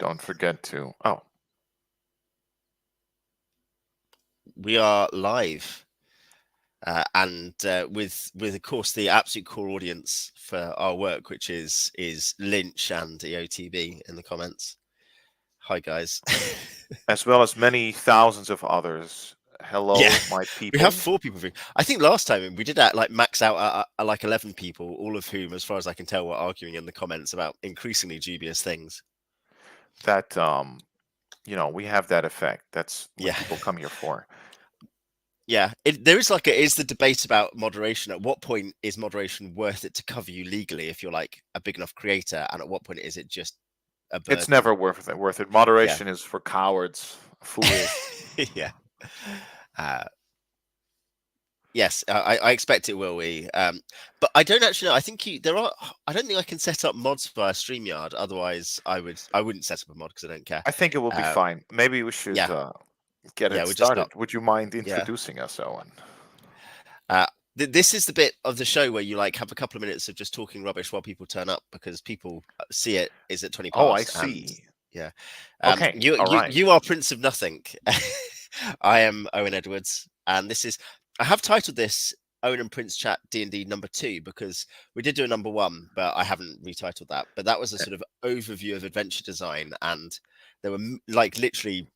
Don't forget to. Oh, We are live, and with of course the absolute core audience for our work, which is Lynch and EOTB in the comments. Hi guys. as well as many thousands of others. Yeah, Hello, my we have people. 4 people. I think last time we did that like max out at like 11 people, all of whom, as far as I can tell, were arguing in the comments about increasingly dubious things. That we have that effect. That's what Yeah. people come here for. Yeah, there is is the debate about moderation. At what point is moderation worth it to cover you legally if you're like a big enough creator, and at what point is it just a It's burden? never worth it. Yeah, Moderation is for cowards, fools. yeah. Uh, yes, I expect it will be. But I don't actually know. I think there are. I don't think I can set up mods via StreamYard. Otherwise, I wouldn't set up a mod because I don't care. I think it will be fine. Maybe we should Yeah, get yeah. it We're just not. started. Would you mind Yeah. introducing us, Owen? This is the bit of the show where you like have a couple of minutes of just talking rubbish while people turn up because people see it is at 20 Oh, I past and see. yeah. Okay, You all you right. you are Prince of Nothing. I am Owen Edwards, and this is I have titled this Owen and Prince Chat D&D number 2 because we did do a number 1, but I haven't retitled that. But that was a sort of overview of adventure design, and there were like literally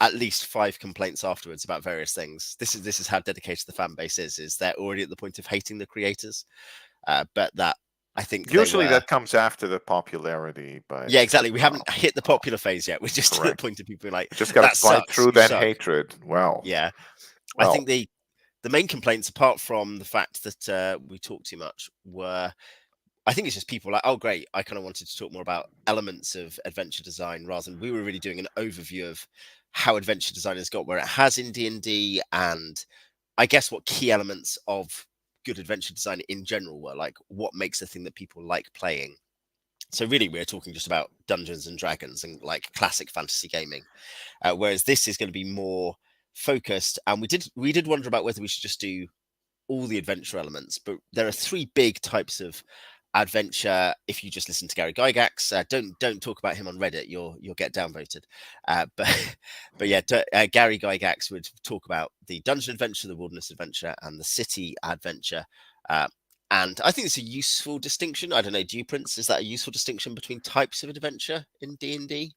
at least 5 complaints afterwards about various things. This is how dedicated the fan base is they're already at the point of hating the creators, but that I think they Usually were. that comes after the popularity, but Yeah, exactly. We haven't hit the popular phase yet. We're just at the correct. point of people being like, We just got to that fight sucks, through you that suck. hatred. Well, Yeah, I well, think the main complaints, apart from the fact that we talk too much, were I think it's just people like, oh great, I kind of wanted to talk more about elements of adventure design rather than we were really doing an overview of how adventure design has got where it has in D&D, and I guess what key elements of good adventure design in general were, like what makes a thing that people like playing. So really we're talking just about Dungeons and Dragons and like classic fantasy gaming, whereas this is going to be more focused, and we did wonder about whether we should just do all the adventure elements, but there are 3 big types of adventure. If you just listen to Gary Gygax, don't talk about him on Reddit, you'll get downvoted. But but yeah, Gary Gygax would talk about the dungeon adventure, the wilderness adventure, and the city adventure. Uh, and I think it's a useful distinction. I don't know, do you, Prince? Is that a useful distinction between types of adventure in D&D?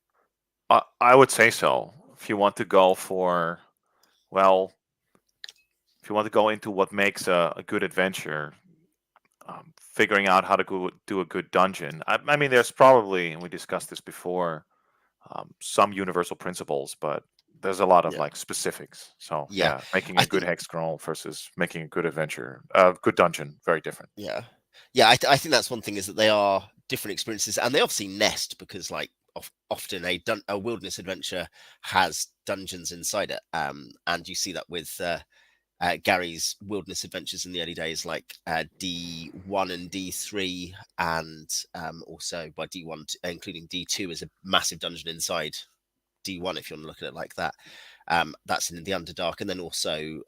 I would say so. If you want to go for, well, if you want to go into what makes a good adventure, figuring out how to do a good dungeon. I mean, there's probably, and we discussed this before, some universal principles, but there's a lot of Yeah, like specifics. So yeah. yeah, making I a good think hex scroll versus making a good adventure, good dungeon, very different. Yeah, yeah. I think that's one thing, is that they are different experiences, and they obviously nest because, like, often a wilderness adventure has dungeons inside it, and you see that with Gary's wilderness adventures in the early days, like D1 and D3, and also by D1, including D2, is a massive dungeon inside D1 if you want to look at it like that. That's in the Underdark, and then also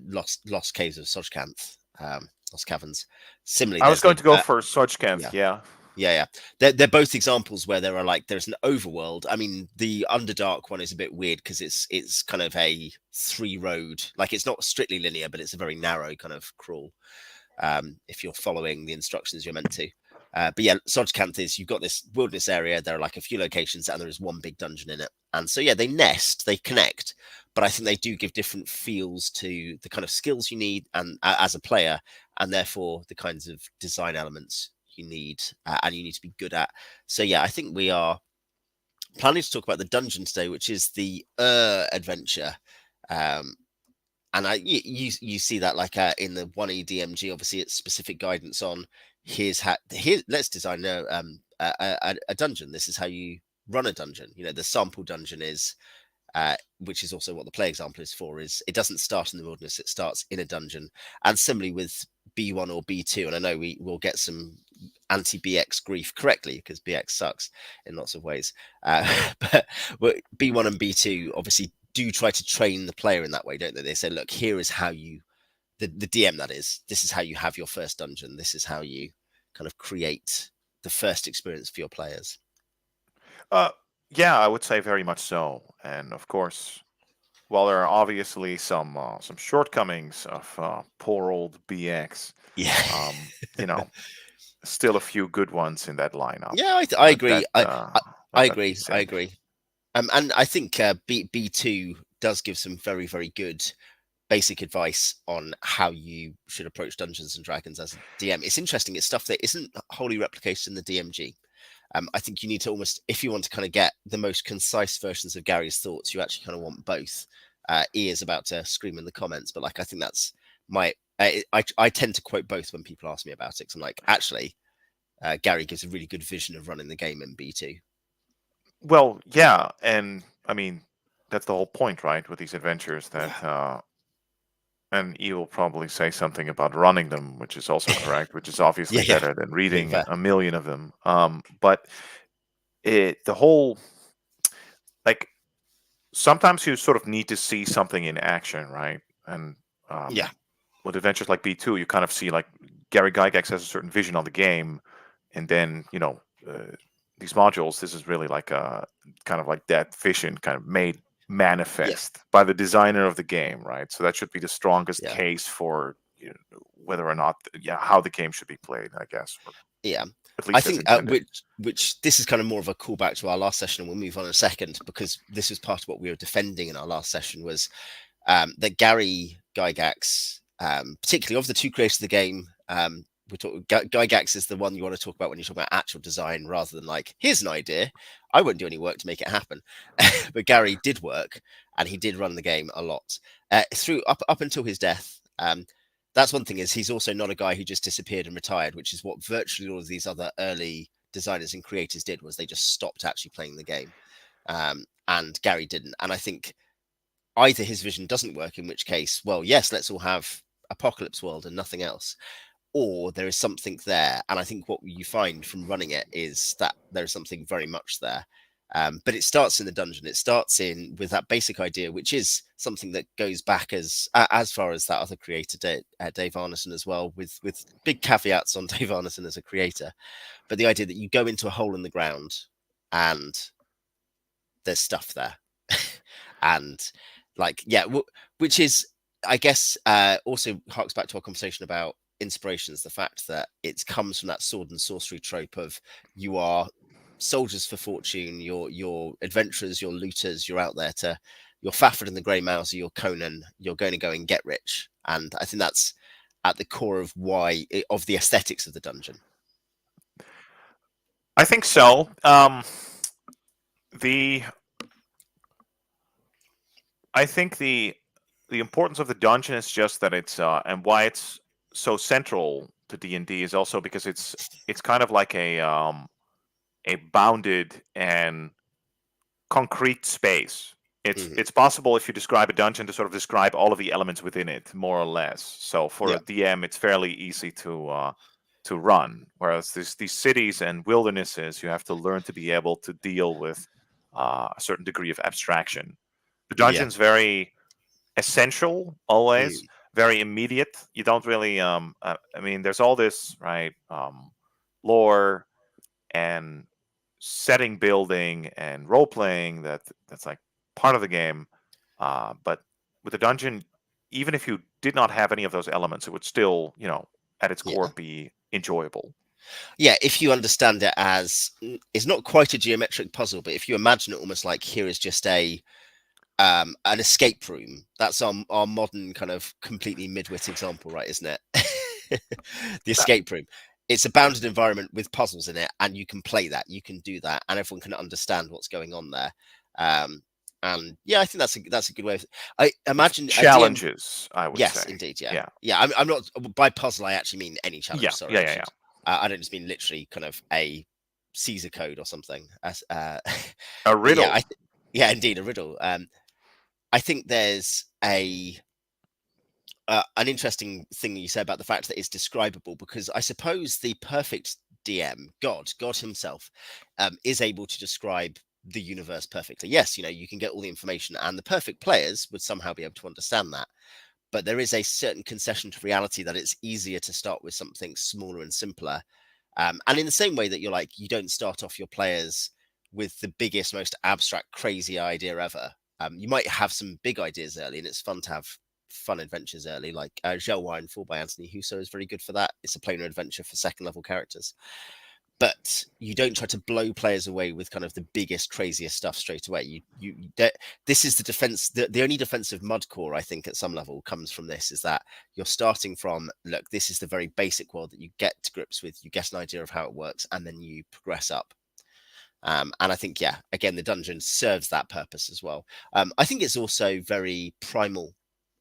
Lost Caves of Sojkanth, Lost Caverns. Similarly, I was there's going the to go for Sojkanth, yeah, yeah. yeah. They're both examples where there's an overworld. I mean, the Underdark one is a bit weird because it's kind of a 3 road, like it's not strictly linear, but it's a very narrow kind of crawl. If you're following the instructions you're meant to. But yeah, Sojkanth is, you've got this wilderness area. There are like a few locations, and there is one big dungeon in it. And so yeah, they nest, they connect, but I think they do give different feels to the kind of skills you need and as a player, and therefore the kinds of design elements you need, and you need to be good at. So yeah, I think we are planning to talk about the dungeon today, which is the adventure. Um, and you see that like in the 1E DMG, obviously it's specific guidance on let's design a dungeon. This is how you run a dungeon. You know, the sample dungeon is which is also what the play example is for, is it doesn't start in the wilderness, it starts in a dungeon. And similarly with B1 or B2, and I know we will get some anti-BX grief correctly because BX sucks in lots of ways, but B1 and B2 obviously do try to train the player in that way, don't they? They say, look, here is how you, the DM, that is, this is how you have your first dungeon, this is how you kind of create the first experience for your players. Yeah, I would say very much so. And of course, while there are obviously some shortcomings of poor old BX, Yeah. you know, still a few good ones in that lineup. Yeah, I Let agree. that I let that be agree. I said. agree. And I think B2 does give some very, very good basic advice on how you should approach Dungeons and Dragons as a DM. It's interesting. It's stuff that isn't wholly replicated in the DMG. I think you need to almost, if you want to kind of get the most concise versions of Gary's thoughts, you actually kind of want both. E is about to scream in the comments, but like I think that's my. I tend to quote both when people ask me about it. 'Cause I'm like, actually, Gary gives a really good vision of running the game in B2. Well, yeah, and I mean that's the whole point, right? With these adventures, Yeah. that and you will probably say something about running them, which is also correct, which is obviously Yeah, yeah, better than completely reading fair. a million of them. But the whole, like, sometimes you sort of need to see something in action, right? And Yeah, with adventures like B2, you kind of see like Gary Gygax has a certain vision on the game, and then these modules. This is really like a kind of like that vision kind of made yeah, manifest by the designer of the game, right? So that should be the strongest yeah, case for whether or not, yeah, how the game should be played, I guess, or yeah. at I least as think intended. which this is kind of more of a callback to our last session, and we'll move on in a second because this was part of what we were defending in our last session was that Gary Gygax, particularly of the two creators of the game, Gygax is the one you want to talk about when you talk about actual design rather than like, here's an idea. I won't do any work to make it happen. But Gary did work and he did run the game a lot through up until his death. That's one thing is he's also not a guy who just disappeared and retired, which is what virtually all of these other early designers and creators did was they just stopped actually playing the game. And Gary didn't. And I think either his vision doesn't work, in which case, well, yes, let's all have Apocalypse World and nothing else, or there is something there. And I think what you find from running it is that there is something very much there. But it starts in the dungeon. It starts in with that basic idea, which is something that goes back as far as that other creator, Dave Arneson, as well, with big caveats on Dave Arneson as a creator. But the idea that you go into a hole in the ground and there's stuff there, and like which is I guess also harks back to our conversation about inspirations, the fact that it comes from that sword and sorcery trope of you are soldiers for fortune, you're adventurers, you're looters, you're out there to you're Fafford and the Grey Mouse, or you're Conan, you're going to go and get rich. And I think that's at the core of why of the aesthetics of the dungeon. I think so. The I think the importance of the dungeon is just that it's and why it's so central to D&D is also because it's kind of like a bounded and concrete space. Mhm. It's possible if you describe a dungeon to sort of describe all of the elements within it, more or less. So for Yeah, a DM, it's fairly easy to run. Whereas these cities and wildernesses, you have to learn to be able to deal with a certain degree of abstraction. The yeah, dungeon's very essential, always mm, very immediate. You don't really, I mean, there's all this right lore and setting building and role playing that's like part of the game. But with the dungeon, even if you did not have any of those elements, it would still, at its core yeah. be enjoyable. Yeah, if you understand it as it's not quite a geometric puzzle, but if you imagine it almost like here is just a an escape room. That's our modern kind of completely midwit example, right? Isn't it? The Uh, escape room. It's a bounded environment with puzzles in it, and you can play that, you can do that, and everyone can understand what's going on there. Um, and yeah, I think that's a good way. I With imagine a DM. challenges, I would Yes, say. indeed, yeah, Yeah, yeah. I'm not by puzzle. I actually mean any challenge. yeah, Sorry, yeah, I yeah, should. yeah. I don't just mean literally kind of a Caesar code or something. As, A but yeah, riddle. yeah, indeed, a riddle. I think there's a an interesting thing you say about the fact that it's describable because I suppose the perfect DM, God Himself, is able to describe the universe perfectly. Yes, you can get all the information, and the perfect players would somehow be able to understand that. But there is a certain concession to reality that it's easier to start with something smaller and simpler. And in the same way that you're like, you don't start off your players with the biggest, most abstract, crazy idea ever. You might have some big ideas early, and it's fun to have fun adventures early. Like Gelwine 4 by Anthony Huso is very good for that. It's a planar adventure for second level characters. But you don't try to blow players away with kind of the biggest, craziest stuff straight away. This is the defense. The only defensive mud core, I think, at some level comes from this, is that you're starting from, look, this is the very basic world that you get to grips with. You get an idea of how it works, and then you progress up. And I think, yeah, again, the dungeon serves that purpose as well. I think it's also very primal.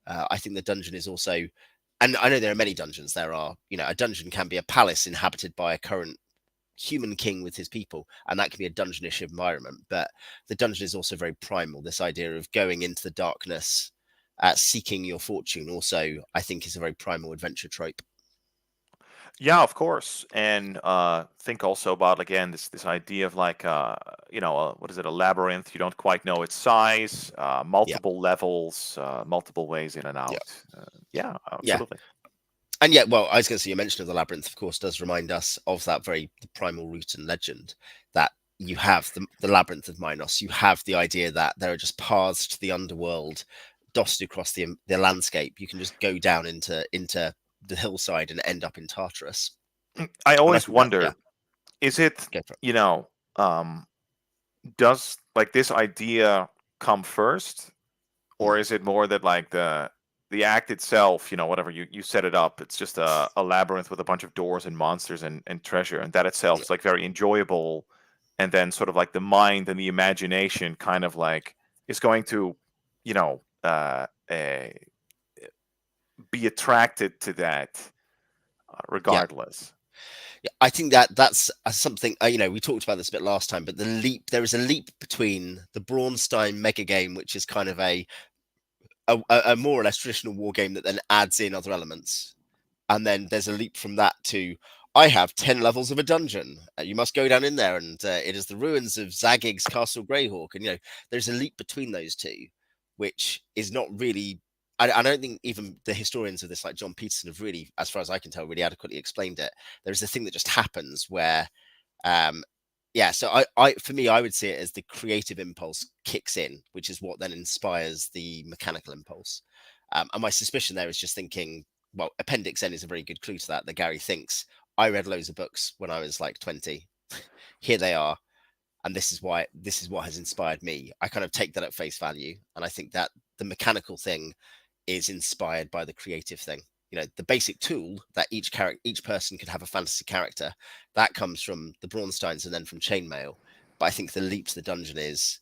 I think the dungeon is also, and I know there are many dungeons. There are, a dungeon can be a palace inhabited by a current human king with his people, and that can be a dungeonish environment. But the dungeon is also very primal. This idea of going into the darkness, seeking your fortune, also, I think, is a very primal adventure trope. Yeah, of course. And think also about, again, this idea of like what is it, a labyrinth? You don't quite know its size, Yeah, multiple levels, multiple ways in and yeah, out. Yeah, yeah. absolutely. And yeah, well, I was going to say, your mention of the labyrinth, of course, does remind us of that very primal root and legend, that you have the labyrinth of Minos. You have the idea that there are just paths to the underworld dotted across the landscape. You can just go down into the hillside and end up in Tartarus. I And I always think that, yeah, wonder, is it, go for it. you know, um, does like this idea come first, or Mm, is it more that like the act itself, whatever you set it up, it's just a labyrinth with a bunch of doors and monsters and treasure, and that itself yeah, is like very enjoyable, and then sort of like the mind and the imagination kind of like is going to, you know, be attracted to that yeah. regardless. Yeah, I think that that's something, we talked about this a bit last time, but there is a leap between the Braunstein mega game, which is kind of a more or less traditional war game that then adds in other elements. And then there's a leap from that to, I have 10 levels of a dungeon. You must go down in there, and it is the ruins of Zagig's Castle Greyhawk. And, there's a leap between those two, which is not really. I don't think even the historians of this, like John Peterson, have really, as far as I can tell, really adequately explained it. There's a thing that just happens where um, yeah, so for me, I would see it as the creative impulse kicks in, which is what then inspires the mechanical impulse. And my suspicion there is just thinking, well, Appendix N is a very good clue to that Gary thinks, I read loads of books when I was like 20. Here they are. And this is what has inspired me. I kind of take that at face value. And I think that the mechanical thing is inspired by the creative thing. The basic tool that each person could have a fantasy character, that comes from the Braunsteins and then from Chainmail. But I think the leap to the dungeon is,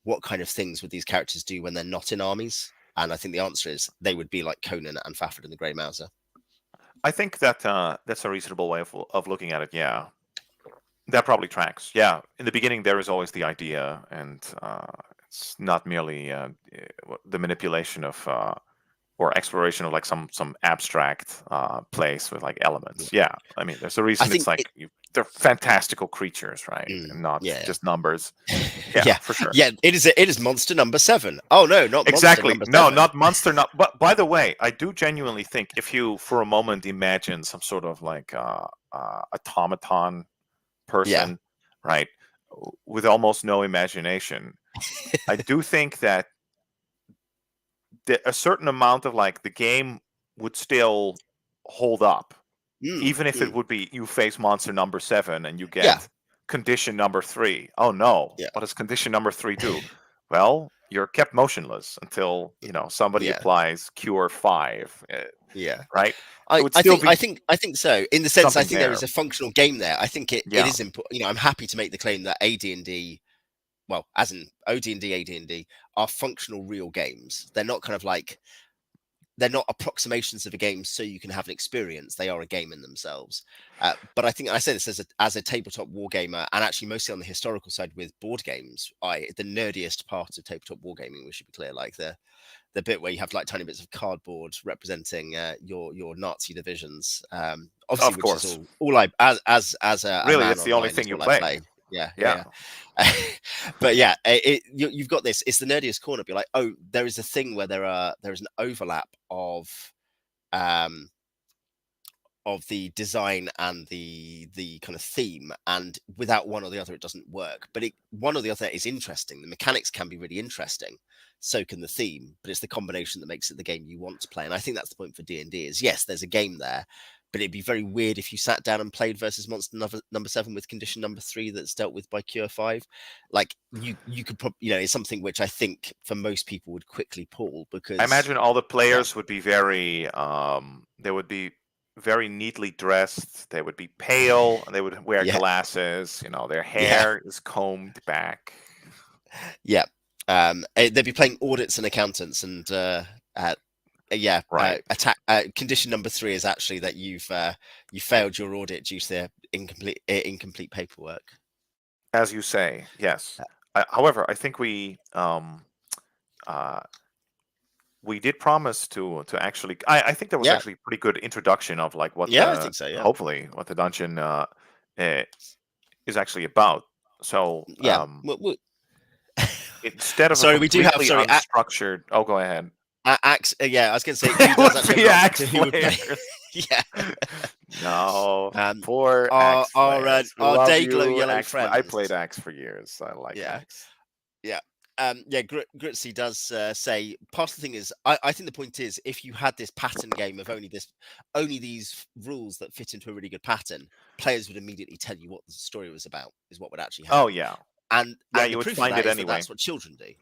what kind of things would these characters do when they're not in armies? And I think the answer is they would be like Conan and Fafhrd and the Grey Mouser. I think that that's a reasonable way of looking at it. Yeah, that probably tracks. Yeah, in the beginning there is always the idea, and it's not merely the manipulation of or exploration of like some abstract place with like Yeah. elements. Yeah, I mean, there's a I reason it's think like they're fantastical creatures, right, and not yeah, just numbers. yeah. Yeah, Yeah, for sure. yeah. It is monster number 7. Oh no, not monster Exactly. number No, 7. not monster. Not. But by the way, I do genuinely think if you, for a moment, imagine some sort of like automaton Yeah. person, right, with almost no imagination, I do think that a certain amount of like the game would still hold up, Mm, even if it mm. would be you face monster number 7 and you Yeah, get condition number 3. Oh no, yeah, what does condition number 3 do? Well, you're kept motionless until somebody yeah, applies cure 5, yeah. right? It I, would I still think be I think I think so. In the sense, I something think there there. is a functional game there. I think it Yeah, is important. I'm happy to make the claim that AD&D, well, as in OD&D, AD&D, are functional real games. They're not kind of like, they're not approximations of a game so you can have an experience. They are a game in themselves. But I think I say this as a tabletop wargamer, and actually mostly on the historical side with board games. The nerdiest part of tabletop wargaming, we should be clear, like the bit where you have like tiny bits of cardboard representing your Nazi divisions. Obviously, of which is course. all I, as a Really, man it's the only online, is thing you all I play. play. Yeah, Yeah. yeah, yeah. But yeah, you've got this. It's the nerdiest corner. Be like, oh, there is a thing where there is an overlap of um of the design and the kind of theme, and without one or the other it doesn't work. But one or the other is interesting. The mechanics can be really interesting, so can the theme, but it's the combination that makes it the game you want to play. And I think that's the point for D&D is, yes, there's a game there, but it'd be very weird if you sat down and played versus monster number 7 with condition number 3 that's dealt with by cure 5. Like you could probably, it's something which I think for most people would quickly pall, I because imagine all the yeah, players would be very they would be very neatly dressed. They would be pale and they would wear yeah, glasses, their yeah, hair is combed back. yeah. They'd be playing audits and accountants, and Right. attack. Condition number 3 is actually that you failed your audit due to their incomplete paperwork. As you say, yes. However, I think uh, we did promise to actually. I think that was Yeah, actually a pretty good introduction of like what yeah, I the think so. Yeah, hopefully what the dungeon eh, is actually about. So yeah. instead of a Sorry, we do have. completely Sorry, unstructured, oh, go ahead. Axe. Yeah, I was going to say we It does would actually have be an option axe to who would play. players. Yeah. No, Um, poor our axe our uh, players. We our love Dayglow you, yellow axe play. I played friends. axe for years. So I like Yeah, axe. yeah. Gritsy does say part of the thing is, I think the point is, if you had this pattern game of only these rules that fit into a really good pattern, players would immediately tell you what the story was about, is what would actually Oh happen. yeah, yeah. And the You would proof of find that it is that anyway. that's what children do.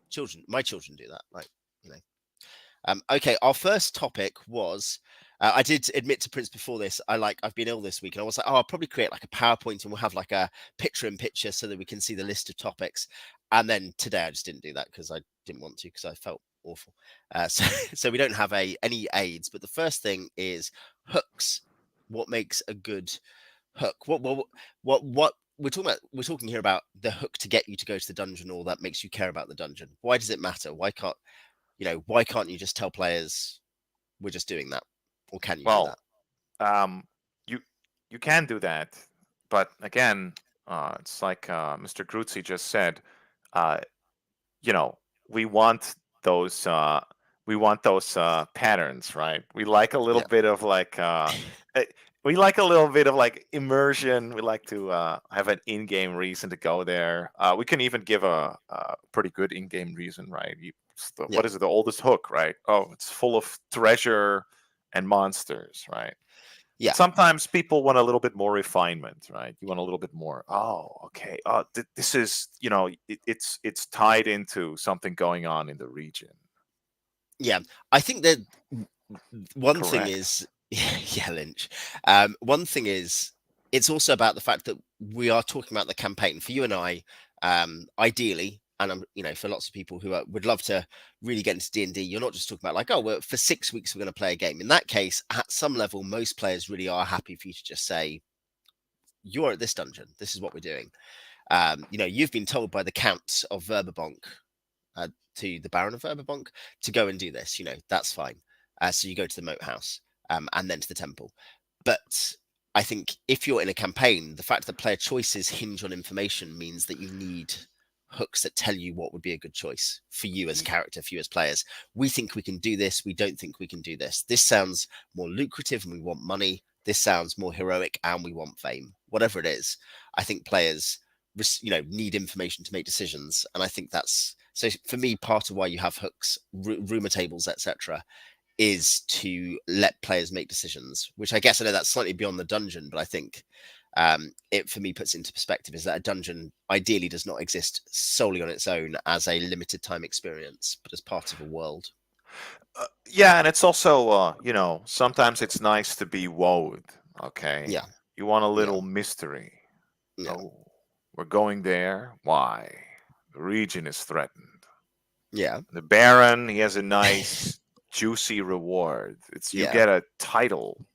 My children do that. Like, you know. Okay, our first topic was. I did admit to Prince before this. I've been ill this week, and I was like, oh, I'll probably create like a PowerPoint, and we'll have like a picture-in-picture so that we can see the list of topics. And then today I just didn't do that because I didn't want to, because I felt awful. So we don't have any aids. But the first thing is hooks. What makes a good hook? What we're talking about? We're talking here about the hook to get you to go to the dungeon, or that makes you care about the dungeon. Why does it matter? Why can't you just tell players we're just doing that, or can you do Well, that? um, you you can do that, but again, it's like Mr. Gruzzi just said. Uh, you know, we want those patterns, right? We like a little Yeah, bit of like eh, we like a little bit of like immersion. We like to have an in-game reason to go there. We can even give a pretty good in-game reason, right? yeah, What is it? The oldest hook, right? Oh, it's full of treasure and monsters, right? But yeah, sometimes people want a little bit more refinement, right? You want a little bit more. Oh, okay. This is, it's tied into something going on in the region. yeah. I think that one thing Correct. is, yeah, Lynch. One thing is, it's also about the fact that we are talking about the campaign for you and I. Ideally, and for lots of people who would love to really get into D&D, you're not just talking about like, oh, well, for 6 weeks we're going to play a game. In that case, at some level, most players really are happy for you to just say, you're at this dungeon. This is what we're doing. You've been told by the Count of Verbabonk to the Baron of Verbabonk to go and do this. That's fine. So you go to the moat house and then to the temple. But I think if you're in a campaign, the fact that player choices hinge on information means that you need hooks that tell you what would be a good choice for you as a Y- character, for you as players. We think we can do this. We don't think we can do this. This sounds more lucrative and we want money. This sounds more heroic and we want fame. Whatever it is, I think players need information to make decisions, and I think that's so for me part of why you have hooks, rumor tables, etc., is to let players make decisions, which I guess I know that's slightly beyond the dungeon, but I think it for me puts into perspective is that a dungeon ideally does not exist solely on its own as a limited time experience, but as part of a world. yeah, and it's also, sometimes it's nice to be wowed. Okay, Yeah, you want a yeah, little mystery. yeah, Oh, we're going there. Why? The region is threatened. yeah, The Baron, he has a nice, juicy reward. It's you yeah, get a title.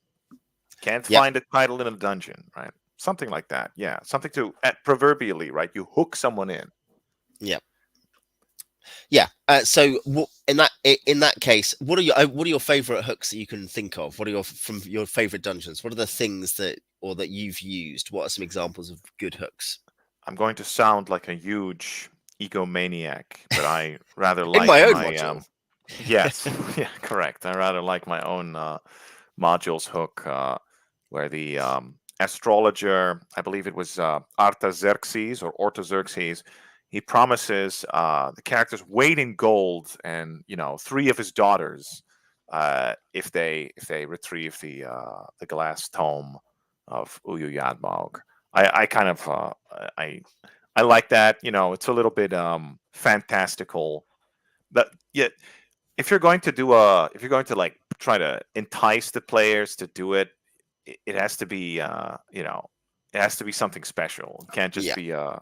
Can't yeah, find a title in a dungeon, right? Something like that. Yeah, something to proverbially, right? You hook someone in. yeah. Yeah. So in that case, what are your favorite hooks that you can think of? What are from your favorite dungeons? What are the things that you've used? What are some examples of good hooks? I'm going to sound like a huge egomaniac, but I rather In my like own my module. yes, yeah, correct. I rather like my own modules hook. where the astrologer, I believe it was Artaxerxes or Ortaxerxes, he promises the characters weight in gold and three of his daughters if they retrieve the glass tome of Uyuyadmog. I kind of I like that. It's a little bit fantastical. But yet, if you're going to like try to entice the players to do it, it has to be it has to be something special. It can't just Yeah, be a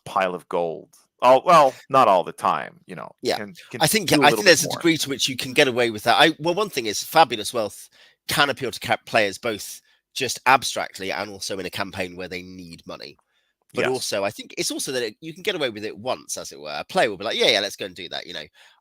pile of gold. Oh well, not all the time. yeah. Can I think do a I little think bit there's a more. degree to which you can get away with that. Well, one thing is fabulous wealth can appeal to players both just abstractly and also in a campaign where they need money. But Yes. also, I think it's also that you can get away with it once, as it were. A player will be like, yeah, let's go and do that.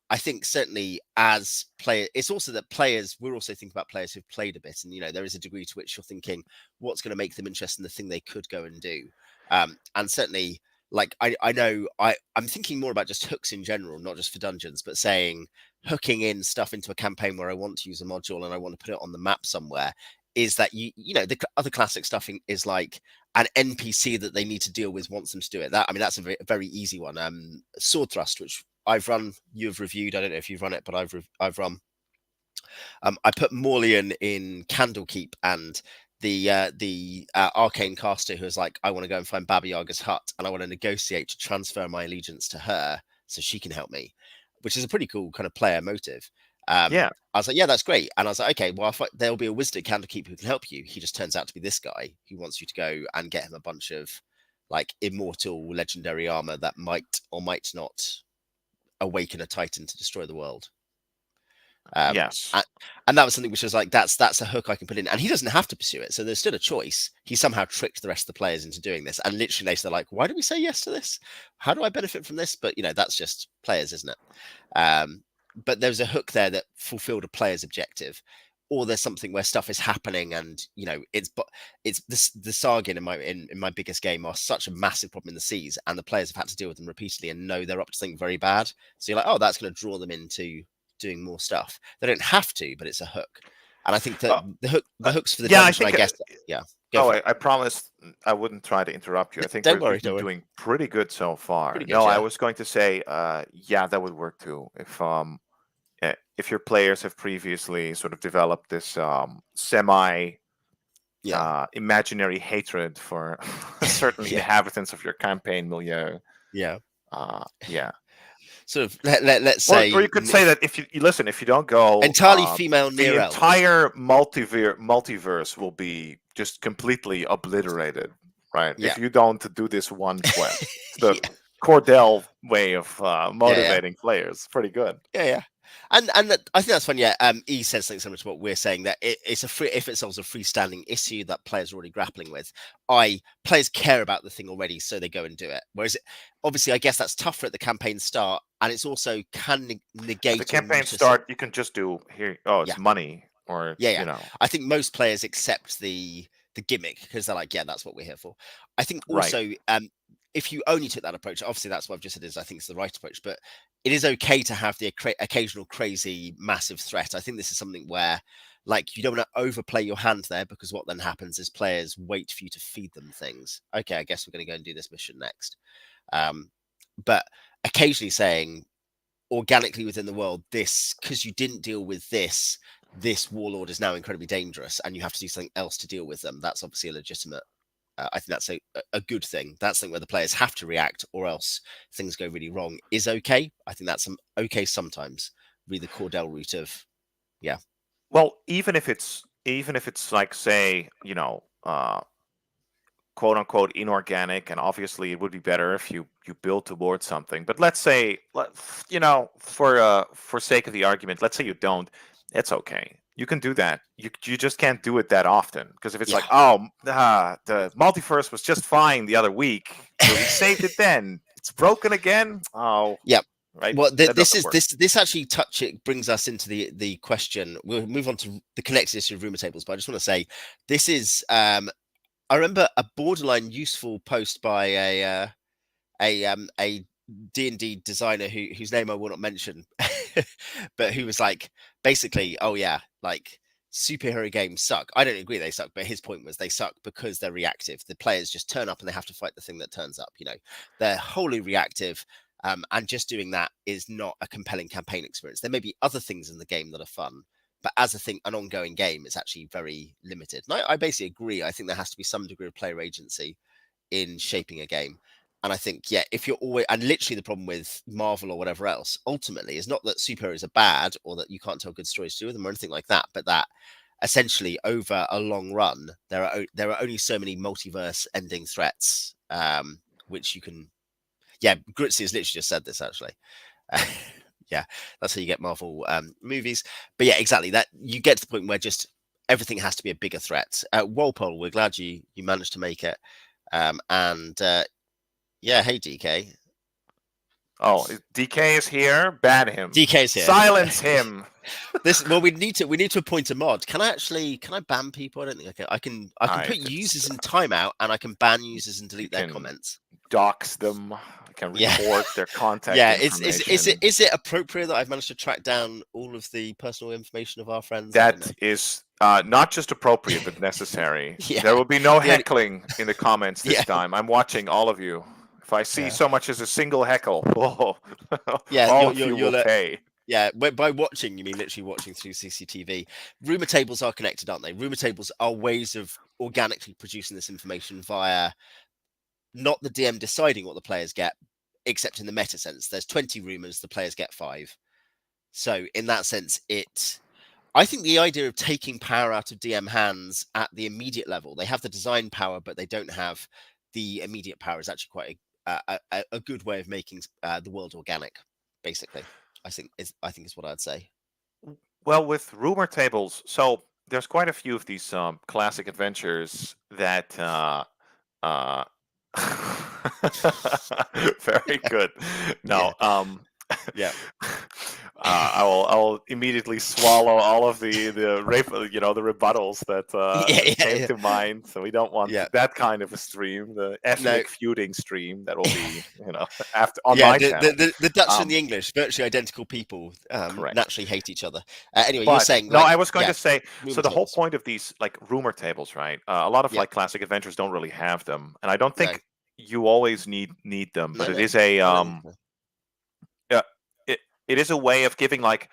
I think certainly as player, it's also that players, we're also thinking about players who've played a bit, and there is a degree to which you're thinking what's going to make them interested in the thing they could go and do. And certainly, like I know I'm thinking more about just hooks in general, not just for dungeons, but saying hooking in stuff into a campaign where I want to use a module and I want to put it on the map somewhere. Is that the other classic stuff is like an NPC that they need to deal with wants them to do it. That's a very easy one. Sword Thrust, which I've run, you've reviewed. I don't know if you've run it, but I've run. I put Morlian in Candlekeep, and the arcane caster who is like, I want to go and find Baba Yaga's hut, and I want to negotiate to transfer my allegiance to her so she can help me, which is a pretty cool kind of player motive. Yeah. I was like, yeah, that's great. And I was like, okay, well, there'll be a wizard at Candlekeep who can help you. He just turns out to be this guy who wants you to go and get him a bunch of like immortal legendary armor that might or might not awaken a titan to destroy the world. Yes. And that was something which was like, that's a hook I can put in, and he doesn't have to pursue it. So there's still a choice. He somehow tricked the rest of the players into doing this, and literally they're like, why do we say yes to this? How do I benefit from this? But that's just players, isn't it? But there was a hook there that fulfilled a player's objective, or there's something where stuff is happening, and it's the Sargin in my biggest game are such a massive problem in the seas, and the players have had to deal with them repeatedly and know they're up to something very bad. So you're like, oh, that's going to draw them into doing more stuff. They don't have to, but it's a hook. And I think that Uh, the hooks for the yeah, I dungeon, I think. guess, yeah, go Oh, for it. I promised I wouldn't try to interrupt you. I think Don't worry, we've don't been worry. doing pretty good so far. Pretty good, No, I yeah, was going to say, yeah, that would work too. If your players have previously sort of developed this semi yeah, imaginary hatred for certain yeah, inhabitants of your campaign milieu, yeah. yeah. Sort of let's Or say you could say that if you listen, if you don't go, entirely female the near elves. entire multiverse will be just completely obliterated, right? Yeah, If you don't do this one quest, it's the yeah, Cordell way of yeah. motivating players. Pretty good. Yeah. And I think that's fun. Yeah, E says something similar to what we're saying that it's a free if it solves a freestanding issue that players are already grappling with. Players care about the thing already, so they go and do it. Whereas, obviously, I guess that's tougher at the campaign start, and it's also can At the negate or campaign neuter. start, you can just do here. Oh, Yeah, it's money, or yeah. I think most players accept the gimmick because they're like, yeah, that's what we're here for. I think right. also, if you only took that approach, obviously that's what I've just said is I think it's the right approach, but it is okay to have the occasional crazy massive threat. I think this is something where like you don't want to overplay your hand there because what then happens is players wait for you to feed them things. Okay, I guess we're going to go and do this mission next. But occasionally saying organically within the world, this because you didn't deal with this warlord is now incredibly dangerous and you have to do something else to deal with them. That's obviously a legitimate. I think that's a good thing. That's something where the players have to react, or else things go really wrong. Is okay. I think that's okay sometimes. Read the Cordell route of yeah, Well, even if it's like say quote unquote inorganic, and obviously it would be better if you build towards something, but let's say for sake of the argument, let's say you don't. It's okay, you can do that. You just can't do it that often, because if it's yeah, like, oh, the multiverse was just fine the other week, we saved it, then it's broken again. Oh, yeah. right, Well, that this doesn't is work. this actually brings us into the question. We'll move on to the connected issue of rumor tables, but I just want to say this is. I remember a borderline useful post by a D&D designer whose name I will not mention, but who was like basically, oh yeah, like superhero games suck. I don't agree they suck, but his point was they suck because they're reactive. The players just turn up and they have to fight the thing that turns up. They're wholly reactive, and just doing that is not a compelling campaign experience. There may be other things in the game that are fun, but as an ongoing game, it's actually very limited. And I basically agree. I think there has to be some degree of player agency in shaping a game. And I think, yeah, if you're always, and literally the problem with Marvel or whatever else, ultimately, is not that superheroes are bad or that you can't tell good stories to them or anything like that, but that essentially over a long run, there are only so many multiverse ending threats, which you can. Yeah, Gritzy has literally just said this actually. Yeah, that's how you get Marvel movies. But yeah, exactly. That you get to the point where just everything has to be a bigger threat. Walpole, we're glad you managed to make it. And yeah, hey DK. Oh, DK is here. Ban him. DK's here. Silence him. We need to appoint a mod. Can I ban people? I don't think I can. I can put users in timeout and I can ban users and you delete their can comments. dox them. You can Yeah. report their contact Yeah, information. is it appropriate that I've managed to track down all of the personal information of our friends? I don't know. That is not just appropriate, but necessary. Yeah. There will be no The only, heckling in the comments this yeah, time. I'm watching all of you. If I see yeah, so much as a single heckle, whoa, yeah. all You're of you're you will you're pay. yeah. By watching, you mean literally watching through CCTV. Rumor tables are connected, aren't they? Rumor tables are ways of organically producing this information via not the DM deciding what the players get, except in the meta sense. There's 20 rumors, the players get 5. So in that sense, I think the idea of taking power out of DM hands at the immediate level, they have the design power, but they don't have the immediate power, is actually quite a good way of making the world organic. Basically, I think is what I'd say. Well, with rumor tables, so there's quite a few of these classic adventures that uh, very good. Yeah, No, yeah, I will immediately swallow all of the rebuttals that yeah, that yeah, came yeah, to mind. So we don't want yeah. that kind of a stream, the No, ethnic feuding stream that will be after on yeah. my The, the channel. the the Dutch and Um, the English, virtually identical people, correct. naturally hate each other. Anyway, you were But saying no, like, I was going yeah, to say, so rumor the whole tables. point of these like rumor tables, right? A lot of Yeah, like classic adventures don't really have them, and I don't no, think you always need them. But no, it no. is a I don't think so. uh, it it is a way of giving like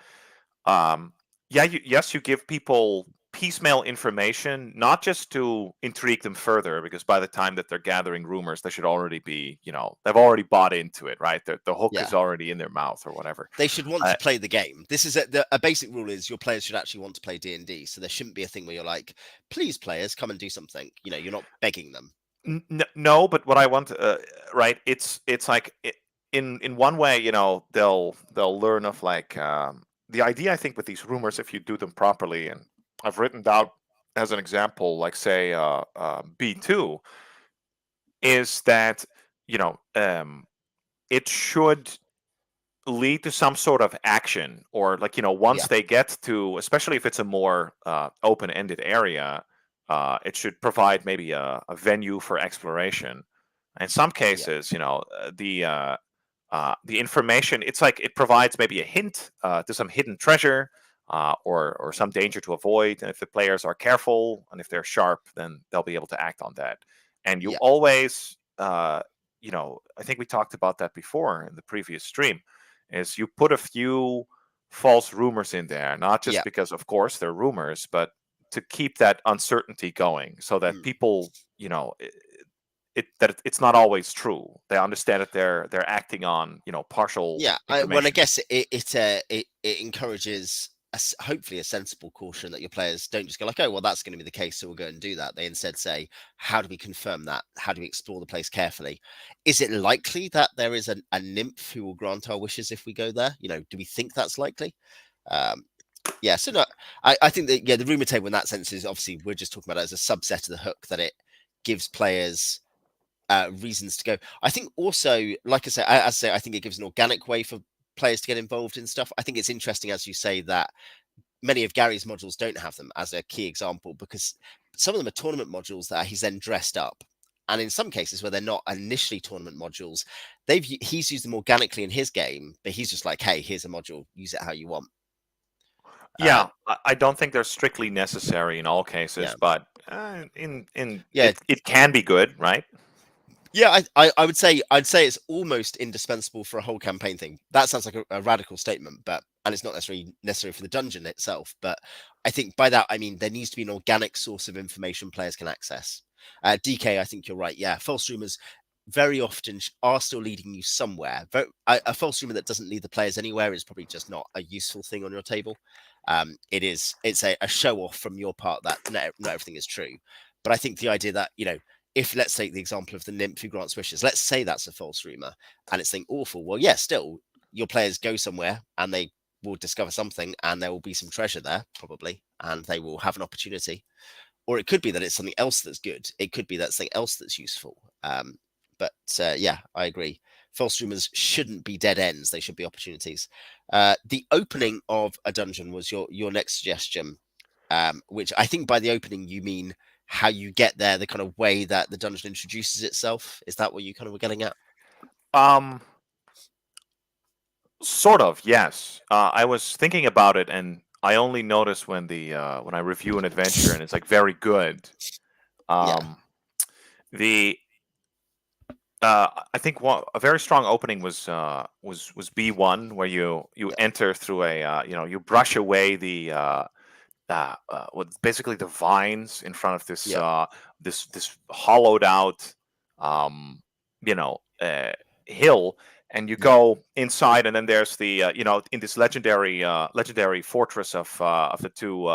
yeah, yes, you give people piecemeal information, not just to intrigue them further, because by the time that they're gathering rumors, they should already be, they've already bought into it, right? The hook Yeah. is already in their mouth or whatever. They should want Uh, to play the game. This is a basic rule is your players should actually want to play D&D. So there shouldn't be a thing where you're like, please players come and do something. You're not begging them. No, but what I want, right? It's like in one way, they'll learn of like the idea. I think with these rumors, if you do them properly, and I've written down as an example, like say B2, is that you know um, it should lead to some sort of action, or like Yeah, once they get to, especially if it's a more open-ended area, it should provide maybe a venue for exploration. In some yeah, cases, the information, it's like it provides maybe a hint to some hidden treasure, or some danger to avoid, and if the players are careful and if they're sharp, then they'll be able to act on that. And you yeah, always I think we talked about that before in the previous stream, is you put a few false rumors in there, not just yeah. because of course they're rumors, but to keep that uncertainty going, so that Mm. people, it's not always true. They understand that they're acting on partial Yeah, I information. guess it encourages hopefully a sensible caution that your players don't just go like, oh well, that's going to be the case, so we'll go and do that. They instead say, how do we confirm that? How do we explore the place carefully? Is it likely that there is a nymph who will grant our wishes if we go there? Do we think that's likely? Um, yeah, so no, I think that the rumor table in that sense is obviously we're just talking about it as a subset of the hook that it gives players reasons to go. I think also, like I say, I think it gives an organic way for players to get involved in stuff. I think it's interesting, as you say, that many of Gary's modules don't have them as a key example, because some of them are tournament modules that he's then dressed up. And in some cases where they're not initially tournament modules, he's used them organically in his game, but he's just like, hey, here's a module, use it how you want. Yeah, I don't think they're strictly necessary in all cases, Yeah, but in yeah, it can be good, right? yeah. I would say it's almost indispensable for a whole campaign thing. That sounds like a radical statement, but and it's not necessarily necessary for the dungeon itself. But I think by that I mean there needs to be an organic source of information players can access. DK, I think you're right. Yeah, false rumors very often are still leading you somewhere. A false rumor that doesn't lead the players anywhere is probably just not a useful thing on your table. It's a show off from your part that not everything is true. But I think the idea that, if let's take the example of the nymph who grants wishes, let's say that's a false rumor and it's something awful. Well, yeah, still your players go somewhere and they will discover something and there will be some treasure there probably and they will have an opportunity. Or it could be that it's something else that's good. It could be that something else that's useful. But yeah, I agree. False rumors shouldn't be dead ends; they should be opportunities. The opening of a dungeon was your next suggestion, which I think by the opening you mean how you get there, the kind of way that the dungeon introduces itself. Is that what you kind of were getting at? Um, Sort of, yes. I was thinking about it, and I only notice when I review an adventure and it's like very good. Yeah, Um, the I think a very strong opening was B1, where you yeah, enter through you brush away what basically the vines in front of yeah, this hollowed out um, you know uh, hill, and you yeah, go inside, and then there's the in this legendary fortress of the two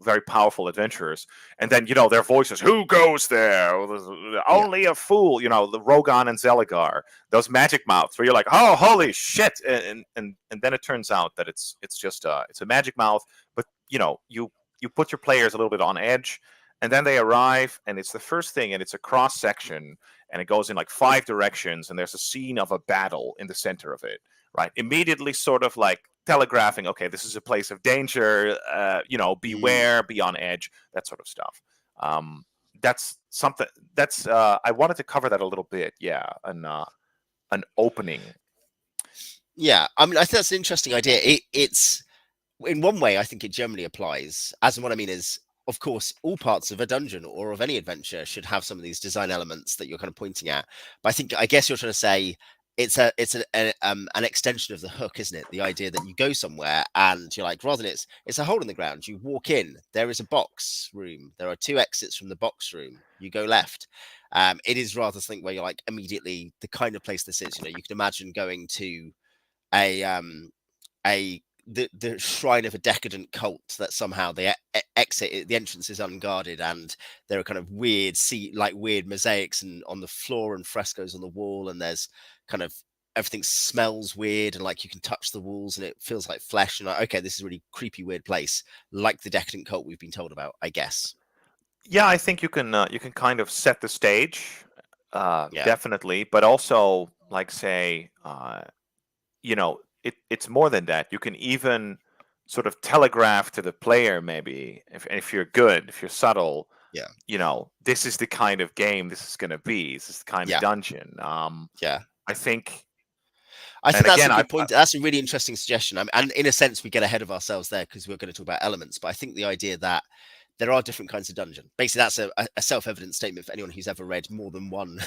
very powerful adventurers, and then their voices, who goes there? yeah. Only a fool, the Rogan and Zeligar, those magic mouths, where you're like, oh, holy shit, and then it turns out that it's just it's a magic mouth, but you put your players a little bit on edge, and then they arrive, and it's the first thing, and it's a cross section, and it goes in like five directions, and there's a scene of a battle in the center of it, right? Immediately, sort of like telegraphing, okay, this is a place of danger, Mm, beware, be on edge, that sort of stuff. That's something that's I wanted to cover that a little bit, yeah, an opening. yeah, I mean, I think that's an interesting idea. It's in one way, I think it generally applies. As in, what I mean is, of course, all parts of a dungeon or of any adventure should have some of these design elements that you're kind of pointing at. But I guess you're trying to say an extension of the hook, isn't it? The idea that you go somewhere and you're like, rather than it's a hole in the ground. You walk in, there is a box room. There are two exits from the box room. You go left. It is rather something where you're like immediately the kind of place this is. You can imagine going to a a the shrine of a decadent cult that somehow exit the entrance is unguarded and there are kind of weird mosaics and on the floor and frescoes on the wall, and there's kind of everything smells weird and like you can touch the walls and it feels like flesh, and like, okay, this is a really creepy weird place, like the decadent cult we've been told about, I guess. Yeah, I think you can kind of set the stage, Yeah, definitely, but also like say, it's more than that. You can even sort of telegraph to the player, maybe if you're good, if you're subtle, yeah, this is the kind of game this is going to be. This is the kind of yeah, dungeon. yeah. I think, I and think that's a again, good point. That's a really interesting suggestion. I mean, and in a sense, we get ahead of ourselves there because we're going to talk about elements. But I think the idea that there are different kinds of dungeon. Basically, that's a self-evident statement for anyone who's ever read more than one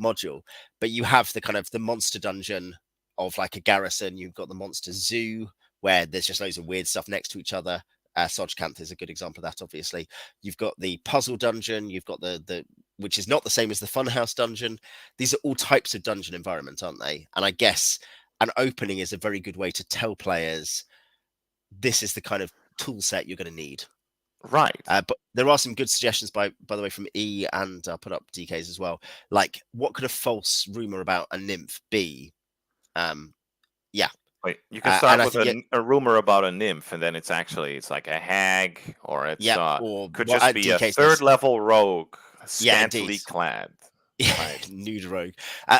module. But you have the kind of the monster dungeon of like a garrison. You've got the monster zoo where there's just loads of weird stuff next to each other. Sojkanth is a good example of that. Obviously, you've got the puzzle dungeon. You've got the which is not the same as the funhouse dungeon. These are all types of dungeon environment, aren't they? And I guess an opening is a very good way to tell players this is the kind of tool set you're going to need. right. But there are some good suggestions by the way from E, and I'll put up DK's as well. Like, what could a false rumor about a nymph be? Um, yeah, Wait, you can and start I with think a rumor about a nymph, and then it's like a hag, or it's yeah, or could what just be a DK third says. level rogue, Yeah, indeed. scantily clad, Yeah, right? nude rogue.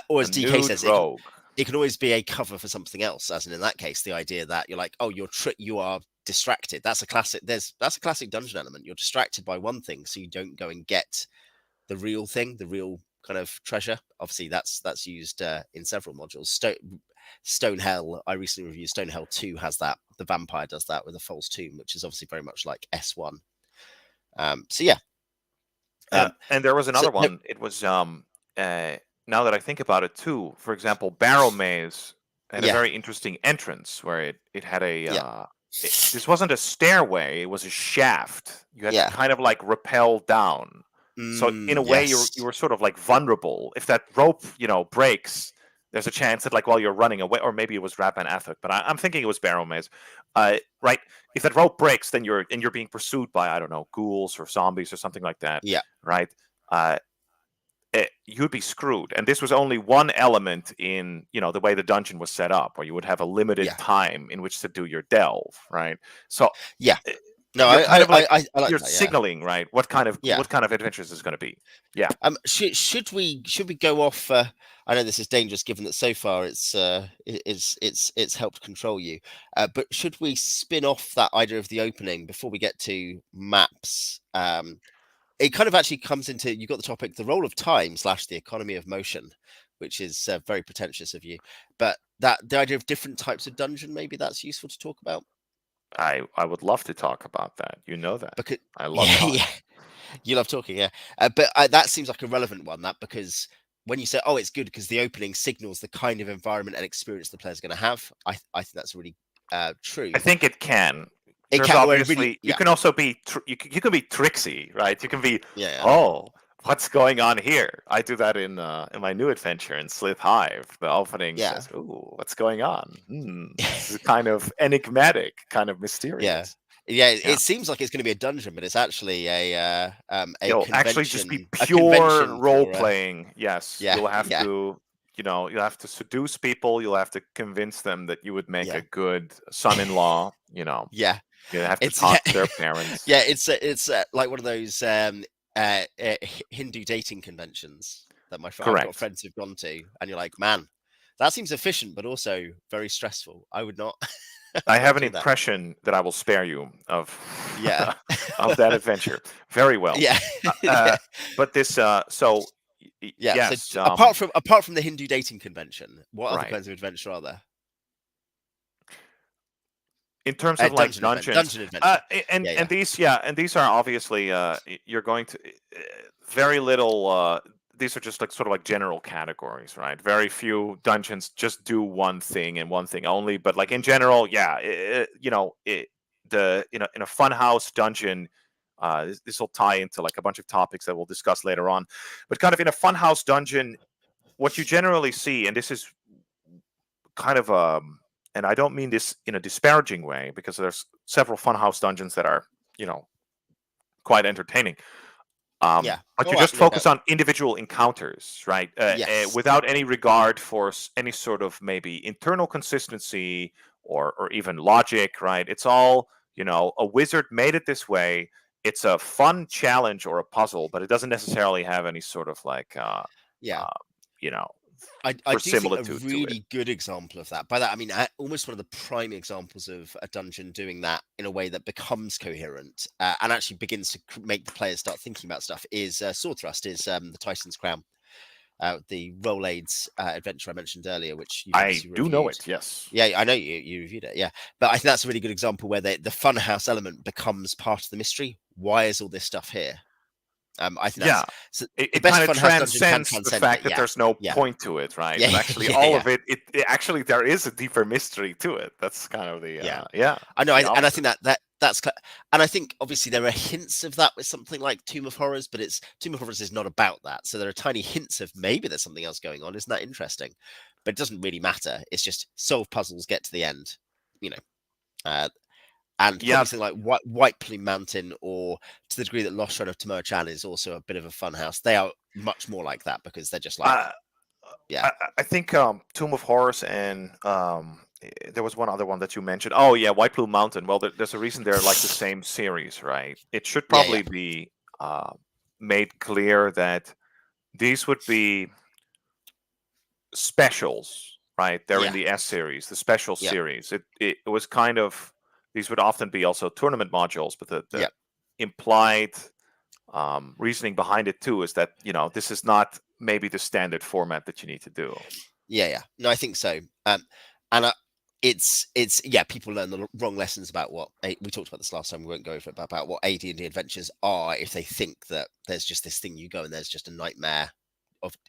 Or A as DK nude says, rogue. it can always be a cover for something else. As in that case, the idea that you're like, oh, you are distracted. That's a classic. That's a classic dungeon element. You're distracted by one thing, so you don't go and get the real thing, the real kind of treasure. Obviously, that's used in several modules. Stonehell, I recently reviewed Stonehell 2 has that. The vampire does that with a false tomb, which is obviously very much like S1. So yeah. And there was So another no, one. It was now that I think about it too. For example, Barrow Maze had a yeah, very interesting entrance where it had a yeah, this wasn't a stairway; it was a shaft. You had to yeah. kind of like rappel down. So in a way, you Yes. were sort of like vulnerable. If that rope, breaks, there's a chance that like while you're running away, or maybe it was Rap and Athok, but I'm thinking it was Barrow Maze. Right? If that rope breaks, then you're being pursued by, I don't know, ghouls or zombies or something like that, Yeah, right? Uh, you'd be screwed. And this was only one element in, the way the dungeon was set up, where you would have a limited yeah, time in which to do your delve, right? So yeah. uh, No, you're kind of like I like you're that. Yeah, signaling, right? What kind of yeah. adventures is going to be? Yeah, Should we go off? I know this is dangerous, given that so far it's helped control you. But should we spin off that idea of the opening before we get to maps? It kind of actually comes into, you got the topic, the role of time slash the economy of motion, which is very pretentious of you. But that the idea of different types of dungeon, maybe that's useful to talk about. I would love to talk about that. You know that Because I love yeah, time. yeah. You love talking, yeah. But that seems like a relevant one, that because when you say, "Oh, it's good," because the opening signals the kind of environment and experience the player's going to have, I think that's really I true. think it can. It There's can, well, really, obviously you yeah, can also be you can be tricksy, right? You can be, yeah, oh, what's going on here? I do that in my new adventure in Slith Hive. The opening yeah, says, "Ooh, what's going on? This is kind of enigmatic, kind of yeah, mysterious." yeah. Yeah, It seems like it's going to be a dungeon, but it's actually a it'll actually just be a pure convention role for playing. Yes, yeah, you'll have yeah, to. You'll have to seduce people. You'll have to convince them that you would make a yeah, good son-in-law. yeah. You have to It's yeah, talk to their parents. yeah. It's like one of those Hindu dating conventions that I've got Correct. friends who've gone to, and you're like, man, that seems efficient, but also very stressful. I would not, I I would have not an do that. impression that I will spare you of Yeah, of that adventure. Very well. yeah, Uh, yeah, uh, but this, yeah. So yes, apart from the Hindu dating convention, what other right. kinds of adventure are there? In terms of like dungeons, Dungeon adventure. and Yeah, yeah, these, yeah, and these are obviously, you're going to very little. These are just like sort of like general categories, right? Very few dungeons just do one thing and one thing only. But like in general, yeah, in a funhouse dungeon. This will tie into like a bunch of topics that we'll discuss later on, but kind of in a funhouse dungeon, what you generally see, and this is kind of and I don't mean this in a disparaging way because there's several funhouse dungeons that are, you know, quite entertaining. yeah. But Oh, you just no doubt. focus on individual encounters, right? Yes. Without any regard for any sort of maybe internal consistency or even logic, right? It's all, a wizard made it this way. It's a fun challenge or a puzzle, but it doesn't necessarily have any sort of like, Yeah. uh, you know, I do think a verisimilitude to it. really good example of that. By that, I mean almost one of the prime examples of a dungeon doing that in a way that becomes coherent and actually begins to make the players start thinking about stuff. Is Sword Thrust is the Tyson's Crown, the Roll Aids adventure I mentioned earlier, which you've I obviously do know reviewed. it. Yes. Yeah, I know you reviewed it. Yeah, but I think that's a really good example where the funhouse element becomes part of the mystery. Why is all this stuff here? I think Yeah, that's so it the best kind of funhouse dungeon can transcends the transcend fact it. that Yeah, there's no yeah, point to it, right? yeah, That actually yeah, all yeah. of it actually there is a deeper mystery to it. That's kind of the Yeah, yeah, I know, the and I opposite. think and I think obviously there are hints of that with something like Tomb of Horrors, but it's Tomb of Horrors is not about that. So there are tiny hints of maybe there's something else going on. Isn't that interesting? But it doesn't really matter. It's just solve puzzles, get to the end, you know. Uh, and Yeah, probably something like White Plume Mountain, or to the degree that Lost Shrine of Tomorrow-chan is also a bit of a fun house. They are much more like that because they're just like, uh, yeah, I think Tomb of Horrors and there was one other one that you mentioned. Oh yeah, White Plume Mountain. Well, there's a reason they're like the same series, right? It should yeah, yeah, probably be uh, made clear that these would be specials, right? They're in yeah, the S series, the special yeah, series. It was kind of, these would often be also tournament modules, but the yeah, implied reasoning behind it too is that this is not maybe the standard format that you need to do. Yeah. No, I think so. And it's yeah, people learn the wrong lessons about what we talked about this last time. We won't go over it, but about what AD&D adventures are if they think that there's just this thing you go and there's just a nightmare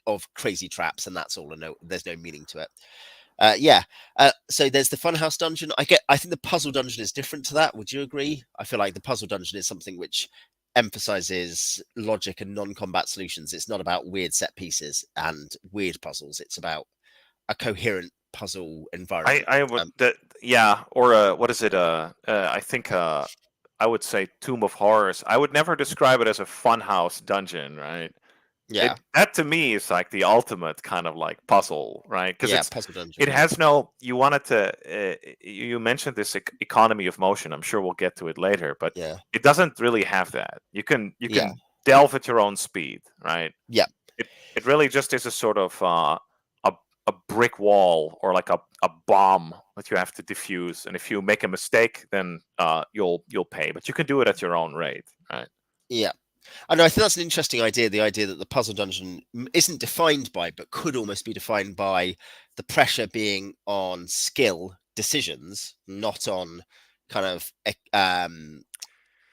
of crazy traps and that's all, and there's no meaning to it. Yeah. So there's the funhouse dungeon. I think the puzzle dungeon is different to that. Would you agree? I feel like the puzzle dungeon is something which emphasizes logic and non-combat solutions. It's not about weird set pieces and weird puzzles. It's about a coherent puzzle I environment. I would that yeah, or what is it? I think I would say Tomb of Horrors. I would never describe it as a funhouse dungeon, right? Yeah. It that to me is like the ultimate kind of like puzzle, right? Because Yeah. Puzzle it dungeon. Yeah. has no. You wanted to. You mentioned this economy of motion. I'm sure we'll get to it later, but Yeah. it doesn't really have that. You Yeah. can delve at your own speed, right? Yeah. It it really just is a sort of a a brick wall or like a bomb that you have to defuse, and if you make a mistake, then you'll pay. But you can do it at your own rate, right? Yeah. I know. I think that's an interesting idea. The idea that the puzzle dungeon isn't defined by, but could almost be defined by the pressure being on skill decisions, not on kind of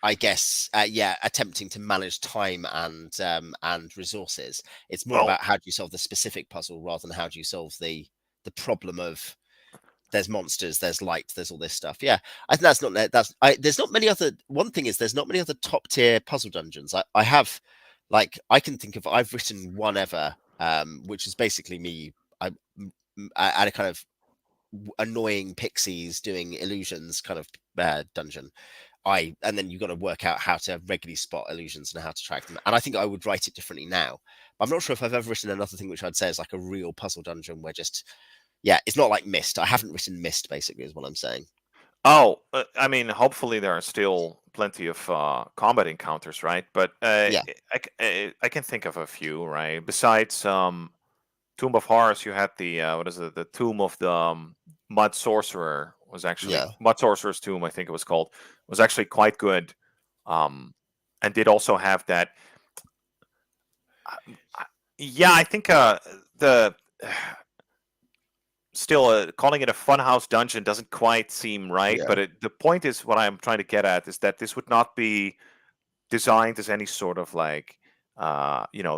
I guess, yeah, attempting to manage time and resources. It's more Well, about how do you solve the specific puzzle rather than how do you solve the problem of there's monsters, there's light, there's all this stuff. Yeah, I think that's not that's there's not many other. One thing is there's not many other top tier puzzle dungeons. I have like I can think of I've written one ever, which is basically me. I had a kind of annoying pixies doing illusions kind of dungeon. And then you've got to work out how to regularly spot illusions and how to track them. And I think I would write it differently now. But I'm not sure if I've ever written another thing which I'd say is like a real puzzle dungeon where just yeah, it's not like Mist. I haven't written Mist basically is what I'm saying. oh, I mean, hopefully there are still plenty of combat encounters, right? But Yeah, I can think of a few, right? Besides Tomb of Horrors, you had the what is it? The Tomb of the Mud Sorcerer was actually yeah, Mud Sorcerer's Tomb, I think it was called, was actually quite good, um, and did also have that. Yeah, I think the still calling it a funhouse dungeon doesn't quite seem right, yeah, but the point is what I'm trying to get at is that this would not be designed as any sort of like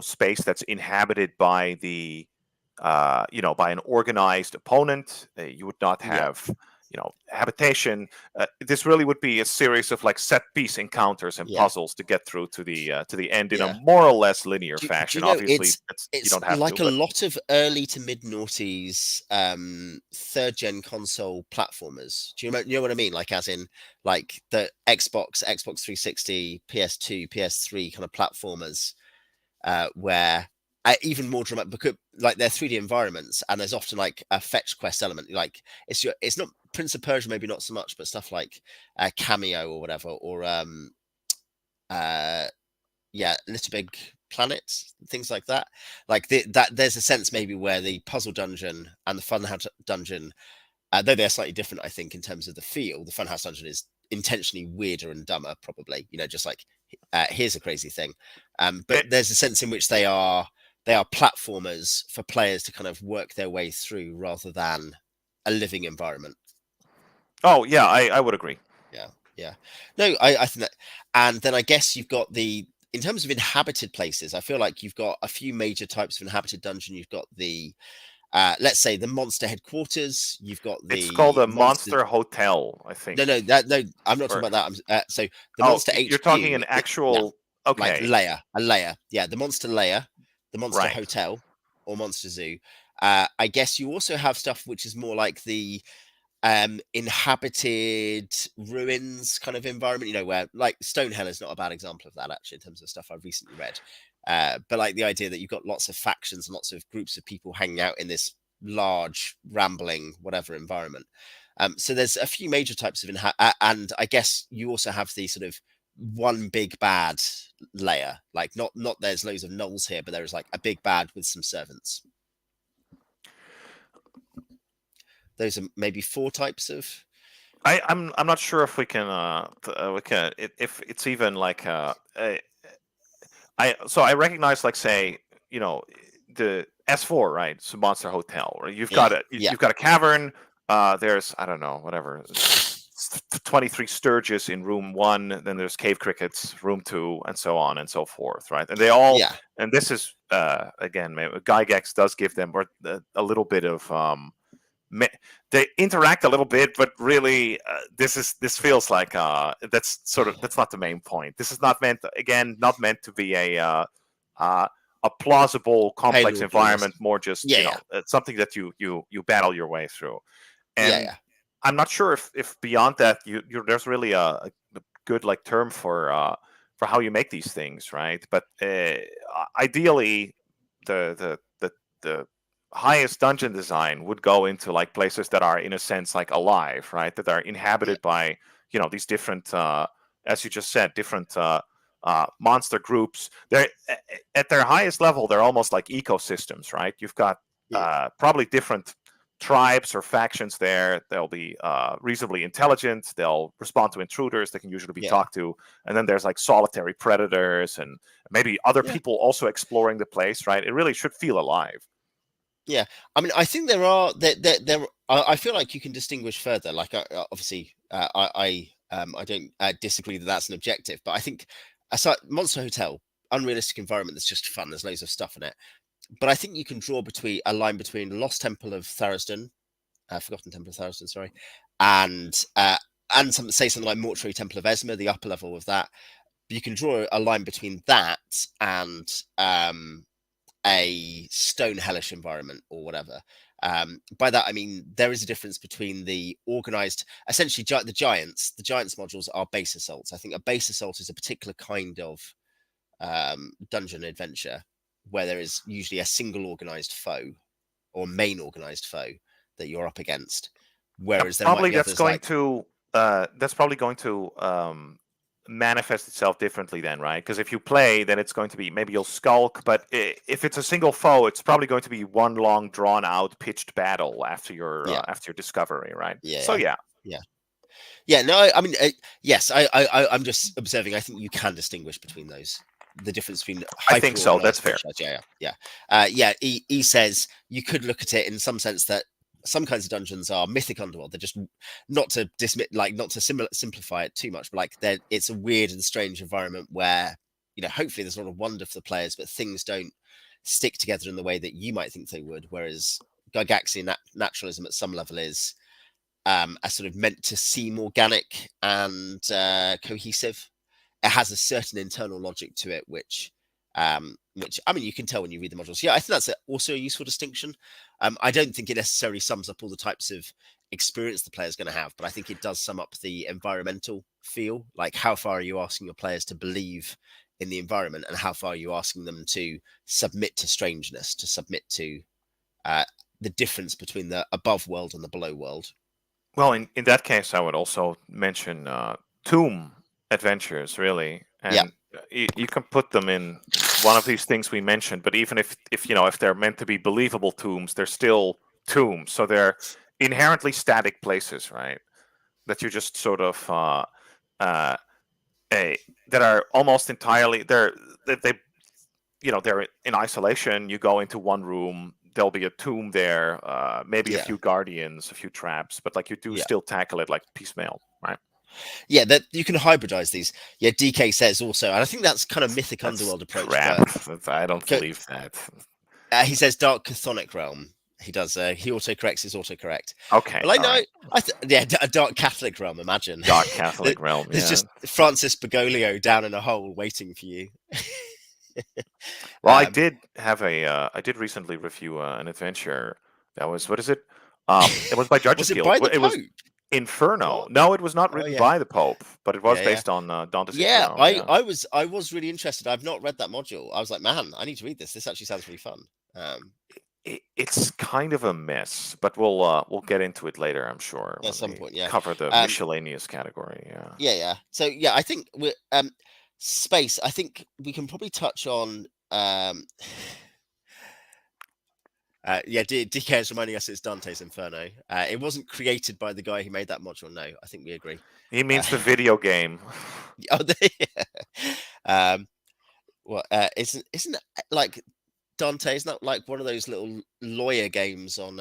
space that's inhabited by the by an organized opponent. You would not yeah, have habitation. This really would be a series of like set piece encounters and yeah, puzzles to get through to the end in a yeah. more or less linear Do fashion. you know Obviously you it's don't have to, like a but lot of early to mid noughties third gen console platformers. You know what I mean? Like as in like the Xbox 360, PS2, PS3 kind of platformers where even more dramatic because like they're 3D environments and there's often like a fetch quest element. Like it's not Prince of Persia, maybe not so much, but stuff like Cameo or whatever, or uh yeah, Little Big Planets, things like that. Like that, there's a sense maybe where the puzzle dungeon and the funhouse dungeon, though they're slightly different, I think, in terms of the feel. The funhouse dungeon is intentionally weirder and dumber, probably. You know, just like here's a crazy thing. But it, there's a sense in which they are platformers for players to kind of work their way through rather than a living environment. oh yeah, I would agree. Yeah, yeah. No, I think that, and then I guess you've got in terms of inhabited places, I feel like you've got a few major types of inhabited dungeon. You've got the, let's say, the monster headquarters. You've got It's called the a monster. Monster Hotel, I No, think. no, that no. I'm not talking Or about that. So the oh, monster you're talking HQ. an Yeah, actual. like Okay, a layer. Yeah, the monster layer, the monster right. hotel, or monster zoo. I guess you also have stuff which is more like the inhabited ruins kind of environment, where like Stonehell is not a bad example of that actually in terms of stuff I've recently read. But like the idea that you've got lots of factions and lots of groups of people hanging out in this large rambling whatever environment. So there's a few major types of and I guess you also have the sort of one big bad layer, like not there's loads of gnolls here, but there is like a big bad with some servants. Those are maybe four types of. I'm not sure if we can if it's even like I recognize like say the S4, right? It's a Monster Hotel. Right? Yeah, yeah, You've got a cavern. There's, I don't know, whatever, 23 sturges in room one. Then there's cave crickets, room two, and so on and so forth, right? And they all, yeah, and this is again, Gygax does give them a little bit of they interact a little bit, but really, this feels like that's not the main point. This is not meant, again, not meant to be uh, a plausible, complex payload environment. almost. More just, Yeah, yeah, it's something that you battle your way through. yeah, And yeah, I'm not sure if beyond that, there's really a good like term for how you make these things, right? But ideally, the highest dungeon design would go into like places that are in a sense like alive, right? That are yeah, inhabited by these different, as you just said, different monster groups. They're at their highest level. They're almost like ecosystems, right? You've got mm, probably different tribes or factions there. They'll be reasonably intelligent. They'll respond to intruders. They can usually be yeah, talked to. And then there's like solitary predators and maybe other yeah. people also exploring the place, right? It really should feel alive. Yeah, I mean, I think there are there. I feel like you can distinguish further. Like, obviously, I don't disagree that that's an objective, but I think aside Monster Hotel, unrealistic environment that's just fun. There's loads of stuff in it, but I think you can draw between a line between Lost Temple of Tharasdon, Forgotten Temple of Tharasdon, sorry, and some say something like Mortuary Temple of Esma, the upper level of that. You can draw a line between that and a stone hellish environment or whatever. By that I mean there is a difference between the organized, essentially the giants modules are base assaults. I think a base assault is a particular kind of dungeon adventure where there is usually a single organized foe or main organized foe that you're up against, Yeah, whereas there might probably be others like that's probably going to manifest itself differently then, right? Because if you play, then it's going to be, maybe you'll skulk, but if it's a single foe, it's probably going to be one long, drawn out, pitched battle yeah, after your discovery, right? yeah, So yeah, yeah, yeah. Yeah, no, I mean, yes, I'm just observing. I think you can distinguish between those. The difference between I think hyper so. That's organized fair. franchise. Yeah, yeah, yeah. He says you could look at it in some sense that some kinds of dungeons are mythic underworld. They're just not to dismiss, like not to simplify it too much, but like it's a weird and strange environment where hopefully there's a lot of wonder for the players, but things don't stick together in the way that you might think they would. Whereas Gygaxian naturalism at some level is are sort of meant to seem organic and cohesive. It has a certain internal logic to it, which I mean, you can tell when you read the modules. Yeah, I think that's also a useful distinction. I don't think it necessarily sums up all the types of experience the player's going to have, but I think it does sum up the environmental feel. Like, how far are you asking your players to believe in the environment, and how far are you asking them to submit to strangeness, to submit to uh, the difference between the above world and the below world. Well, in that case, I would also mention tomb adventures, really, Yeah, and you can put them in one of these things we mentioned. But even if they're meant to be believable tombs, they're still tombs, so they're inherently static places, right? That you just sort of uh, a that are almost entirely they they're in isolation. You go into one room, there'll be a tomb there, maybe a yeah, few guardians, a few traps, but like you do yeah. still tackle it like piecemeal, right? Yeah, that you can hybridize these. Yeah, DK says also, and I think that's kind of mythic That's underworld approach, crap. but I don't believe that. he says dark chthonic realm. He does. He autocorrects his autocorrect. Okay, But like all no, right. yeah, a dark Catholic realm. Imagine Dark Catholic realm, there's yeah. just Francis Bergoglio down in a hole waiting for you. Well, um, I did recently review an adventure that was, what is it? It was by was Judges it Guild. by the It was Pope? Inferno. God. No, it was not Oh written yeah, by the Pope, but it was yeah, yeah. based on Dante's Yeah, Inferno. Yeah. I was really interested. I've not read that module. I was like, man, I need to read this. This actually sounds really fun. It's kind of a mess, but we'll get into it later, I'm sure, At when some we point, yeah. cover the Um, miscellaneous category. Yeah. yeah, yeah. So yeah, I think we're space. I think we can probably touch on yeah, DK is reminding us it's Dante's Inferno. It wasn't created by the guy who made that module. No, I think we agree. He Uh, means the video game. oh, um, well, isn't like Dante? Isn't that like one of those little lawyer games on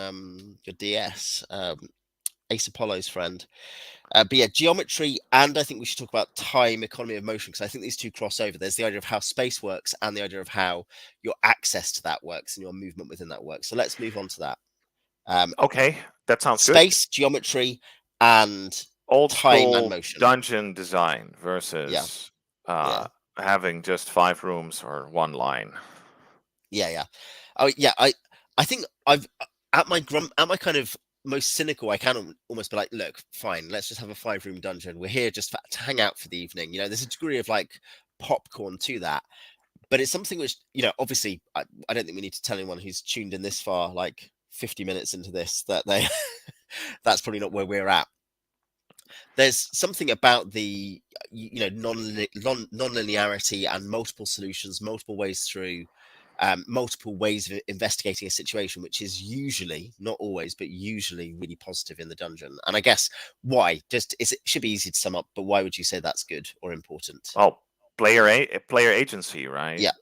your DS? Ace Apollo's friend. But yeah, geometry, and I think we should talk about time, economy of motion, because I think these two cross over. There's the idea of how space works and the idea of how your access to that works and your movement within that works. So let's move on to that. Um, Okay, that sounds good. Space, geometry, and Old time and school motion. dungeon design Yeah, versus yeah, having just 5 rooms or one line. yeah. Oh, yeah. I think I've at my kind of most cynical. I can almost be like, look, fine, let's just have a 5 room dungeon. We're here just to hang out for the evening. There's a degree of like popcorn to that, but it's something which obviously, I don't think we need to tell anyone who's tuned in this far, like 50 minutes into this, that they that's probably not where we're at. There's something about the non-linearity and multiple solutions, multiple ways through, multiple ways of investigating a situation, which is usually, not always, but usually really positive in the dungeon. And I guess why? It should be easy to sum up, but why would you say that's good or important? Well, player agency, right? Yeah,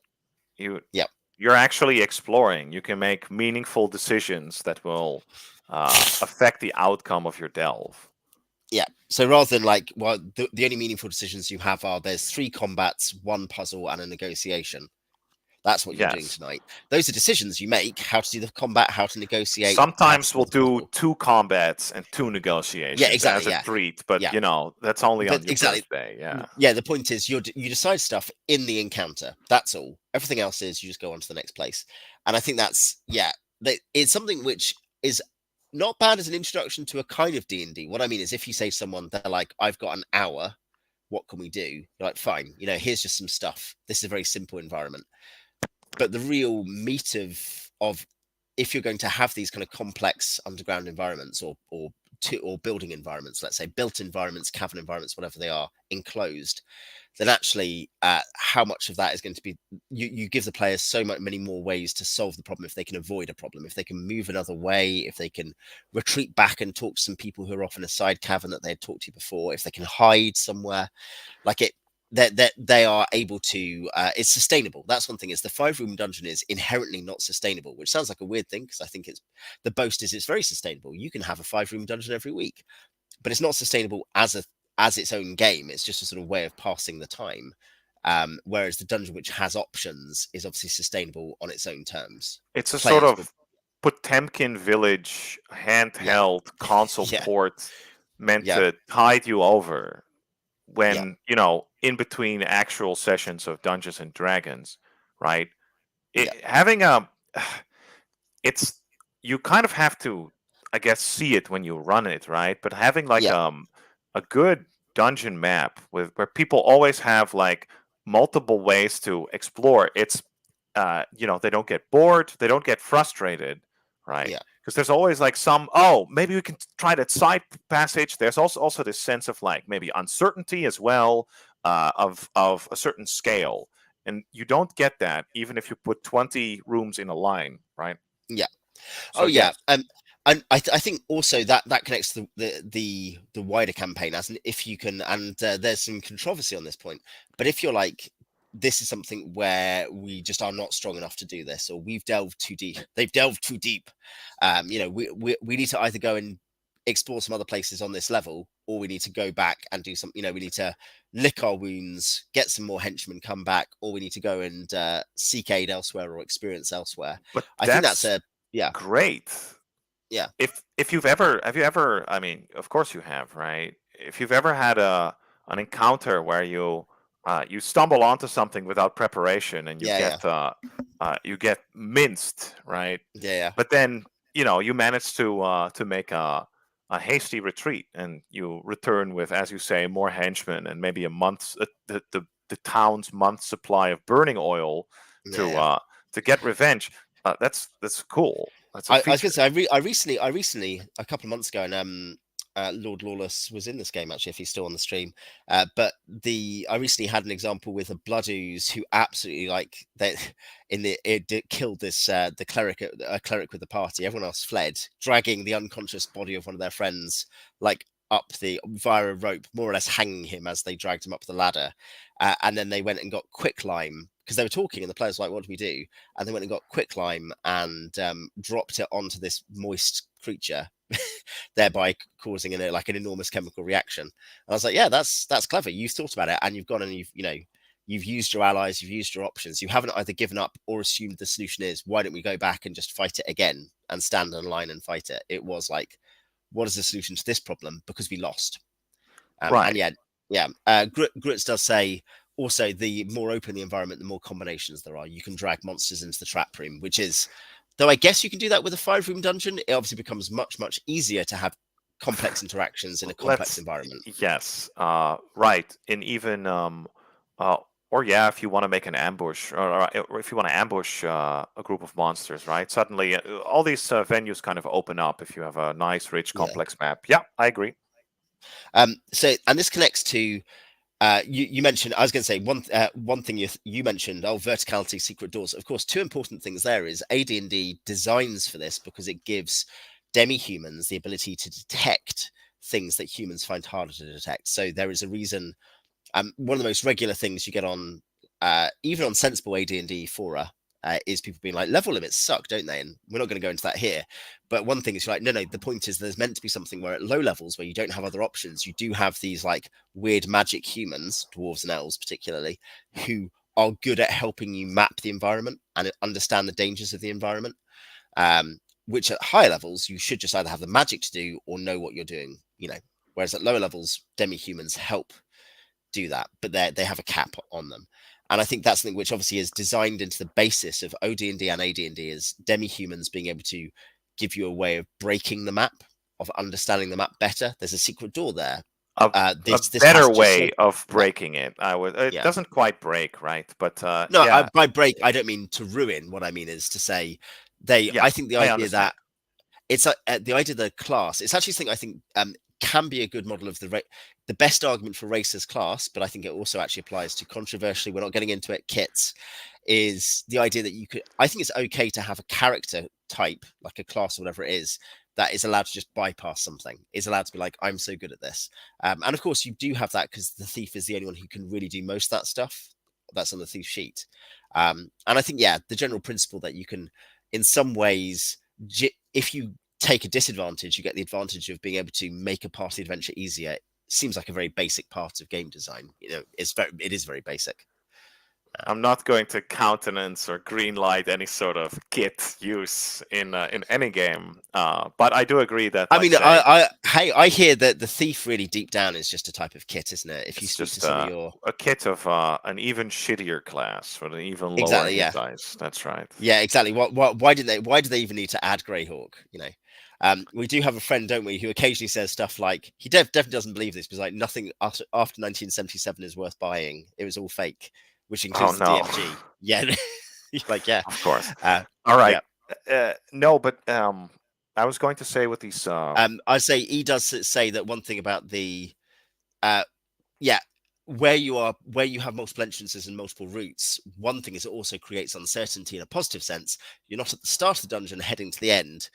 You yeah, you're actually exploring. You can make meaningful decisions that will affect the outcome of your delve. yeah. So rather than like, well, the only meaningful decisions you have are there's 3 combats, 1 puzzle, and a negotiation. That's what you're doing Yes. tonight. Those are decisions you make: how to do the combat, how to negotiate, how to Sometimes we'll solve the do puzzle. 2 combats and 2 Yeah, negotiations exactly. as a Yeah, treat, but yeah. that's only But on your exactly. birthday. Yeah. Yeah, the point is you decide stuff in the encounter. That's all. Everything else is you just go on to the next place. And I think that's it's something which is not bad as an introduction to a kind of D&D. What I mean is, if you say to someone, they're like, I've got an hour, what can we do? You're like, fine, here's just some stuff. This is a very simple environment. But the real meat of if you're going to have these kind of complex underground environments, or building environments, let's say built environments, cavern environments, whatever they are, enclosed, then actually how much of that is going to be, you give the players so many more ways to solve the problem if they can avoid a problem, if they can move another way, if they can retreat back and talk to some people who are off in a side cavern that they had talked to before, if they can hide somewhere, like it that they are able to, it's sustainable. That's one thing, is the 5 room dungeon is inherently not sustainable, which sounds like a weird thing, because I think the boast is it's very sustainable. You can have a 5 room dungeon every week, but it's not sustainable as its own game. It's just a sort of way of passing the time. Whereas the dungeon, which has options, is obviously sustainable on its own terms. It's a sort Players will, of Potemkin Village yeah, handheld console yeah, port meant yeah, to tide you over yeah, when, in between actual sessions of Dungeons and Dragons, right? yeah, Having a it's you kind of have to, I guess, see it when you run it, right? But having like yeah, a good dungeon map with where people always have like multiple ways to explore, it's they don't get bored, they don't get frustrated, right? yeah, Because there's always like maybe we can try that side passage. There's also this sense of like maybe uncertainty as well, of a certain scale, and you don't get that even if you put 20 rooms in a line, right? yeah. Oh So yeah, yes, and I think also that connects to the wider campaign, as in, if you can, and there's some controversy on this point, but if you're like, this is something where we just are not strong enough to do this, or we've delved too deep, they've delved too deep, we need to either go and explore some other places on this level, or we need to go back and do something. We need to lick our wounds, get some more henchmen, come back, or we need to go and seek aid elsewhere or experience elsewhere. but I think that's that's a yeah, great. yeah, If you've ever have you ever, I mean, of course you have, right? If you've ever had an encounter where you stumble onto something without preparation and yeah, yeah, you get minced, right? yeah, yeah, But then you manage to make a hasty retreat, and you return with, as you say, more henchmen and maybe a month's the town's month's supply of burning oil yeah, to yeah. uh to get revenge. That's cool. That's a I was going to feature. say, I recently, a couple of months ago, and Lord Lawless was in this game actually, if he's still on the stream. But I recently had an example with a blood ooze who absolutely, like, they killed this the cleric, a cleric with the party. Everyone else fled, dragging the unconscious body of one of their friends like up the via a rope, more or less hanging him as they dragged him up the ladder. And then they went and got quicklime because they were talking, and the players were like, "What do we do?" And they went and got quicklime and dropped it onto this moist creature, thereby causing like an enormous chemical reaction. And I was like, "Yeah, that's clever. You've thought about it, and you've gone and you've used your allies, you've used your options. You haven't either given up or assumed the solution is, why don't we go back and just fight it again and stand in line and fight it? It was like, what is the solution to this problem? Because we lost." And Right. yeah. Grits does say also the more open the environment, the more combinations there are. You can drag monsters into the trap room, which is, though I guess you can do that with a 5-room dungeon, it obviously becomes much easier to have complex interactions in a complex Let's environment. yes, right. And even uh, or yeah, if you want to make an ambush, or if you want to ambush a group of monsters, right? Suddenly, all these venues kind of open up if you have a nice, rich, Yeah. complex map. Yeah, I agree. So, and this connects to you mentioned. I was going to say one thing you mentioned. Oh, verticality, secret doors. Of course, two important things there is AD&D designs for this because it gives demi-humans the ability to detect things that humans find harder to detect. So there is a reason. One of the most regular things you get on, even on sensible AD&D fora, is people being like, level limits suck, don't they? And we're not going to go into that here. But one thing is, you're like, no, the point is there's meant to be something where at low levels where you don't have other options, you do have these like weird magic humans, dwarves and elves particularly, who are good at helping you map the environment and understand the dangers of the environment. Which at higher levels, you should just either have the magic to do or know what you're doing, Whereas at lower levels, demi-humans help do that, but they have a cap on them. And I think that's something which obviously is designed into the basis of OD&D and AD&D is demi-humans being able to give you a way of breaking the map, of understanding the map better. There's a secret door there. A a This better passage is so way of yeah, breaking it. I would. It yeah. doesn't quite break, right? But No, yeah, by break I don't mean to ruin. What I mean is to say yeah, I think the I idea understand. that it's the idea of the class. It's actually something I think can be a good model of the best argument for race as class, but I think it also actually applies to controversially. We're not getting into it. Kits is the idea that you could. I think it's okay to have a character type, like a class or whatever it is, that is allowed to just bypass something. Is allowed to be like, I'm so good at this, and of course you do have that because the thief is the only one who can really do most of that stuff. That's on the thief sheet, and I think the general principle that you can, in some ways, if you take a disadvantage, you get the advantage of being able to make a part of the adventure easier. It seems like a very basic part of game design. It is very basic. I'm not going to countenance or greenlight any sort of kit use in any game, but I do agree that, I like, mean, say, I hear that the thief really deep down is just a type of kit, isn't it? If you it's speak to just some of your a kit of an even shittier class with an even lower exactly, hit yeah, dice. That's right. yeah, exactly. Why did they? Why do they even need to add Greyhawk? We do have a friend, don't we, who occasionally says stuff like he definitely doesn't believe this, because like nothing after 1977 is worth buying. It was all fake, which Oh includes the no, DMG. Yeah, like yeah, of course. uh, All right. yeah. No, but I was going to say with these. I'd say he does say that one thing about the uh, yeah, where you have multiple entrances and multiple routes. One thing is it also creates uncertainty in a positive sense. You're not at the start of the dungeon heading to the end.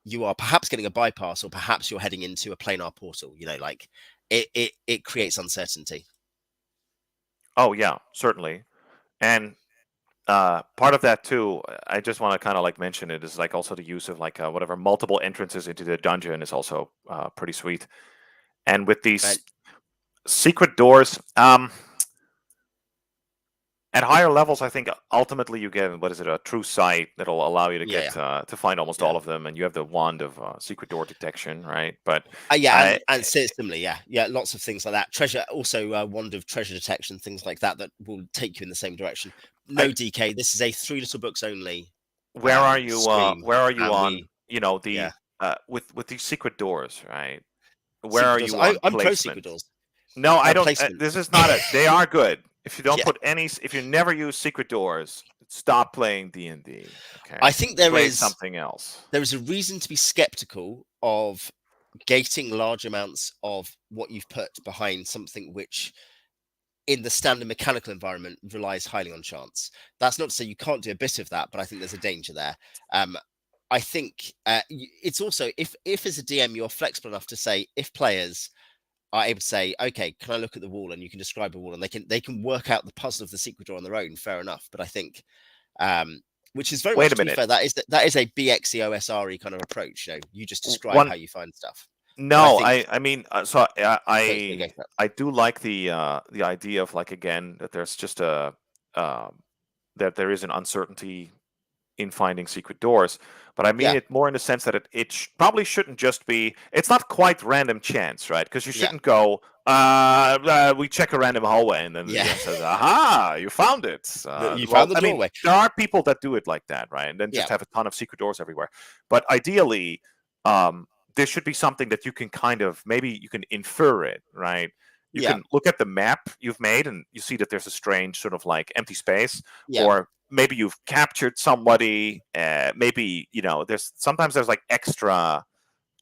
You are perhaps getting a bypass, or perhaps you're heading into a planar portal. Like it creates uncertainty. Oh yeah, certainly. And part of that too, I just want to kind of like mention it is like also the use of like whatever multiple entrances into the dungeon is also pretty sweet. And with Uh, these secret doors, at higher levels, I think ultimately you get, what is it, a true sight that'll allow you to yeah, get to find almost yeah. all of them, and you have the wand of secret door detection, right? But Yeah, I and similarly, yeah, lots of things like that. Treasure, also wand of treasure detection, things like that will take you in the same direction. I No DK. This is a 3 little books only where are you? stream, Where are you and on? we The yeah with these secret doors, right? Where secret are doors. you on I'm pro secret placement? doors. No, I don't. Placement. This is not a. They are good. If you don't Yeah, put any, if you never use secret doors, stop playing D&D. I Okay, think play something else. there is a reason to be skeptical of gating large amounts of what you've put behind something which in the standard mechanical environment relies highly on chance. That's not to say you can't do a bit of that, but I think there's a danger there. I think it's also if as a DM you're flexible enough to say, if players are able to say, okay, can I look at the wall, and you can describe a wall, and they can work out the puzzle of the secret door on their own. Fair enough, but I think, which is very Wait much, a to be minute. fair, that is a BXEOSRE kind of approach. You just describe One how you find stuff. But I No, think I mean, so so go for it. I do like the idea of like again that there's just a that there is an uncertainty in finding secret doors, but I mean Yeah, it more in the sense that probably shouldn't just be. It's not quite random chance, right? Because you yeah, shouldn't go. We check a random hallway, and then the yeah. DM says, "Aha, you found it." You Well, found the I mean, doorway. there are people that do it like that, right? And then Yeah, just have a ton of secret doors everywhere. But ideally, um, there should be something that you can kind of maybe you can infer it, right? You yeah, can look at the map you've made, and you see that there's a strange sort of like empty space, yeah. or maybe you've captured somebody. Maybe there's like extra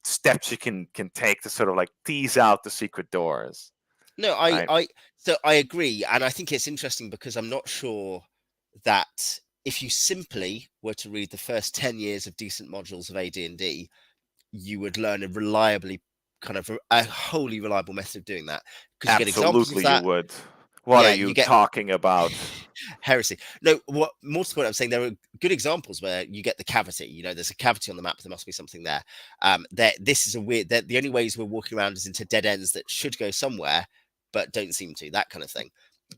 steps you can take to sort of like tease out the secret doors, No, right? I agree, and I think it's interesting because I'm not sure that if you simply were to read the first 10 years of decent modules of AD&D, you would learn a reliably kind of a wholly reliable method of doing that, because you get examples of Absolutely, you that. would. What are Yeah, you you get talking about? heresy. No, what more to the point, I'm saying there are good examples where you get the cavity. There's a cavity on the map. There must be something there. This is a weird. The only ways we're walking around is into dead ends that should go somewhere, but don't seem to. That kind of thing.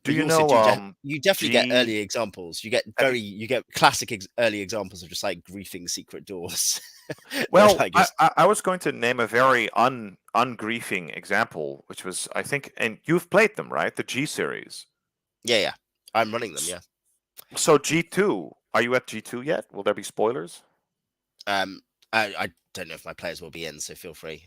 Do But you you also know do. You definitely get G early examples. You get have you classic early examples of just like griefing secret doors. They're Well, like just I was going to name a very ungriefing example, which was I think, and you've played them, right? The G series. yeah, yeah. I'm running them. S- Yeah. So G2, are you at G2 yet? Will there be spoilers? Um, I don't know if my players will be in, so feel free.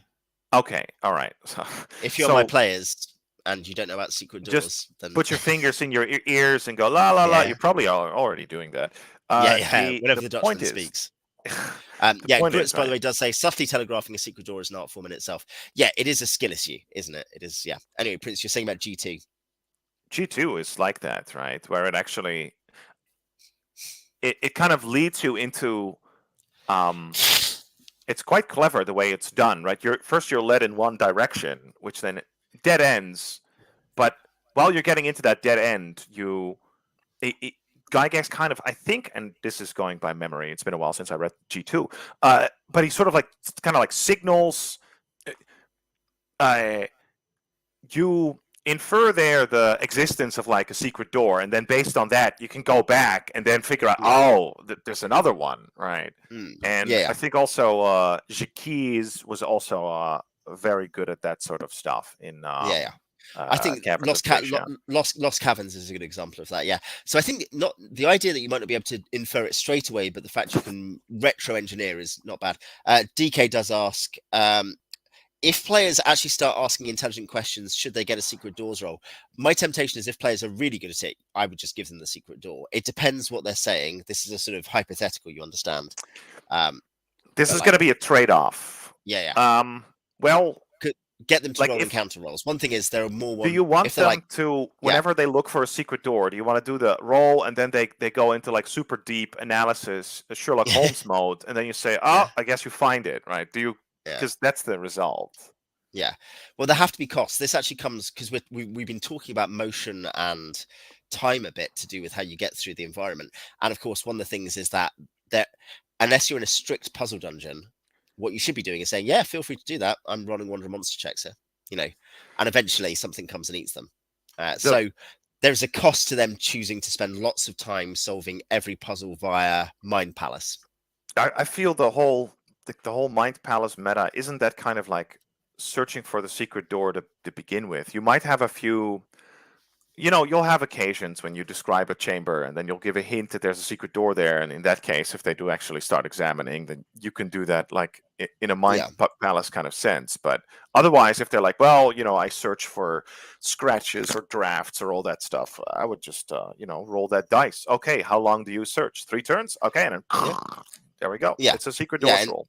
Okay, all right. So, If you're my so players and you don't know about secret just doors, then put your fingers in your ears and go la la la. yeah, You're probably already doing that. yeah, yeah. The Whatever the point Dutchman is, speaks. the Yeah, point is Grits, by the right. way, does say subtly telegraphing a secret door is an art form in itself. Yeah, it is a skill issue, isn't it? It is. Yeah. Anyway, Prince, you're saying about G2. G2 is like that, right? Where it actually it kind of leads you into um it's quite clever the way it's done, right? You're led in one direction, which then dead ends. But while you're getting into that dead end, Gygax kind of, I think, and this is going by memory. It's been a while since I read G2, but he sort of like kind of like signals. Uh, you infer there the existence of like a secret door, and then based on that, you can go back and then figure out, Yeah. oh, there's another one, right? And Yeah, I yeah. think also Jaquiz was also very good at that sort of stuff in Yeah, yeah. I think Caverns of Tracia. Lost Caverns is a good example of that. Yeah. So I think not the idea that you might not be able to infer it straight away, but the fact you can retro engineer is not bad. DK does ask, if players actually start asking intelligent questions, should they get a secret doors roll? My temptation is if players are really good at it, I would just give them the secret door. It depends what they're saying. This is a sort of hypothetical, you understand. Um, This but is going to like, be a trade-off. yeah, yeah. Well, Get them to like roll if encounter rolls. One thing is there are more do one you want if they're like, them to, yeah, whenever they look for a secret door, do you want to do the roll and then they go into like super deep analysis, Sherlock Holmes mode, and then you say, oh, yeah, I guess you find it, right? Do you? yeah. Because that's the result. Yeah. Well, there have to be costs. This actually comes because we've been talking about motion and time a bit to do with how you get through the environment. And of course, one of the things is that unless you're in a strict puzzle dungeon, what you should be doing is saying, yeah, feel free to do that. I'm running Wonder Monster checks here, and eventually something comes and eats them. The So there's a cost to them choosing to spend lots of time solving every puzzle via Mind Palace. I feel the whole Mind Palace meta isn't that kind of like searching for the secret door to begin with. You might have a few. You'll have occasions when you describe a chamber and then you'll give a hint that there's a secret door there. And in that case, if they do actually start examining, then you can do that like in a mind Yeah. palace kind of sense. But otherwise, if they're like, well, I search for scratches or drafts or all that stuff, I would just, roll that dice. Okay, how long do you search? 3 turns? Okay, and then Yeah. there we go. Yeah. It's a secret Yeah. doors And roll.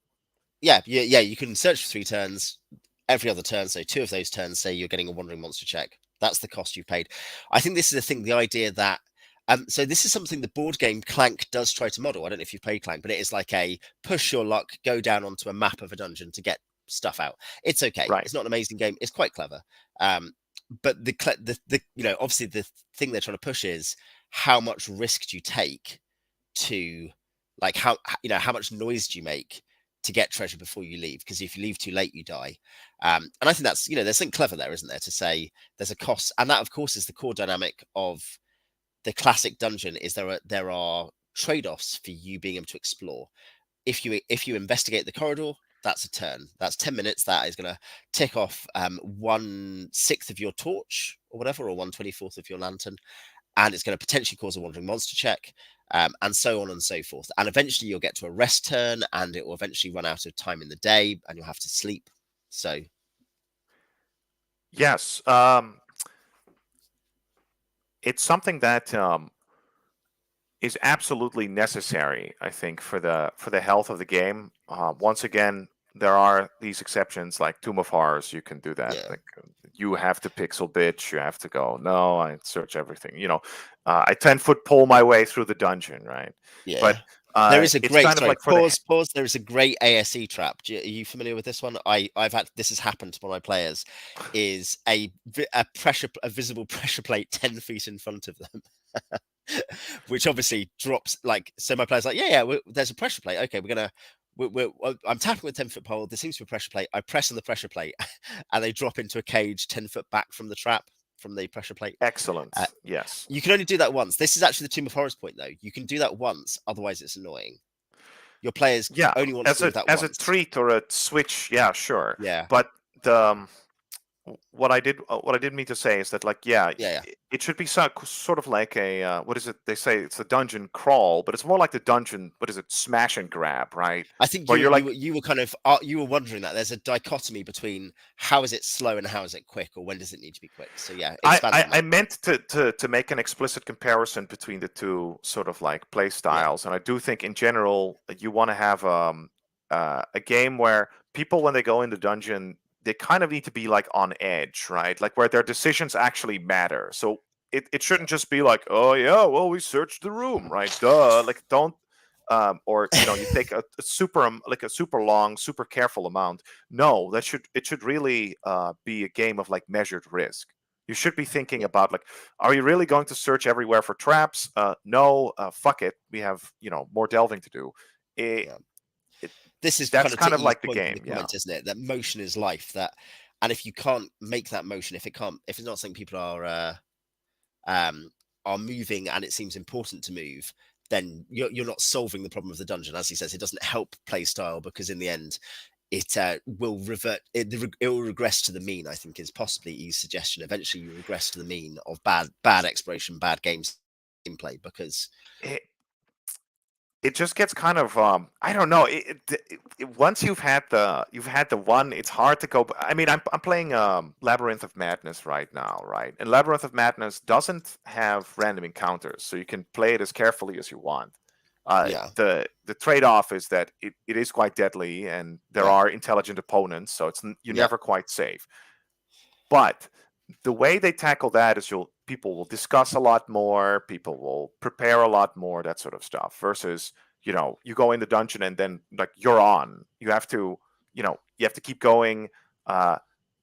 yeah. You can search for 3 turns. Every other turn, so 2 of those turns, say you're getting a wandering monster check. That's the cost you've paid. I think this is the thing, the idea that so this is something the board game Clank does try to model. I don't know if you've played Clank, but it is like a push your luck, go down onto a map of a dungeon to get stuff out. It's okay. Right. It's not an amazing game. It's quite clever. Um, but the obviously the thing they're trying to push is how much risk do you take to, like, how much noise do you make to get treasure before you leave? Because if you leave too late, you die. And I think that's, there's something clever there, isn't there, to say there's a cost, and that of course is the core dynamic of the classic dungeon. Is there are trade-offs for you being able to explore. If you investigate the corridor, that's a turn. That's 10 minutes. That is going to tick off 1/6 of your torch or whatever, or 1/24 of your lantern, and it's going to potentially cause a wandering monster check, and so on and so forth. And eventually you'll get to a rest turn, and it will eventually run out of time in the day, and you'll have to sleep. So Yes. It's something that is absolutely necessary, I think, for the health of the game. Once again, there are these exceptions, like Tomb of Horrors. You can do that. yeah, Like, you have to pixel bitch. You have to go. No, I search everything. I 10-foot pole my way through the dungeon, right? yeah. But There is a it's great, kind of sorry, like for the pause. There is a great ASE trap. Are you familiar with this one? I've had this has happened to one of my players. Is a visible pressure plate 10 feet in front of them, which obviously drops, like, so my player's like, there's a pressure plate. Okay, I'm tapping with 10-foot pole. There seems to be a pressure plate. I press on the pressure plate, and they drop into a cage 10 foot back from the trap, from the pressure plate. excellent. Yes. You can only do that once. This is actually the Tomb of Horrors point, though. You can do that once, otherwise it's annoying. Your players Yeah, only want to as do a that as a once. treat or a switch, yeah, sure. Yeah, But the what I did mean to say is that, like, yeah, yeah, yeah. it should be sort of like a what is it? They say it's a dungeon crawl, but it's more like the dungeon. What is it? Smash and grab, right? I think Where you you're you like, were you were kind of you were wondering that there's a dichotomy between how is it slow and how is it quick, or when does it need to be quick. So yeah, I, expand I, on I that. meant to make an explicit comparison between the two sort of like play Yeah, styles, and I do think in general you want to have a game where people, when they go in the dungeon, they kind of need to be like on edge, right? Like, where their decisions actually matter. So it yeah, shouldn't just be like, oh yeah, well, we searched the room, right? Duh. Like, don't or you take a super like a super long, super careful amount. No, it should really be a game of like measured risk. You should be thinking yeah, about, like, are you really going to search everywhere for traps? No, fuck it. We have more delving to do. It, yeah. it This is kind that's of kind of Tity's like the point in the game, yeah. comments, isn't it? That motion is life. And if you can't make that motion, if it's not something people um, are moving, and it seems important to move, then you're not solving the problem of the dungeon. As he says, it doesn't help play style, because in the end, it will revert. It will regress to the mean. I think is possibly E's suggestion. Eventually, you regress to the mean of bad exploration, bad gameplay, because It, it just gets kind of I don't know. Once you've had the one, it's hard to go. I mean, I'm playing Labyrinth of Madness right now, right? And Labyrinth of Madness doesn't have random encounters, so you can play it as carefully as you want. yeah, The trade off is that it is quite deadly, and there yeah, are intelligent opponents, so you're yeah, never quite safe. But the way they tackle that is people will discuss a lot more, people will prepare a lot more, that sort of stuff. Versus, you go in the dungeon and then, like, you're on. You have to keep going. Uh,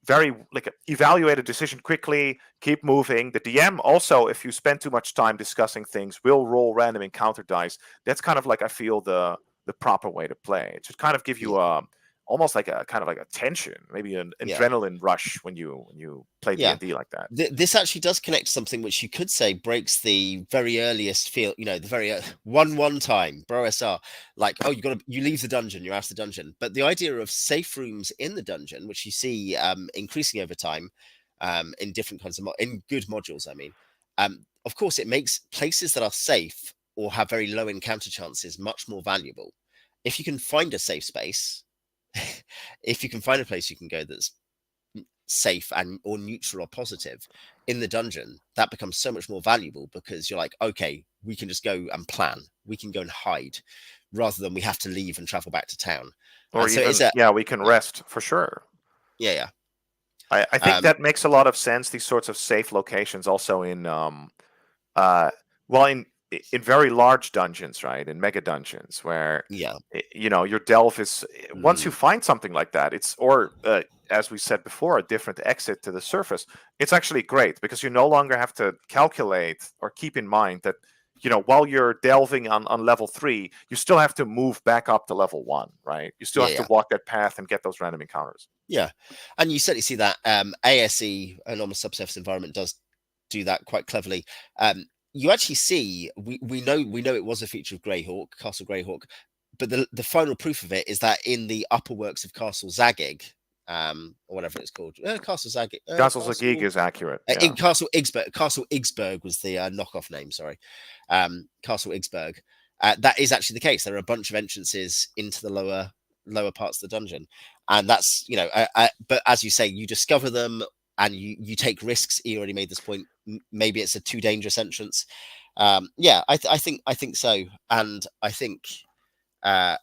very, like, evaluate a decision quickly, keep moving. The DM also, if you spend too much time discussing things, will roll random encounter dice. That's kind of like, I feel, the proper way to play. It should kind of give you yeah, almost like a kind of like a tension, maybe an yeah. adrenaline rush when you play Yeah, D&D like that. this actually does connect to something which you could say breaks the very earliest feel. The very one time, bro SR, like, oh, you leave the dungeon, you're out of the dungeon. But the idea of safe rooms in the dungeon, which you see increasing over time, in different kinds of in good modules, I mean, of course, it makes places that are safe or have very low encounter chances much more valuable. If you can find a safe space, if you can find a place you can go that's safe and or neutral or positive in the dungeon, that becomes so much more valuable, because you're like, okay, we can just go and plan, we can go and hide, rather than we have to leave and travel back to town. Or And so it's even, a yeah, we can rest for sure. yeah, yeah, I think um that makes a lot of sense. These sorts of safe locations also in uh well, in in very large dungeons, right? In mega dungeons, where Yeah. your delve is once you Mm, find something like that, it's or as we said before, a different exit to the surface. It's actually great because you no longer have to calculate or keep in mind that while you're delving on level 3, you still have to move back up to level 1, right? You still yeah, have to yeah. walk that path and get those random encounters. Yeah, and you certainly see that ASE, Enormous Subsurface Environment, does do that quite cleverly. You actually see we know it was a feature of Greyhawk, Castle Greyhawk, but the final proof of it is that in the upper works of Castle Zagig, or whatever it's called, Castle Zagig, Castles of Geek is accurate, yeah. Castle Igsburg was the knockoff name. Sorry, Castle Igsburg. That is actually the case. There are a bunch of entrances into the lower parts of the dungeon, and that's but as you say, you discover them and you take risks. You already made this point. Maybe it's a too dangerous entrance. Yeah, I think so, and I think uh,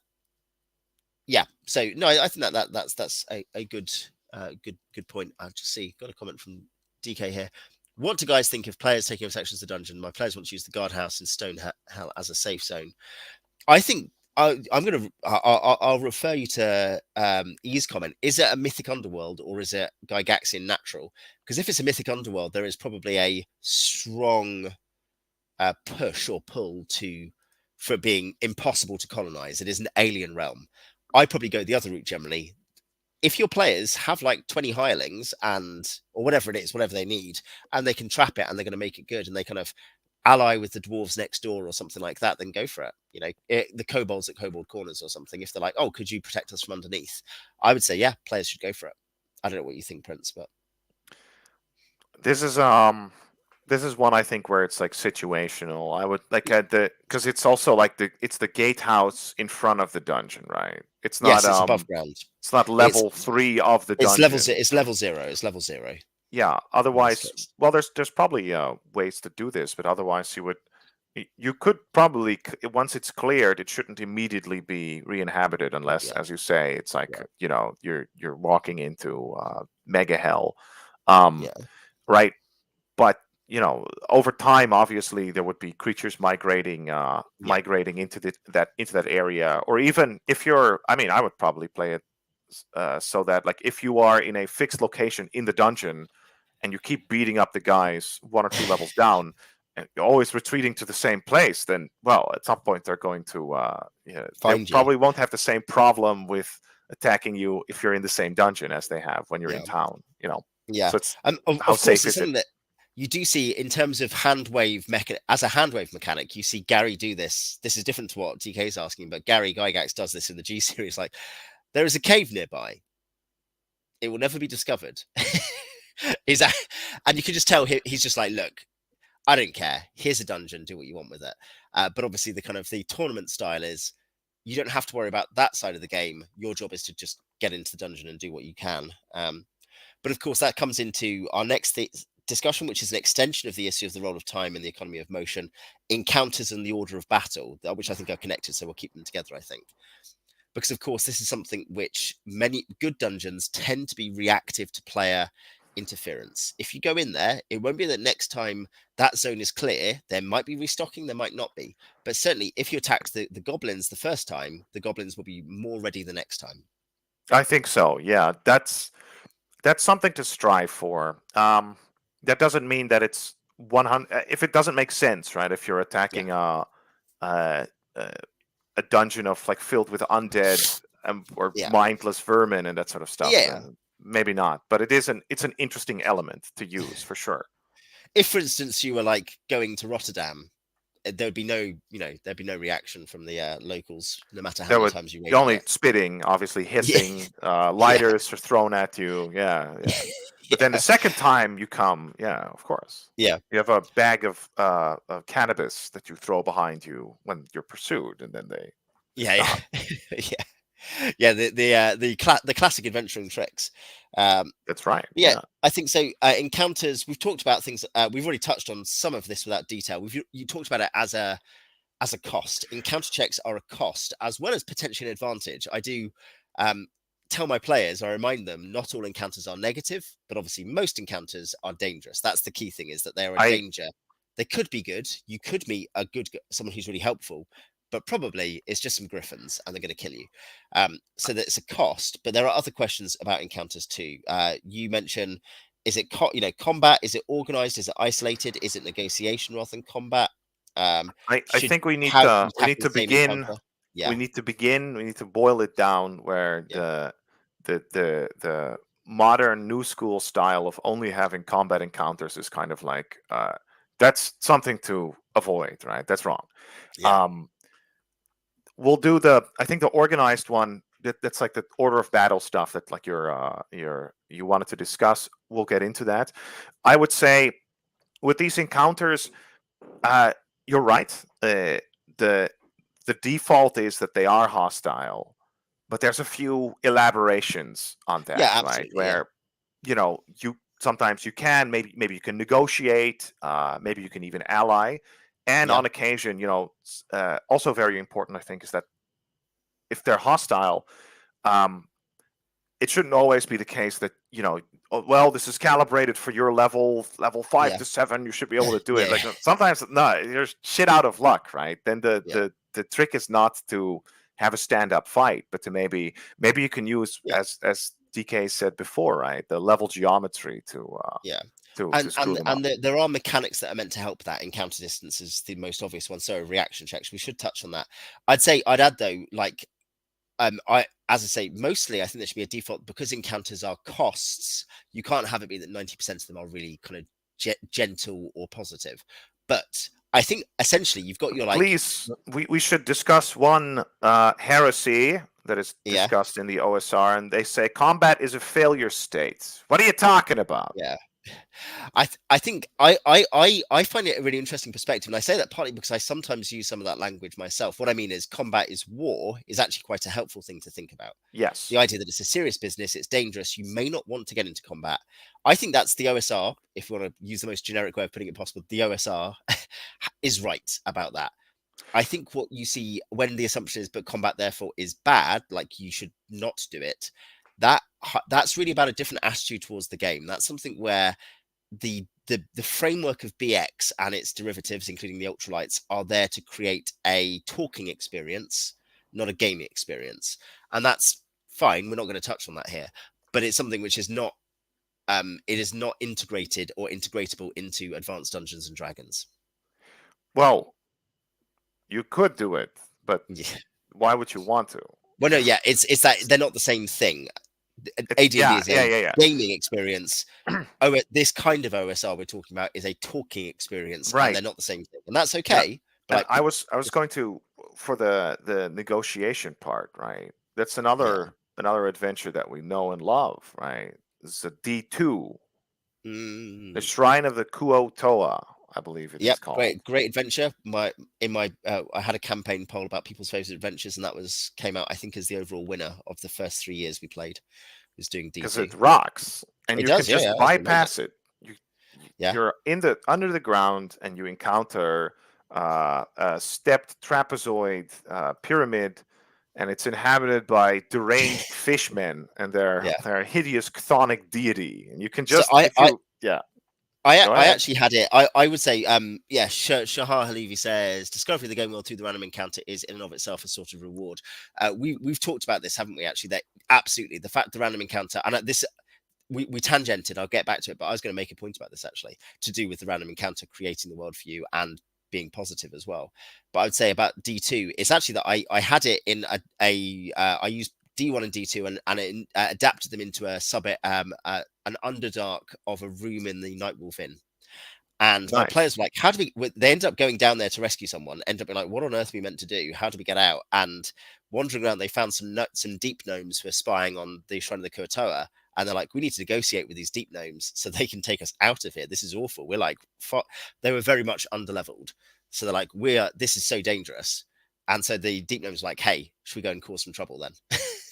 yeah. So no, I think that's a good point. I just see got a comment from DK here. What do guys think of players taking over sections of the dungeon? My players want to use the guardhouse in Stone Hell as a safe zone. I think I'll refer you to E's comment. Is it a mythic underworld or is it Gygaxian natural? Because if it's a mythic underworld, there is probably a strong push or pull for being impossible to colonize. It is an alien realm. I probably go the other route generally. If your players have like 20 hirelings or whatever it is, whatever they need, and they can trap it and they're going to make it good and they kind of ally with the dwarves next door or something like that, then go for it. The kobolds at Kobold Corners or something. If they're like, oh, could you protect us from underneath? I would say, yeah, players should go for it. I don't know what you think, Prince, but This is one I think where it's like situational. I would like at the because it's also like it's the gatehouse in front of the dungeon, right? yes, it's above ground. It's not It's level 3 of the it's level dungeon. it's level zero. It's level zero Yeah. in this Otherwise, case. well, there's probably ways to do this, but otherwise you could probably once it's cleared, it shouldn't immediately be re-inhabited unless, Yeah, as you say, it's like yeah, you're walking into mega hell, um, yeah, right? But over time, obviously, there would be creatures yeah, migrating into that area, or even if I mean, I would probably play it so that like if you are in a fixed location in the dungeon and you keep beating up the guys 1 or 2 levels down and you're always retreating to the same place, then well, at some point they're going to they find you. probably won't have the same problem with attacking you if you're in the same dungeon as they have when you're in Yeah, town. yeah. So it's how Of course, safe it's is it? something that you do see in terms of as a hand wave mechanic. You see Gary do this. This is different to what TK is asking, but Gary Gygax does this in the G series. Like, there is a cave nearby. It will never be discovered. Is that? And you can just tell he's just like, look, I don't care. Here's a dungeon. Do what you want with it. But obviously, the tournament style is you don't have to worry about that side of the game. Your job is to just get into the dungeon and do what you can. But of course, that comes into our next discussion, which is an extension of the issue of the role of time and the economy of motion, encounters and the order of battle, which I think are connected. So we'll keep them together, I think. Because, of course, this is something which many good dungeons tend to be reactive to player interference. If you go in there, it won't be that next time that zone is clear, there might be restocking, there might not be. But certainly, if you attacked the goblins the first time, the goblins will be more ready the next time. I think so. Yeah, that's something to strive for. That doesn't mean that it's 100. If it doesn't make sense, right? If you're Yeah. attacking a, a dungeon of like filled with undead or Yeah. mindless vermin and that sort of stuff, Yeah. then maybe not. But it's an interesting element to use for sure. If, for instance, you were like going to Rotterdam, there'd be no reaction from the locals, no matter how There many would times you raided only it. spitting, obviously Yeah. hissing, Yeah. lighters are thrown at you. Yeah, yeah. But then the Yeah. second time you come, yeah, of course. Yeah. You have a bag of cannabis that you throw behind you when you're pursued, and then they Yeah. stop. Yeah. Yeah. The classic adventuring tricks. Um, That's right. yeah, Yeah. I think so. Encounters. We've talked about things. We've already touched on some of this without detail. You talked about it as a cost. Encounter checks are a cost as well as potentially an advantage. I do um, tell my players, I remind them, not all encounters are negative, but obviously most encounters are dangerous. That's the key thing, is that they are a I danger. They could be good. You could meet a someone who's really helpful, but probably it's just some griffins and they're going to kill you. So that it's a cost. But there are other questions about encounters too. You mentioned, is it combat? Is it organized? Is it isolated? Is it negotiation rather than combat? I Should think How can you we tackle need the to same begin. encounter? We Yeah, need to begin. We need to boil it down where yeah, the modern new school style of only having combat encounters is kind of like that's something to avoid, right? That's wrong. yeah, Um, we'll do the I think the organized one. That's like the order of battle stuff that like you wanted to discuss. We'll get into that. I would say with these encounters, uh, you're right. The the default is that they are hostile, but there's a few elaborations on yeah. that, right? Absolutely. Yeah, Where you sometimes you can maybe you can negotiate, maybe you can even ally, and yeah, on occasion, also very important, I think, is that if they're hostile, um, it shouldn't always be the case that oh, well, this is calibrated for your level five yeah, to seven, you should be able to do it. yeah, Like sometimes no, there's shit out of luck, right? Then the yeah, the the trick is not to have a stand up fight, but to maybe you can use, yeah, as DK said before, right, the level geometry yeah. to screw them up. There are mechanics that are meant to help that. Encounter distance is the most obvious one. So reaction checks. We should touch on that. I'd add though, like I as I say, mostly I think there should be a default because encounters are costs. You can't have it be that 90% of them are really kind of gentle or positive. But I think essentially you've got your like Please, we should discuss one heresy that is yeah, discussed in the OSR, and they say combat is a failure state. What are you talking about? yeah. I think I find it a really interesting perspective, and I say that partly because I sometimes use some of that language myself. What I mean is, combat is war is actually quite a helpful thing to think about. The Yes. idea that it's a serious business, it's dangerous, you may not want to get into combat. I think that's the OSR. If you want to use the most generic way of putting it possible, the OSR is right about that. I think what you see when the assumption is, but combat therefore is bad, like you should not do it. That's really about a different attitude towards the game. That's something where the framework of BX and its derivatives, including the ultralights, are there to create a talking experience, not a gaming experience, and that's fine. We're not going to touch on that here, but it's something which is not it is not integrated or integratable into Advanced Dungeons and Dragons. Well, you could do it, but Yeah. why would you want to? Well, no, yeah, it's that they're not the same thing. AD&D Yeah, is yeah, a yeah, gaming experience. Oh, this kind of OSR we're talking about is a talking experience, and right. they're not the same thing, and that's Yeah, okay. But and like, I was going to for the negotiation part, right? That's yeah, another adventure that we know and love, right? This is a D2, the mm, Shrine of the Kuo Toa, I believe it is yep, called. great adventure. I had a campaign poll about people's favorite adventures, and that was came out I think as the overall winner of the first 3 years we played. Was doing Because D2. it rocks, and It you can does, yeah, just yeah, it's amazing. bypass it. You Yeah, you're in the under the ground, and you encounter a stepped trapezoid pyramid, and it's inhabited by deranged fishmen, and yeah. they're a hideous chthonic deity. And you can So just if you yeah go I ahead. actually had it. I would say, yeah, Shahar Halevi says discovery of the game world through the random encounter is in and of itself a sort of reward. We've talked about this, haven't we? Actually, that absolutely the fact the random encounter and this we tangented. I'll get back to it, but I was going to make a point about this actually to do with the random encounter creating the world for you and being positive as well. But I would say about D2, it's actually that I had it in I used D1 and D2 and it, adapted them into a an underdark of a room in the Nightwolf Inn. And my Nice. players were like, how do we? They end up going down there to rescue someone. End up being like, what on earth are we meant to do? How do we get out? And wandering around, they found some deep gnomes who are spying on the Shrine of the Kuotoa. And they're like, we need to negotiate with these deep gnomes so they can take us out of here. This is awful. We're like, they were very much underleveled. So they're like, this is so dangerous. And so the deep gnomes were like, hey, should we go and cause some trouble then?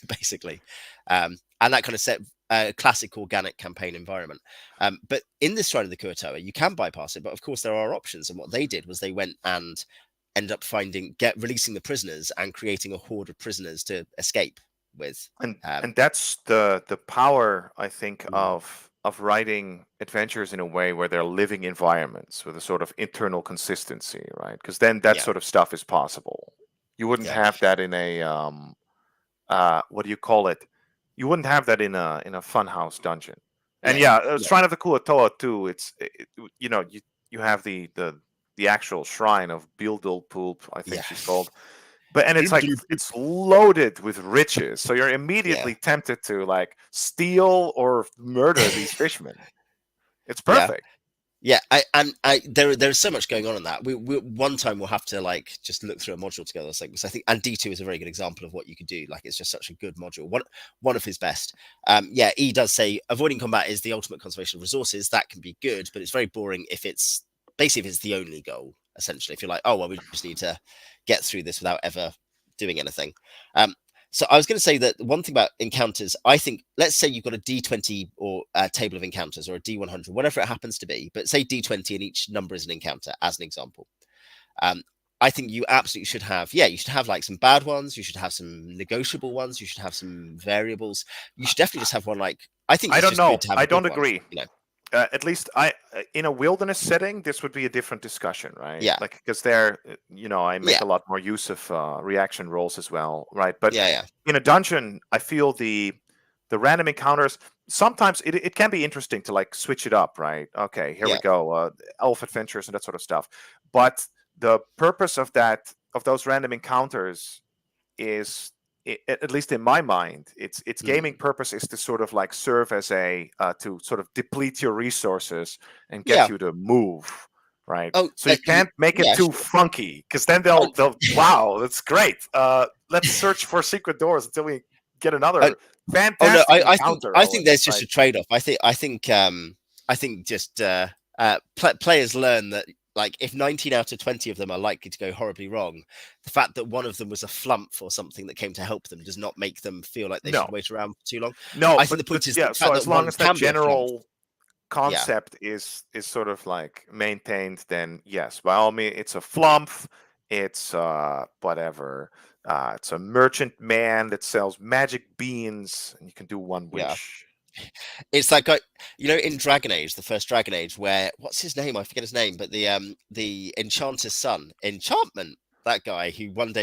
Basically. And that kind of set a classic organic campaign environment. But in this Shrine of the Kuotoa, you can bypass it, but of course there are options. And what they did was they went and end up releasing the prisoners and creating a horde of prisoners to escape with. and Um, and that's the power, I think, mm, of of writing adventures in a way where they're living environments with a sort of internal consistency, right? Because then that Yeah, sort of stuff is possible. You wouldn't yeah, have that in a what do you call it? You wouldn't have that in a funhouse dungeon. And no, yeah, no, Shrine of the Kuatoa too. You have the actual shrine of Poop, I think yeah, she's called. But and it's like it's loaded with riches, so you're yeah, immediately tempted to like steal or murder these fishmen. It's yeah. perfect. Yeah, there's so much going on in that. We one time we'll have to like just look through a module together. Or something. So I think and D2 is a very good example of what you could do. Like it's just such a good module. One of his best. Yeah, E does say avoiding combat is the ultimate conservation of resources. That can be good, but it's very boring if it's basically if it's the only goal. Essentially, if you're like, oh well, we just need to get through this without ever doing anything. Um, so I was going to say that one thing about encounters, I think, let's say you've got a D20 or a table of encounters or a D100, whatever it happens to be, but say D20 and each number is an encounter, as an example. Um, I think you absolutely should have, yeah, you should have like some bad ones. You should have some negotiable ones. You should have some variables. You should definitely just have one like, I think I it's don't just good know. to have a I good don't one, agree. you know? At least in a wilderness setting, this would be a different discussion, right? Yeah, Like because there, I make yeah, a lot more use of reaction rolls as well, right? But yeah, yeah, in a dungeon, I feel the random encounters sometimes it can be interesting to like switch it up, right? Okay, here we yeah, go, elf adventures and that sort of stuff. But the purpose of those random encounters is at least in my mind its gaming mm, purpose is to sort of like serve as a to sort of deplete your resources and get yeah. you to move, right? Oh, So you can't make it yeah, too sure. funky because then Oh, they'll wow, that's great, let's search for secret doors until we get oh, another Oh no, fantastic I encounter, think Owen. there's It's just like a trade-off. I think just players learn that like if 19 out of 20 of them are likely to go horribly wrong, the fact that one of them was a flump or something that came to help them does not make them feel like they no, should wait around for too long. no, I think but the point is yeah, the so fact as that long one as that can be a flump. general Yeah, concept is sort of like maintained, then yes, by all means, it's a flump. It's whatever. It's a merchant man that sells magic beans, and you can do one yeah. wish. It's that guy, in Dragon Age, the first Dragon Age, where what's his name? I forget his name, but the enchanter's son, Enchantment. That guy who one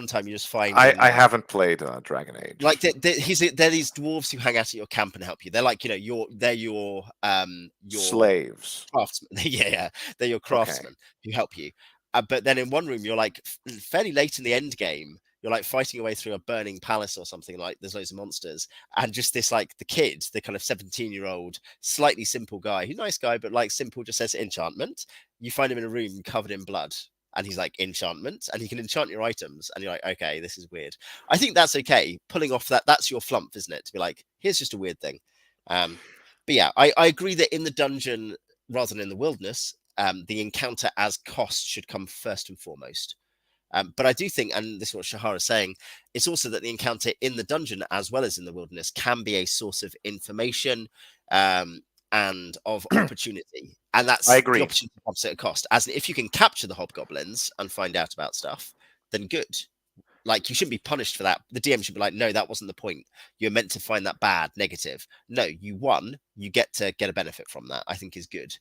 time you just find I and haven't played Dragon like Age. they're these dwarves who hang out at your camp and help you. They're like they're your Slaves. craftsmen. Yeah, yeah, they're your Okay. craftsmen who help you. But then in one room, you're like fairly late in the end game. You're like fighting away through a burning palace or something. Like there's loads of monsters, and just this like the kid, the kind of 17-year-old, slightly simple guy, who's a nice guy but like simple, just says enchantment. You find him in a room covered in blood, and he's like enchantment, and he can enchant your items, and you're like, okay, this is weird. I think that's okay. Pulling off that's your flump, isn't it? To be like, here's just a weird thing. Um, but yeah, I agree that in the dungeon rather than in the wilderness, the encounter as cost should come first and foremost. But I do think, and this is what Shahar is saying, it's also that the encounter in the dungeon as well as in the wilderness can be a source of information um, and of opportunity. And I that's the agree. opportunity comes at a cost. As if you can capture the hobgoblins and find out about stuff, then good. Like you shouldn't be punished for that. The DM should be like, no, that wasn't the point. You're meant to find that bad, negative. No, you won. You get to get a benefit from that. I think is good.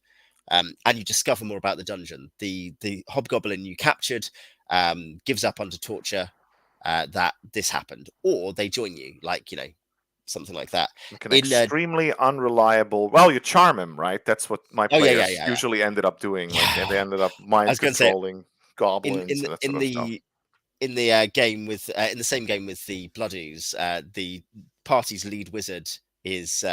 And you discover more about the dungeon. The hobgoblin you captured gives up under torture that this happened, or they join you, like something like that. Like an In extremely unreliable. Well, you charm him, right? That's what my oh yeah, yeah, players yeah, usually ended up doing. Like yeah. they ended up I mind was going to say controlling in goblins in and that sort in of stuff. the in the game with in the same game with the Bloodies, the party's lead wizard is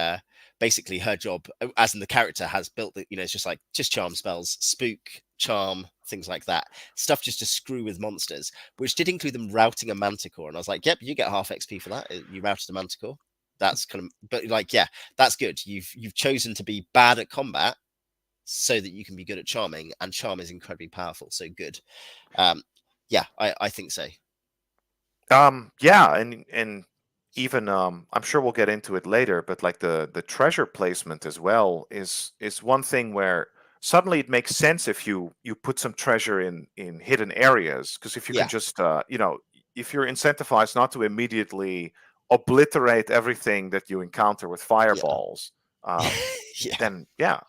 basically her job, as in the character has built that. It's just charm spells, spook, charm, things like that. Stuff just to screw with monsters, which did include them routing a manticore. And I was like, yep, you get half XP for that. You routed a manticore. That's kind of, but like, yeah, that's good. You've chosen to be bad at combat so that you can be good at charming, and charm is incredibly powerful. So good. Um, yeah, I think so. Yeah, and even I'm sure we'll get into it later, but like the treasure placement as well is one thing where suddenly it makes sense if you put some treasure in hidden areas, because if you can Yeah, just if you're incentivized not to immediately obliterate everything that you encounter with yeah, fireballs, Yeah. then yeah,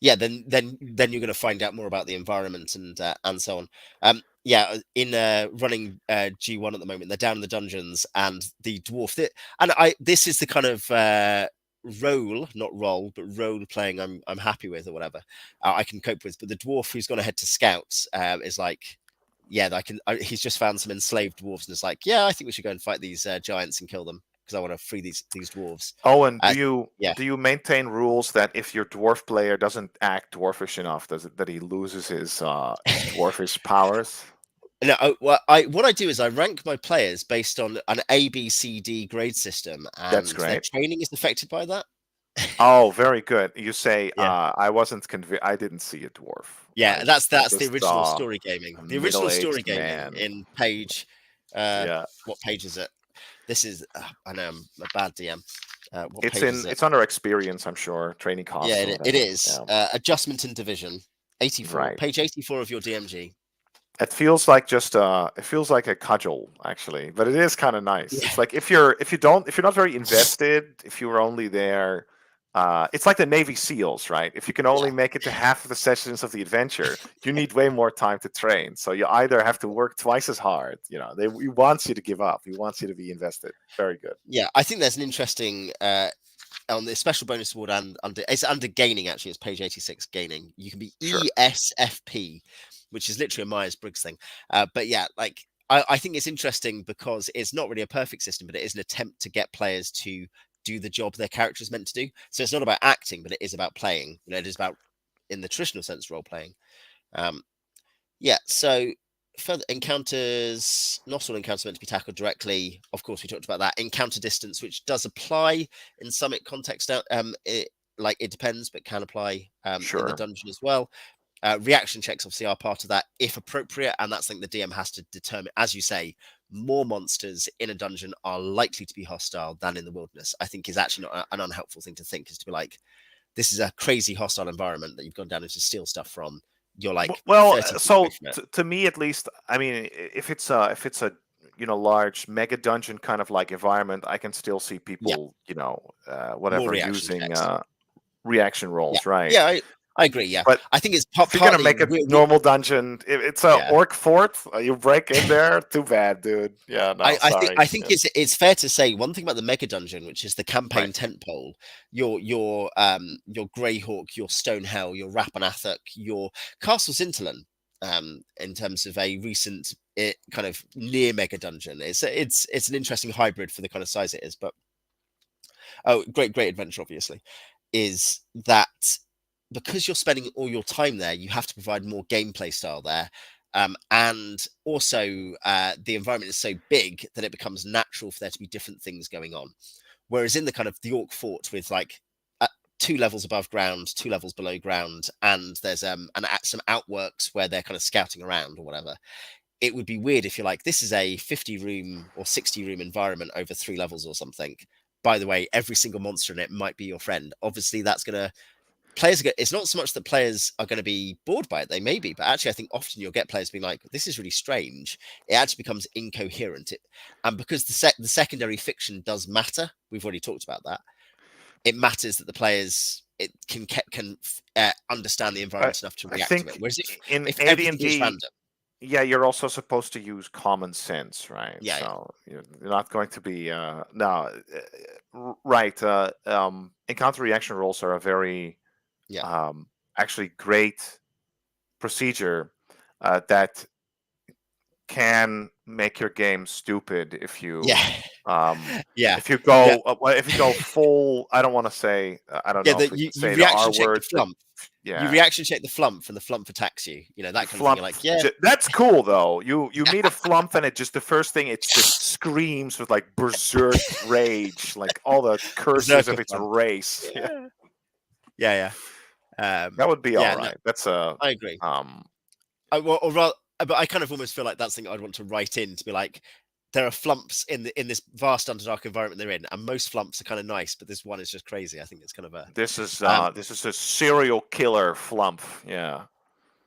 Yeah, then you're going to find out more about the environment and so on. Yeah, in running G1 at the moment, they're down in the dungeons, and the dwarf. And this is the kind of role, not role, but role playing. I'm happy with or whatever. I can cope with. But the dwarf who's going to head to scouts is like, yeah, he's just found some enslaved dwarves, and it's like, yeah, I think we should go and fight these giants and kill them because I want to free these dwarves. Owen, Uh, yeah. do you maintain rules that if your dwarf player doesn't act dwarfish enough, does it that he loses his dwarfish powers? No, well, what I do is I rank my players based on an A, B, C, D grade system, That's and their great. training is affected by that. Oh, very good. You say Yeah, I wasn't convinced. I didn't see a dwarf. yeah, I that's the just original saw story gaming. a The original story middle-aged gaming man. in page, Yeah, what page is it? This is I know I'm a bad DM. What page is it? it's under experience, I'm sure, training Yeah, costs or it whatever. is Yeah, adjustment and division. 84, right. page 84 of your DMG. It feels like just it feels like a cudgel actually, but it is kind of nice. Yeah, It's like if you're not very invested, if you were only there, it's like the Navy SEALs, right? If you can yeah. only make it to half of the sessions of the adventure, you need way more time to train. So you either have to work twice as hard. You know, he wants you to give up. He wants you to be invested. Very good. Yeah, I think there's an interesting on the special bonus award and under it's under gaining actually. It's page 86 gaining. You can be Sure. ESFP, which is literally a Myers-Briggs thing. But yeah, like I think it's interesting because it's not really a perfect system, but it is an attempt to get players to do the job their character is meant to do. So it's not about acting, but it is about playing. You know, it is about in the traditional sense role playing. Um, yeah, so further encounters, not all encounters meant to be tackled directly. Of course, we talked about that. Encounter distance, which does apply in some context. It depends, but can apply in the Sure. dungeon as well. Reaction checks obviously are part of that if appropriate, and that's something the DM has to determine. As you say, more monsters in a dungeon are likely to be hostile than in the wilderness. I think is actually not an unhelpful thing to think. Is to be like, this is a crazy hostile environment that you've gone down to steal stuff from. You're like Well, 30 feet away so from it. to me at least, I mean, if it's a large mega dungeon kind of like environment, I can still see Yeah, people more whatever reaction using checks. reaction Yeah, rolls, right? yeah, I agree. Yeah, But I think it's if you're gonna partly make a normal dungeon, if it's a yeah. orc fort, you break in there. Too bad, dude. Yeah, no, sorry. I think Yeah, it's fair to say one thing about the mega dungeon, which is the right. campaign tentpole. Your Greyhawk, your Stonehell, your Rapanathuk, your Castle Zinterland. In terms of a recent kind of near mega dungeon, it's an interesting hybrid for the kind of size it is. But oh, great adventure, obviously, is that because you're spending all your time there, you have to provide more gameplay style there. And also, the environment is so big that it becomes natural for there to be different things going on. Whereas in the kind of the Orc Fort with like 2 levels above ground, 2 levels below ground, and there's some outworks where they're kind of scouting around or whatever. It would be weird if you're like, this is a 50 room or 60 room environment over 3 levels or something. By the way, every single monster in it might be your friend. Obviously, that's gonna it's not so much that players are going to be bored by it, they may be, but actually I think often you'll get players being like, this is really strange. It actually becomes incoherent, and because the secondary fiction does matter, we've already talked about that. It matters that the players can understand the I environment enough to I react to it, think whereas in if everything is AD&D, random. yeah, you're also supposed to use common sense, right? Yeah, yeah, So you're not going to be no, right. Encounter reaction rolls are a very yeah, um, actually great procedure that can make your game stupid yeah. um, Yeah, yeah, if you go full. I don't want to say I don't yeah. know That if we can you say the R reaction check the word, but flump. You yeah. reaction check the flump, and the flump attacks you. You know that kind of thing. You're Flump. like, yeah, That's cool though. You meet a flump and it just the first thing it just screams with like berserk rage, like all the curses berserker of its flump. race. Yeah, Yeah, yeah, yeah. that would be all Yeah, no, right. That's a I agree. um. Well, or rather, but I kind of almost feel like that's something I'd want to write in to be like, there are flumps in this vast Underdark environment they're in, and most flumps are kind of nice, but this one is just crazy. I think it's kind of a This is a serial killer flump. Yeah.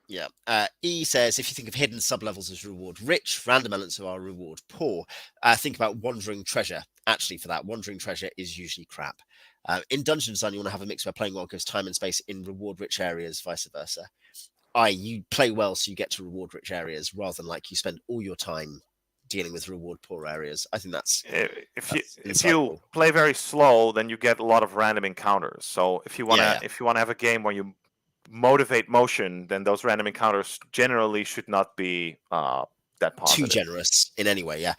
yeah. E says if you think of hidden sublevels as reward, rich random elements of our reward, poor. Think about wandering treasure. Actually, for that, wandering treasure is usually crap. In dungeon design, you want to have a mix where playing well gives time and space in reward-rich areas, vice versa. You play well so you get to reward-rich areas rather than like you spend all your time dealing with reward-poor areas. I think If you insightful. play very slow, then you get a lot of random encounters. So Yeah, yeah. if you wanna have a game where you motivate motion, then those random encounters generally should not be that Too positive. generous in any way. Yeah,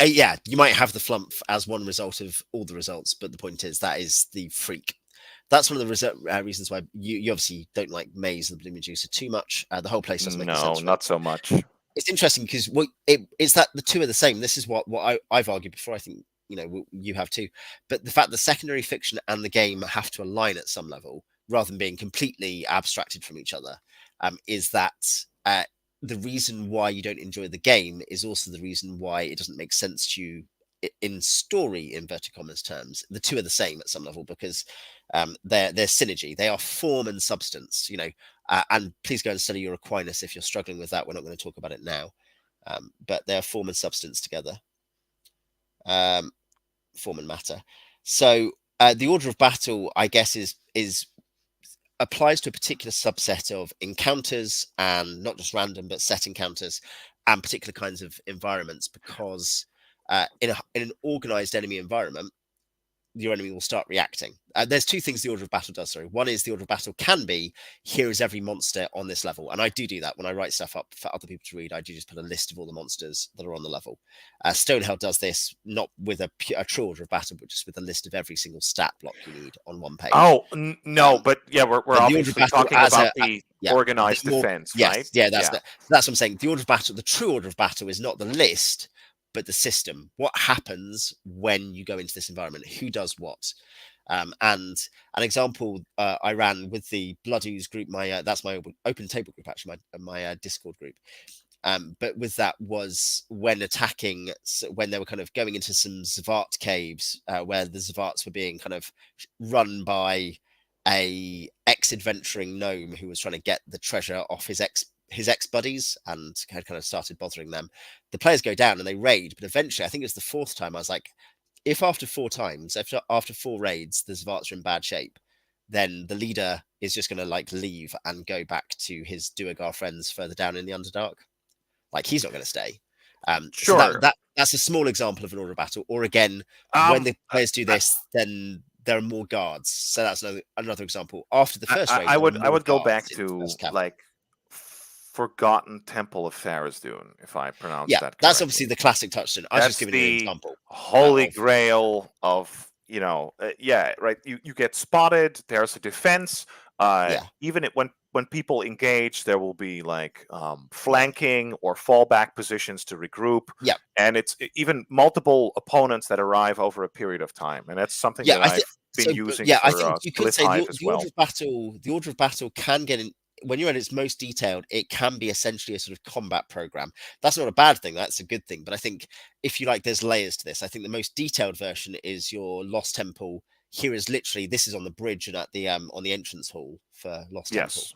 yeah. You might have the flump as one result of all the results, but the point is that is the freak. That's one of the reasons why you obviously don't like Maze and the Blue Medusa too much. The whole place doesn't make any No, sense for it. not so much. It's interesting because it's that the two are the same. This is what I've argued before. I think you have too. But the fact the secondary fiction and the game have to align at some level rather than being completely abstracted from each other is that the reason why you don't enjoy the game is also the reason why it doesn't make sense to you in story inverted commas terms. The two are the same at some level because they're synergy. They are form and substance. And please go and study your Aquinas if you're struggling with that. We're not going to talk about it now, but they're form and substance together, um, form and matter. So the order of battle, I guess, is applies to a particular subset of encounters and not just random, but set encounters and particular kinds of environments. Because in an organized enemy environment, your enemy will start reacting. There's two things the order of battle does. Sorry, one is the order of battle can be here is every monster on this level, and I do that when I write stuff up for other people to read. I do just put a list of all the monsters that are on the level. Stonehell does this not with a true order of battle, but just with a list of every single stat block you need on one page. Oh, no, but yeah, we're But the order of obviously battle talking as about the yeah, the organized more defense, right? yes, yeah, Yeah. that's what I'm saying. The order of battle, the true order of battle is not the list, but the system. What happens when you go into this environment? Who does what? And an example I ran with the Blood Ooze group, that's my open table group, actually, my Discord group. But with that was when attacking, when they were kind of going into some Zavart caves, where the Zavarts were being kind of run by a ex-adventuring gnome who was trying to get the treasure off his ex buddies and had kind of started bothering them. The players go down and they raid, but eventually, I think it was the fourth time, I was like, if after four times, after four raids, the Zavarts are in bad shape, then the leader is just going to like leave and go back to his Duergar friends further down in the Underdark. Like he's not going to stay. So Sure. that's a small example of an order of battle. Or again, when Um, the players do I, this, then there are more guards. So that's another example. After the first raid, I there are would more go guards back in the to first cavern. like Forgotten Temple of Tharizdun, if I pronounced Yeah, that that's obviously correctly. the classic touchstone. I was just That's giving you an the example holy of grail of yeah, right. You get spotted. There's a defense. yeah, Even when people engage, there will be like yeah, flanking or fallback positions to regroup, yeah, and it's even multiple opponents that arrive over a period of time, and that's something yeah. that I think I've been so. But using yeah, I for think you could Splith say Hive as the order well. of battle. The order of battle can get in when you're at its most detailed. It can be essentially a sort of combat program. That's not a bad thing. That's a good thing. But I think if you like, there's layers to this. I think the most detailed version is your Lost Temple. Here is literally this is on the bridge and at the on the entrance hall for Lost Temple. Yes.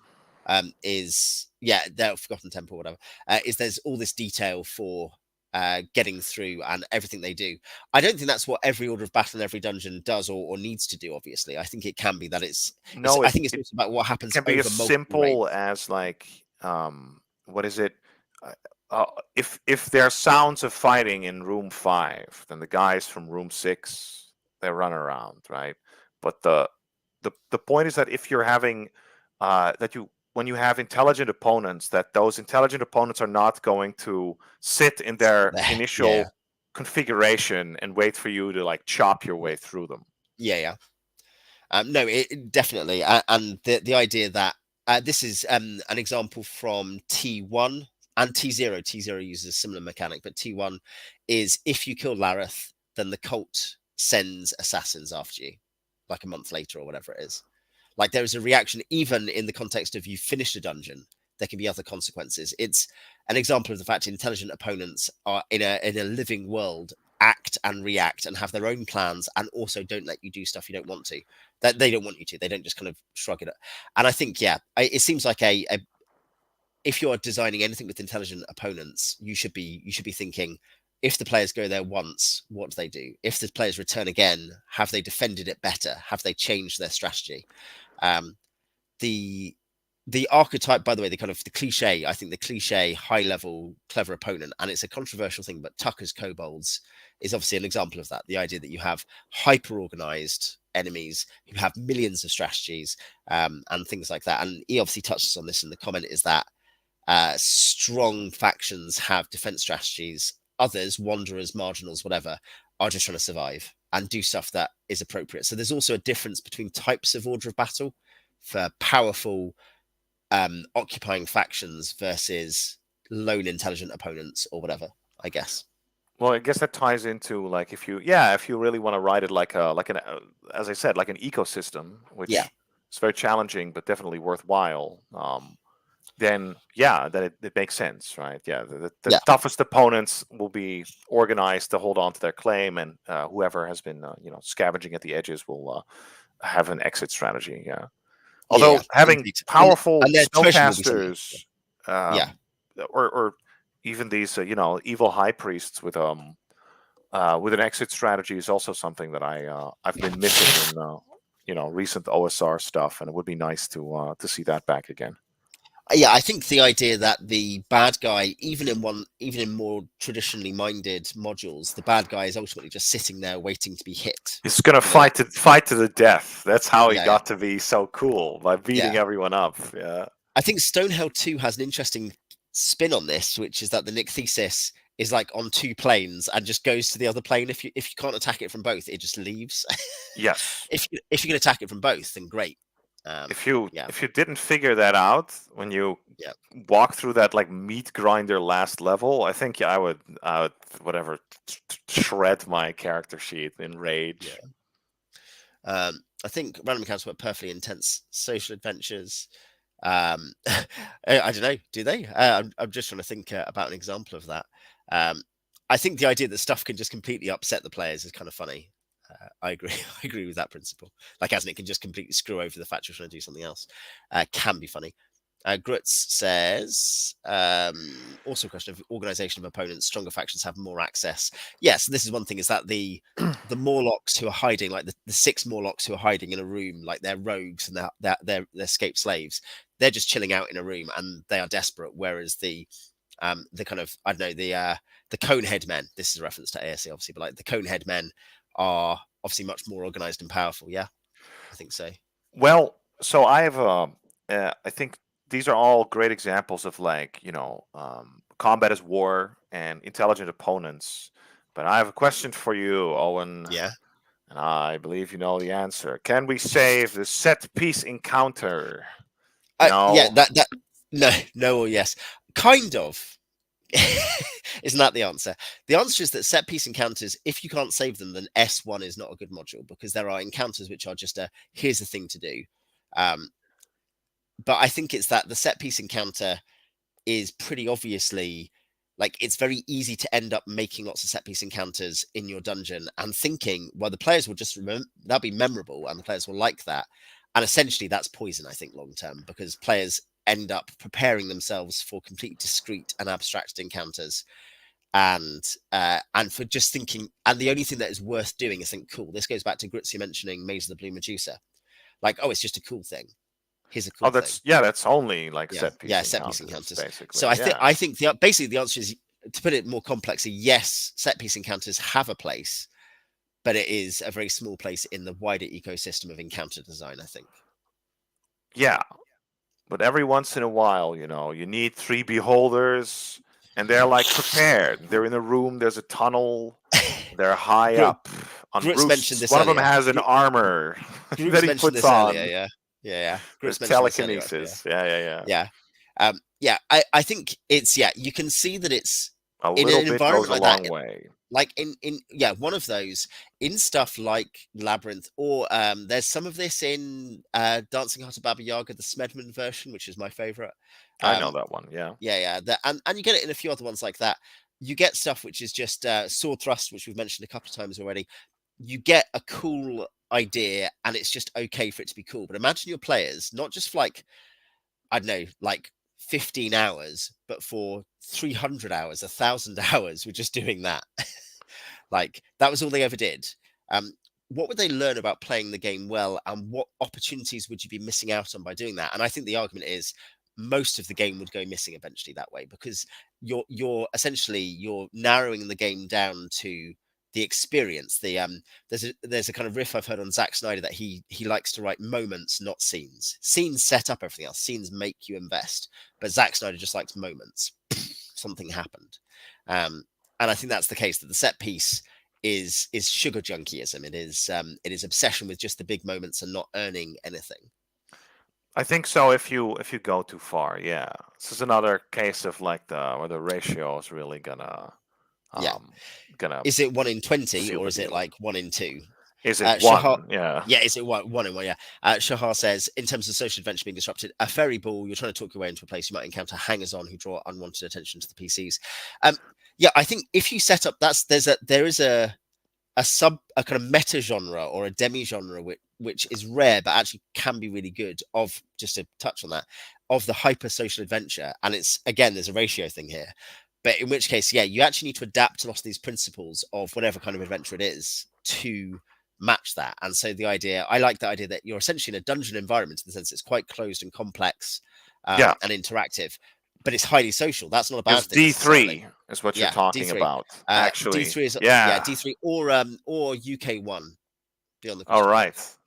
Is yeah, the Forgotten Temple, whatever. Is there's all this detail for getting through and everything they do. I don't think that's what every order of battle in every dungeon does or needs to do. Obviously, I think it can be that it's. No, I think it's also about what it happens can be as over multiple simple raids. as like what is it? Uh, if there are sounds of fighting in room 5, then the guys from room 6 they run around, right? But the point is that if you're having that you when you have intelligent opponents, that those intelligent opponents are not going to sit in their Yeah, initial configuration and wait for you to like chop your way through them. yeah, yeah. No, definitely, and the idea that this is an example from T1 and T0. T0 uses a similar mechanic, but T1 is if you kill Lareth, then the cult sends assassins after you, like a month later or whatever it is. Like there is a reaction, even in the context of you finished a dungeon. There can be other consequences. It's an example of the fact intelligent opponents are in a living world act and react and have their own plans and also don't let you do stuff you don't want to that they don't want you to. They don't just kind of shrug it up. And I think, yeah, it seems like if you're designing anything with intelligent opponents, you should be thinking if the players go there once, what do they do? If the players return again, have they defended it better? Have they changed their strategy? Um, the the archetype, by the way, the cliche, I think the cliche high level clever opponent, and it's a controversial thing, but Tucker's kobolds is obviously an example of that. The idea that you have hyper organized enemies who have millions of strategies, and things like that. And he obviously touches on this in the comment, is that strong factions have defense strategies. Others, wanderers, marginals, whatever, are just trying to survive and do stuff that is appropriate. So there's also a difference between types of order of battle for powerful occupying factions versus lone intelligent opponents or whatever, I guess. Well, I guess that ties into like if you really want to write it like an as I said, like an ecosystem, Yeah, which is very challenging but definitely worthwhile. Then yeah, then it makes sense, right? Yeah, the yeah, toughest opponents will be organized to hold on to their claim, and whoever has been scavenging at the edges will have an exit strategy. Yeah. yeah, Although having indeed. powerful And their treasure will be something. spellcasters, Yeah, um, or even these evil high priests with an exit strategy is also something that I've been missing in recent OSR stuff, and it would be nice to see that back again. yeah. I think the idea that the bad guy, even in more traditionally minded modules, the bad guy is ultimately just sitting there waiting to be hit. He's gonna You know, like, fight to the death. That's how he yeah, yeah, got to be so cool by beating yeah. everyone up. Yeah. I think Stonehell 2 has an interesting spin on this, which is that the Nycthesis is like on two planes and just goes to the other plane. If you can't attack it from both, it just leaves. Yes. If you can attack it from both, then great. Yeah, If you didn't figure that out when you yeah, walk through that like meat grinder last level, I think I would whatever shred my character sheet in rage. yeah. I think random encounters were perfectly intense social adventures. I don't know. Do they? I'm just trying to think about an example of that. Um, I think the idea that stuff can just completely upset the players is kind of funny. I agree. I agree with that principle. Like, as in, it can just completely screw over the fact you're trying to do something else. Can be funny. Grutz says, also a question of organization of opponents. Stronger factions have more access. Yes, this is one thing. Is that the Morlocks who are hiding, like the six Morlocks who are hiding in a room, like they're rogues and they're escaped slaves. They're just chilling out in a room and they are desperate. Whereas the kind of, I don't know, the Conehead men. This is a reference to ASC, obviously, but like the Conehead men are obviously much more organized and powerful. Yeah, I think so. Well, so I have I think these are all great examples of like combat as war and intelligent opponents. But I have a question for you, Owen, Yeah. and I believe you know the answer. Can we save the set piece encounter? You Yeah, know, that no or yes, kind of. Isn't that the answer? The answer is that set piece encounters, if you can't save them, then S1 is not a good module, because there are encounters which are just here's the thing to do. Um, but I think it's that the set piece encounter is pretty obviously, like, it's very easy to end up making lots of set piece encounters in your dungeon and thinking, well, the players will just remember, that'll be memorable and the players will like that. And essentially that's poison, I think, long term, because players end up preparing themselves for completely discrete and abstract encounters, and for just thinking, and the only thing that is worth doing is think, cool, this goes back to Gritzy mentioning Maze of the Blue Medusa, like, oh, it's just a cool thing, here's a oh, cool thing. that's only like Yeah, set piece yeah, set piece encounters, encounters. So basically. Yeah. I think the basically the answer is, to put it more complexly, yes, set piece encounters have a place, but it is a very small place in the wider ecosystem of encounter design, I think. Yeah, but every once in a while, you need three beholders, and they're like prepared. They're in a room. There's a tunnel. They're high Gr- up on Grutz mentioned roosts. this One of them earlier. has an armor that Grutz he mentioned puts this earlier. on. Yeah, yeah. There's Grutz mentioned this earlier, actually. telekinesis. Yeah, yeah, yeah. Yeah, yeah. I think it's, yeah. You can see that it's A in little an bit goes environment a like that. long way. Like in yeah, one of those, in stuff like Labyrinth, or there's some of this in Dancing Heart of Baba Yaga, the Smedman version, which is my favorite. I know Um, that one. Yeah. yeah, and you get it in a few other ones like that. You get stuff which is just sword thrust, which we've mentioned a couple of times already. You get a cool idea, and it's just okay for it to be cool. But imagine your players, not just for like, I don't know, like 15 hours, but for 300 hours, 1,000 hours, we're just doing that. Like that was all they ever did. Um, what would they learn about playing the game well, and what opportunities would you be missing out on by doing that? And I think the argument is most of the game would go missing eventually that way, because you're narrowing the game down to the experience. There's a kind of riff I've heard on Zack Snyder that he likes to write moments, not scenes. Scenes set up everything else. Scenes make you invest, but Zack Snyder just likes moments. Something happened. And I think that's the case, that the set piece is sugar junkyism. It is obsession with just the big moments and not earning anything. I think so. If you go too far, yeah. This is another case of like the where the ratio is really Yeah. um gonna Is it 1 in 20, seal or the is it deal. like 1 in 2? Is it Shahar, one? Yeah. yeah, is it 1 in 1? Yeah. Shahar says, in terms of social adventure being disrupted, a ferry ball, you're trying to talk your way into a place, you might encounter hangers on who draw unwanted attention to the PCs. Yeah, I think if you set up there is a kind of meta genre or a demi genre which is rare but actually can be really good, of, just to touch on that, of the hyper social adventure. And it's, again, there's a ratio thing here, but in which case, yeah, you actually need to adapt a lot of these principles of whatever kind of adventure it is to match that. And so I like the idea that you're essentially in a dungeon environment, in the sense it's quite closed and complex, Yeah. and interactive, but it's highly social. That's not a bad Because thing necessarily. D3 is what you're Yeah, talking D3. about. Actually. D3 is, yeah, Yeah. D3 or UK1, Beyond the All Crystal right. Cave.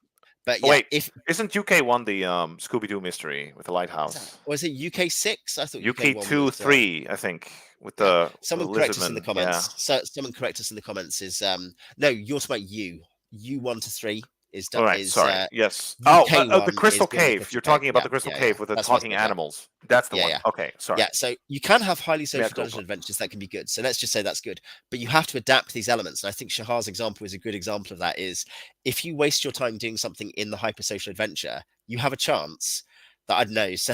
But Oh yeah, wait, if isn't UK1 the Scooby Doo mystery with the is that, lighthouse? or is it UK6? I thought UK1 UK2 was 3, I think, with yeah. the Someone correct us in the lizardman. Yeah. comments. So someone correct us in the comments. Is no, you're talking about U1 to 3 is All right, is sorry. Yes. Oh, the UK1 is Crystal Beyond the Cave. Crystal You're Cave. talking about Yeah, the Crystal yeah, yeah. Cave with the That's what I talking said. Yeah, animals. That's the yeah, one. yeah. Okay, sorry. Yeah, so you can have highly social Mea dungeon culpa. adventures that can be good. So let's just say that's good, but you have to adapt these elements. And I think Shahar's example is a good example of that. Is if you waste your time doing something in the hypersocial adventure, you have a chance that, I don't know, so,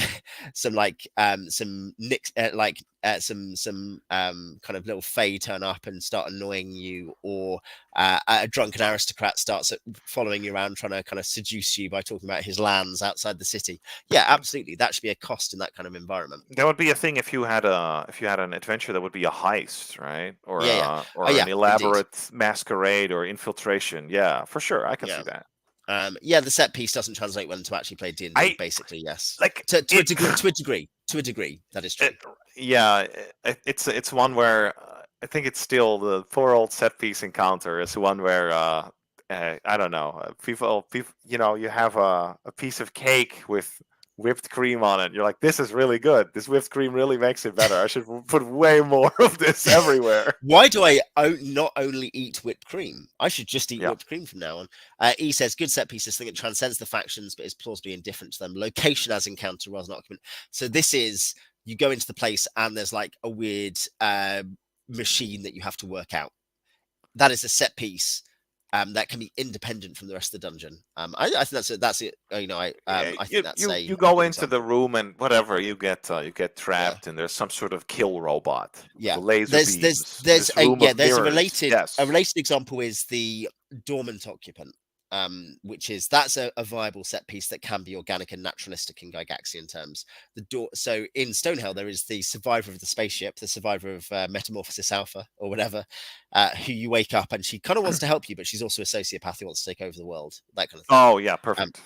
some nicks, some kind of little fae turn up and start annoying you, or a drunken aristocrat starts following you around trying to kind of seduce you by talking about his lands outside the city. Yeah, absolutely, that should be a cost in that kind of environment. That would be a thing if you had an adventure that would be a heist, right? Or Yeah, yeah. Oh, an yeah, indeed. elaborate masquerade or infiltration. Yeah, for sure, I can Yeah. see that. Yeah, the set piece doesn't translate well to actually play D&D. I Basically, yes. like To a it. degree, that is true. Yeah, it's one where I think it's still the poor old set piece encounter is one where I don't know, people you have a piece of cake with whipped cream on it. You're like, this is really good. This whipped cream really makes it better. I should put way more of this everywhere. Why do I not only eat whipped cream? I should just eat Yeah. whipped cream from now on. E says, good set piece, this thing that transcends the factions but is plausibly indifferent to them. Location as encounter rather than occupant. So this is, you go into the place and there's like a weird machine that you have to work out. That is a set piece that can be independent from the rest of the dungeon. I think that's it. I think that's you go good into the example. room and whatever you get trapped and there's some sort of kill robot. Yeah, The laser there's beams. This room of there's mirrors. Yes. a related example is the dormant occupant, which is that's a viable set piece that can be organic and naturalistic in Gygaxian terms. So in Stonehell there is the survivor of the spaceship, the survivor of Metamorphosis Alpha or whatever, who you wake up and she kind of wants to help you, but she's also a sociopath who wants to take over the world, that kind of thing. Oh yeah, perfect.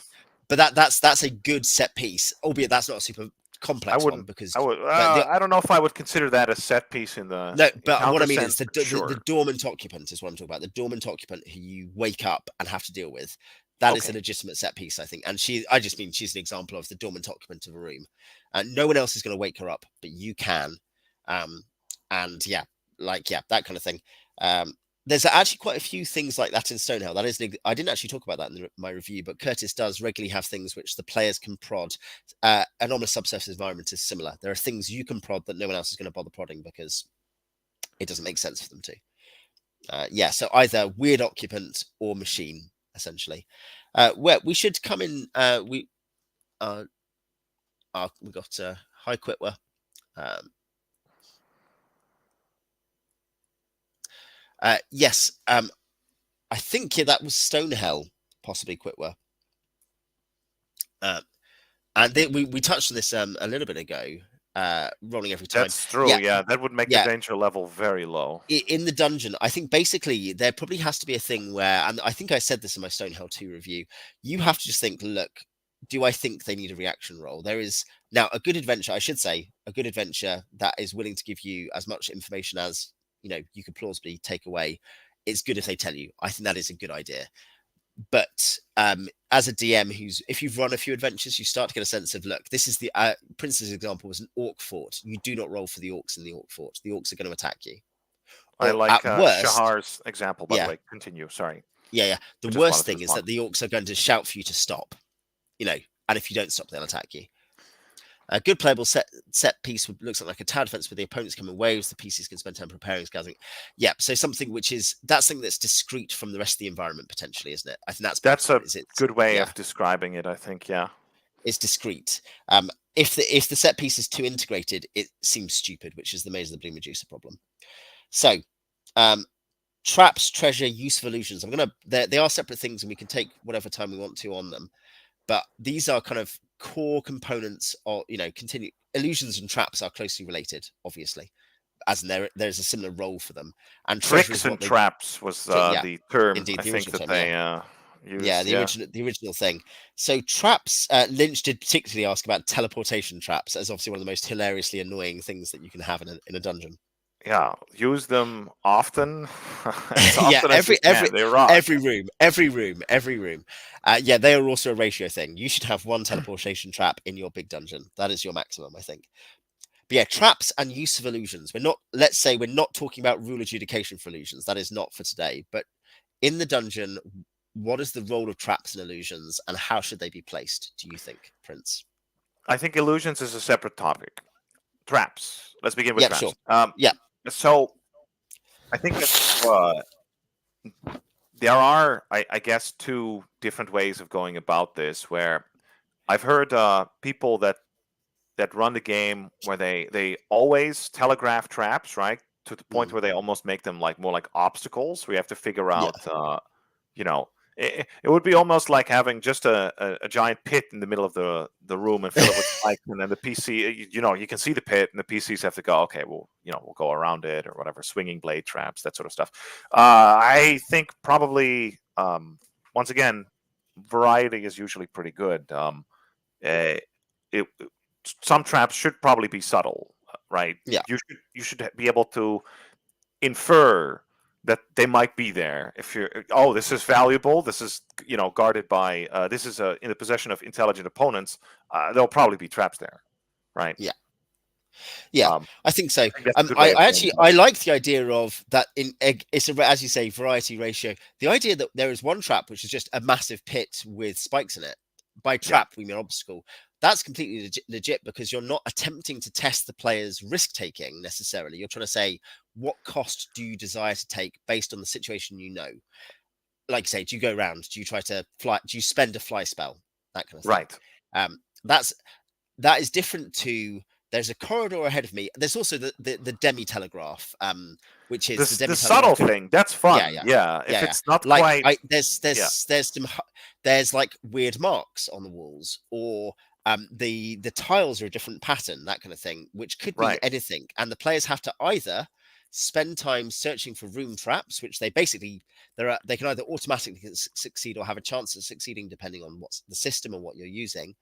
But that's a good set piece, albeit that's not a super complex one, because I don't know if I would consider that a set piece in the no, but what I encounter mean sense, is but sure. the dormant occupant is what I'm talking about. The dormant occupant who you wake up and have to deal with. That is a legitimate set piece, I think. And I just mean she's an example of the dormant occupant of a room. And no one else is going to wake her up, but you can. And yeah, that kind of thing. There's actually quite a few things like that in Stonehell. That is, I didn't actually talk about that in my review, but Curtis does regularly have things which the players can prod. Anomalous subsurface environment is similar. There are things you can prod that no one else is going to bother prodding because it doesn't make sense for them to. So either weird occupant or machine, essentially. Where we should come in. We got Hi Quitwer. Yes, I think that was Stonehell, possibly Quitwer. And we touched on this a little bit ago. rolling every time. That's true. Yeah, Yeah, that would make the yeah. danger level very low. In the dungeon, I think basically there probably has to be a thing where, and I think I said this in my Stonehell 2 review, you have to just think, look, do I think they need a reaction roll? There is now a good adventure, I should say, a good adventure that is willing to give you as much information as you could plausibly take away. It's good if they tell you. I think that is a good idea. But as a DM if you've run a few adventures, you start to get a sense of, look, this is the Prince's example was an orc fort. You do not roll for the orcs in the orc fort. The orcs are going to attack you. I Or like at worst, Shahar's example, by the yeah, way. Continue. Sorry. yeah. The I just worst wanted to thing is that respond. the orcs are going to shout for you to stop, and if you don't stop, they'll attack you. A good playable set piece looks like a tower defense where the opponents come in waves. The pieces can spend time preparing, gathering. Yeah, so something that's something that's discrete from the rest of the environment potentially, isn't it? I think that's part That's of a it. Is it? good way Yeah, of describing it, I think. Yeah. it's discrete. If the set piece is too integrated, it seems stupid, which is the Maze of the Blue Medusa problem. So, traps, treasure, use of illusions. They are separate things, and we can take whatever time we want to on them. But these are kind of core components of continue. Illusions and traps are closely related, obviously, as in there's a similar role for them. And treasure is Tricks and what they traps was yeah, the term indeed, I the think original that term, yeah. they Yeah, used. the Yeah. original thing. So traps, Lynch did particularly ask about teleportation traps as obviously one of the most hilariously annoying things that you can have in a dungeon. Yeah. Use them often, as Yeah, often as you can. They rock. every room. Yeah, they are also a ratio thing. You should have one teleportation trap in your big dungeon. That is your maximum, I think. But yeah, traps and use of illusions. Let's say we're not talking about rule adjudication for illusions. That is not for today. But in the dungeon, what is the role of traps and illusions, and how should they be placed? Do you think, Prince? I think illusions is a separate topic. Traps. Let's begin with Yep, sure. traps. Yeah, So I think that there are, I guess, two different ways of going about this. Where I've heard people that run the game where they always telegraph traps, right, to the point mm, where they almost make them like more like obstacles. We have to figure yeah, out, you know, it would be almost like having just a giant pit in the middle of the room and fill it with spikes, and then the PC, you can see the pit, and the PCs have to go, okay, well, we'll go around it or whatever, swinging blade traps, that sort of stuff. I think probably, once again, variety is usually pretty good. Uh, it Some traps should probably be subtle, right? yeah, You should be able to infer that they might be there. If you're, oh, this is valuable. This is guarded by. This is in the possession of intelligent opponents. There'll probably be traps there, right? yeah. Yeah, Um, I think so. I think that's a good way of I going actually about I it. like the idea of that it's as you say, variety ratio. The idea that there is one trap which is just a massive pit with spikes in it. By Yeah, trap we mean obstacle. That's completely legit because you're not attempting to test the player's risk taking necessarily. You're trying to say, what cost do you desire to take based on the situation you know? Like you say, do you go around? Do you try to fly? Do you spend a fly spell? That kind of thing. right. That's that is different to there's a corridor ahead of me. There's also the demi telegraph, which is the This the demi subtle telegraph. thing, that's Yeah, fun. yeah, Yeah, if yeah. it's not Like quite. Yeah, there's like weird marks on the walls, or the tiles are a different pattern, that kind of thing, which could be right. anything, and the players have to either spend time searching for room traps, which they can either automatically succeed or have a chance of succeeding depending on what's the system and what you're using,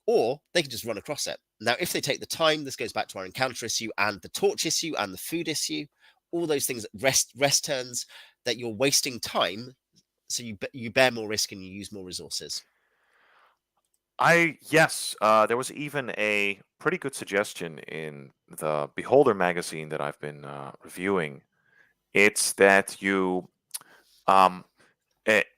or they can just run across it. Now, if they take the time, this goes back to our encounter issue and the torch issue and the food issue, all those things, rest turns, that you're wasting time, so you bear more risk and you use more resources. Yes, there was even a pretty good suggestion in the Beholder magazine that I've been reviewing. It's that um,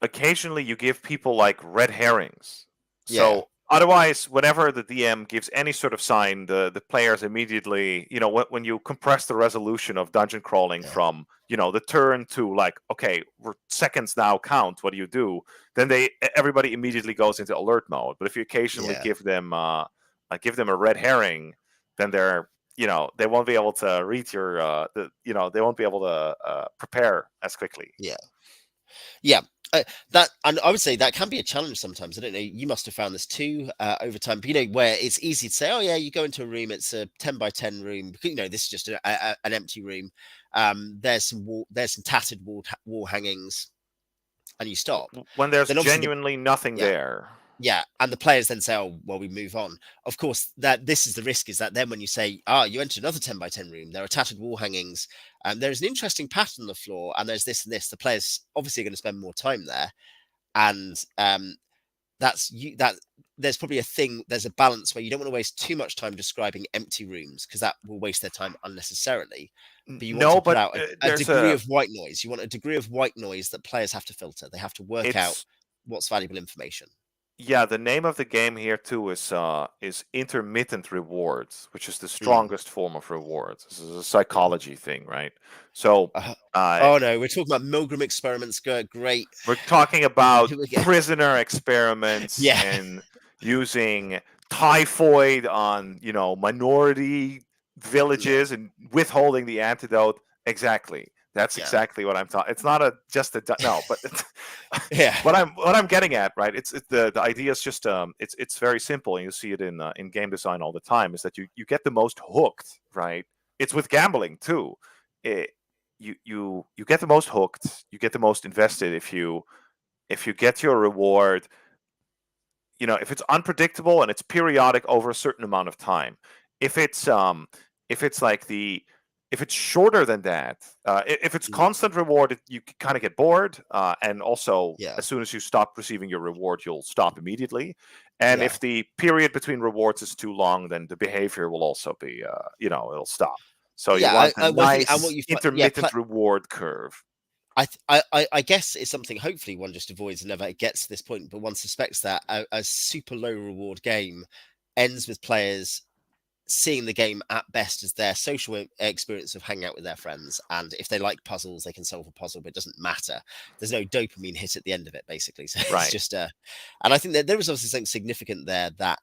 occasionally you give people like red herrings. Yeah, So otherwise, whenever the DM gives any sort of sign, the players immediately, when you compress the resolution of dungeon crawling yeah, from, the turn to like, okay, seconds now count. What do you do? Then everybody immediately goes into alert mode. But if you occasionally yeah, give them a red herring, then they won't be able to read they won't be able to prepare as quickly. yeah, yeah. That, and I would say that can be a challenge sometimes. I don't know. You must have found this too over time. But where it's easy to say, "Oh yeah, you go into a room. It's a 10 by 10 room. Because, this is just an empty room. There's some tattered wall hangings, and you stop." When there's Then obviously genuinely nothing yeah, there. yeah, and the players then say, "Oh, well, we move on." Of course, that this is the risk, is that then when you say, "Ah, you enter another 10 by 10 room, there are tattered wall hangings, and there's an interesting pattern on the floor, and there's this and this," the players obviously are going to spend more time there, and that's you that there's probably there's a balance where you don't want to waste too much time describing empty rooms, because that will waste their time unnecessarily, but you want to No, put but out a there's degree a of white noise. You want a degree of white noise that players have to filter. They have to work out it's what's valuable information. yeah, the name of the game here too is intermittent rewards, which is the Mm. strongest form of rewards. This is a psychology thing, right? So uh, uh, oh no, we're talking about Milgram experiments. Great. we're talking about Here we go. prisoner experiments Yeah. and using typhoid on, minority Yeah. villages and withholding the antidote. Exactly. That's Yeah. exactly what I'm talking. It's not a just a no, but Yeah. what I'm getting at, right? It's the idea is just it's very simple, and you see it in game design all the time. Is that you get the most hooked, right? It's with gambling too. It, you get the most hooked, you get the most invested if you get your reward, if it's unpredictable and it's periodic over a certain amount of time. If it's if it's like the if it's shorter than that, if it's Mhm. constant reward, you kind of get bored, and also Yeah. as soon as you stop receiving your reward, you'll stop immediately. And Yeah. if the period between rewards is too long, then the behavior will also be, it'll stop. So you Yeah. want a Well, I think, and nice what you find, yeah, intermittent reward curve. I guess it's something hopefully one just avoids and never gets to this point, but one suspects that a super low reward game ends with players seeing the game at best as their social experience of hanging out with their friends. And if they like puzzles, they can solve a puzzle, but it doesn't matter. There's no dopamine hit at the end of it, basically. So it's Right. just and I think that there is obviously something significant there that,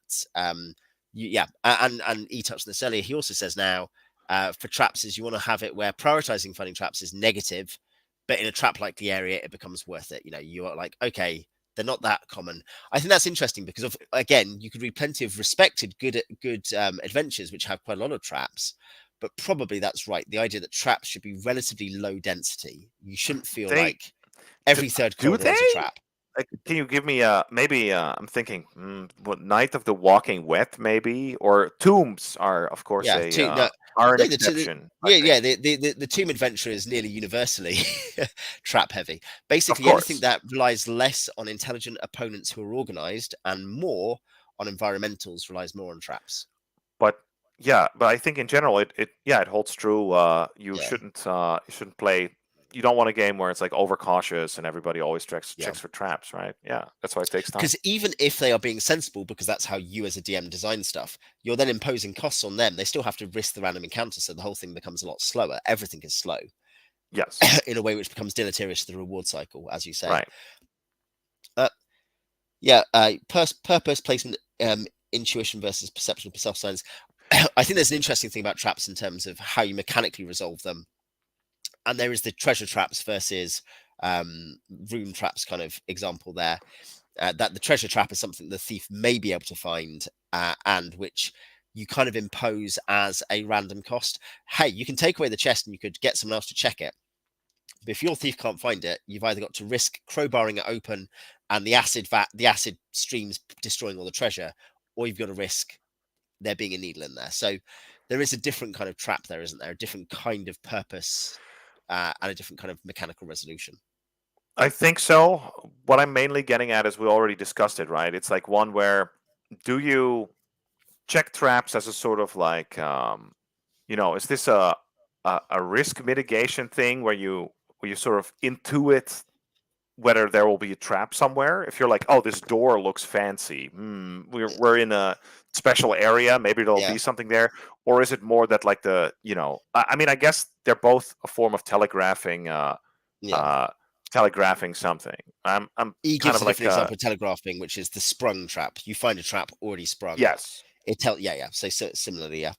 yeah, and he touched on this earlier. He also says now, for traps, is you want to have it where prioritizing finding traps is negative, but in a trap like the area, it becomes worth it. You are like, okay, they're not that common. I think that's interesting because, of again, you could read plenty of respected good adventures which have quite a lot of traps, but probably that's right. The idea that traps should be relatively low density. You shouldn't feel They like do, every third do corridor they? is a trap. Like, can you give me maybe I'm thinking what Night of the Walking Wet maybe, or Tombs are of course Yeah, a no, are an no, exception, I yeah, think. yeah. The Tomb Adventure is nearly universally trap heavy. Of Basically, anything course. that relies less on intelligent opponents who are organized and more on environmentals relies more on traps. But yeah, but I think in general it holds true. You Yeah, shouldn't play. You don't want a game where it's like overcautious and everybody always checks yeah. checks for traps, right? Yeah, that's why it takes time. Because even if they are being sensible, because that's how you as a DM design stuff, you're then imposing costs on them. They still have to risk the random encounter, so the whole thing becomes a lot slower. Everything is slow Yes, in a way which becomes deleterious to the reward cycle, as you say. right. Uh, yeah, purpose placement, intuition versus perception of self signs. I think there's an interesting thing about traps in terms of how you mechanically resolve them, and there is the treasure traps versus room traps kind of example there. That the treasure trap is something the thief may be able to find, and which you kind of impose as a random cost. Hey, you can take away the chest and you could get someone else to check it. But if your thief can't find it, you've either got to risk crowbarring it open and the acid streams destroying all the treasure, or you've got to risk there being a needle in there. So there is a different kind of trap there, isn't there? A different kind of purpose, and a different kind of mechanical resolution. I think so. What I'm mainly getting at is we already discussed it, right? It's like one where do you check traps as a sort of like is this a risk mitigation thing where you sort of intuit whether there will be a trap somewhere. If you're like, oh, this door looks fancy, we're in a special area, maybe there'll Yeah, be something there. Or is it more that like I mean, I guess they're both a form of yeah. uh telegraphing something. I'm He kind gives of a like different example of telegraphing, which is the sprung trap. You find a trap already sprung. yes. Yeah, yeah. So similarly, yeah.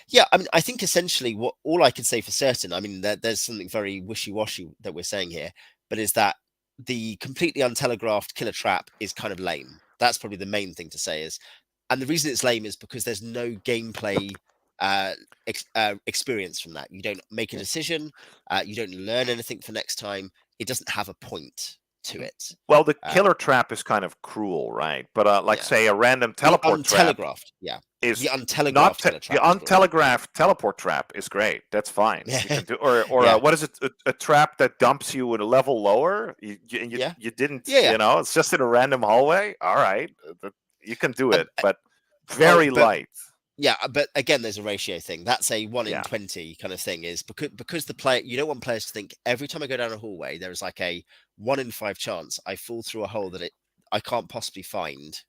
Yeah, I mean, I think essentially what all I can say for certain, I mean, there's something very wishy-washy that we're saying here, but is that the completely untelegraphed killer trap is kind of lame. That's probably the main thing to say is, and the reason it's lame is because there's no gameplay uh, experience from that. You don't make a Yeah. decision. You don't learn anything for next time. It doesn't have a point to it. Well, the Uh, killer trap is kind of cruel, right? But like yeah, say a random the teleport trap untelegraphed. Yeah, the is not untelegraphed killer the trap is brilliant. untelegraphed teleport trap is great. That's fine. You can do or Yeah, what is it? A trap that dumps you at a level lower. yeah, You didn't. yeah, yeah. It's just in a random hallway. All right, you can do Um, it, but oh, very but light. yeah, but again, there's a ratio thing. That's a one in Yeah. 20 kind of thing. Is because the player, you don't want players to think every time I go down a hallway, there is like a 1 in 5 chance I fall through a hole that I can't possibly find,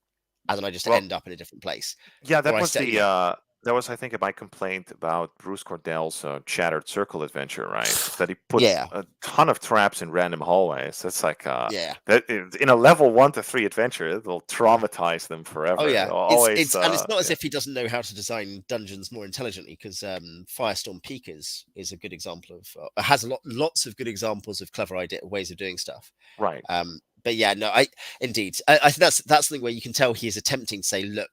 and then I just Well, end up in a different place. yeah, Or that I was stay, you know, that was I think my complaint about Bruce Cordell's Shattered Circle adventure, right? Is that he put yeah, a ton of traps in random hallways. It's like yeah. that in a level 1 to 3 adventure, it'll traumatize them Oh forever. yeah, They'll always, it's not as yeah, if he doesn't know how to design dungeons more intelligently because Firestorm Peak is a good example of has lots of good examples of clever idea ways of doing stuff. right. But yeah, no, I think that's something where you can tell he is attempting to say, look,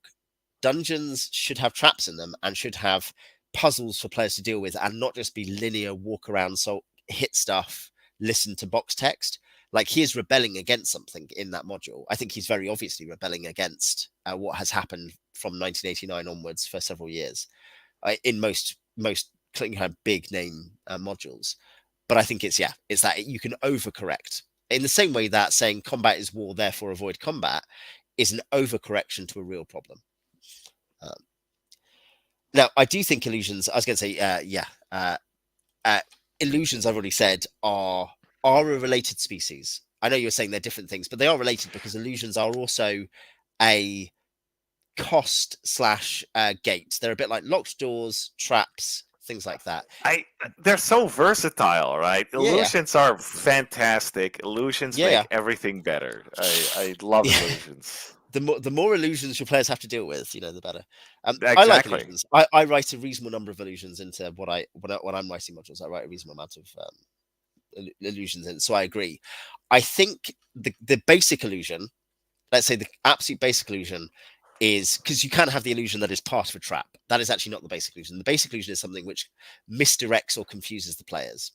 dungeons should have traps in them and should have puzzles for players to deal with, and not just be linear walk around, so hit stuff, listen to box text. Like he is rebelling against something in that module. I think he's very obviously rebelling against what has happened from 1989 onwards for several years in most kind of big name modules. But I think it's that you can overcorrect in the same way that saying combat is war, therefore avoid combat, is an overcorrection to a real problem. Um, Now, I do think illusions. I was going to say, uh, illusions. I've already said are a related species. I know you're saying they're different things, but they are related because illusions are also a cost slash gate. They're a bit like locked doors, traps, things like that. I They're so versatile, right? Yeah, Illusions are fantastic. Illusions yeah, make everything better. I love yeah. illusions. The more illusions your players have to deal with, the better. I like Exactly. illusions. I write a reasonable number of illusions into when I'm writing modules. I write a reasonable amount of illusions in. So I agree. I think the basic illusion, let's say the absolute basic illusion, is because you can have the illusion that is part of a trap. That is actually not the basic illusion. The basic illusion is something which misdirects or confuses the players.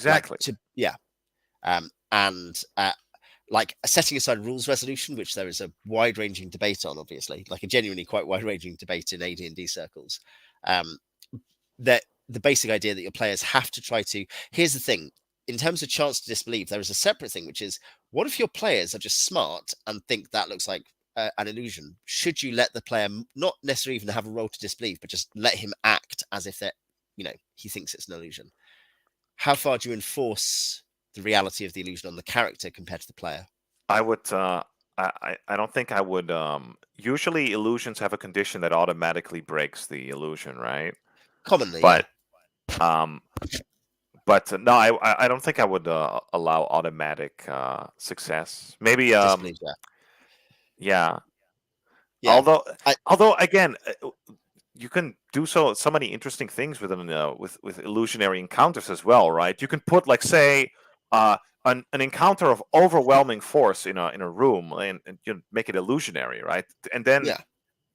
Like Exactly. to yeah, and like setting aside rules resolution, which there is a wide-ranging debate on, obviously, like a genuinely quite wide-ranging debate in AD&D circles. Um, that the basic idea that your players have to try to. Here's the thing: in terms of chance to disbelieve, there is a separate thing, which is what if your players are just smart and think that looks like an illusion? Should you let the player not necessarily even have a role to disbelieve, but just let him act as if that he thinks it's an illusion? How far do you enforce the reality of the illusion on the character compared to the player? I would. I don't think I would. Usually, illusions have a condition that automatically breaks the illusion, right? Commonly, yeah, But um, no, I don't think I would allow automatic success. Maybe disbelief, yeah, yeah. yeah. Although I although again, you can do so many interesting things with illusionary encounters as well, right? You can put like say an encounter of overwhelming force in a room and you make it illusionary, right? And then yeah,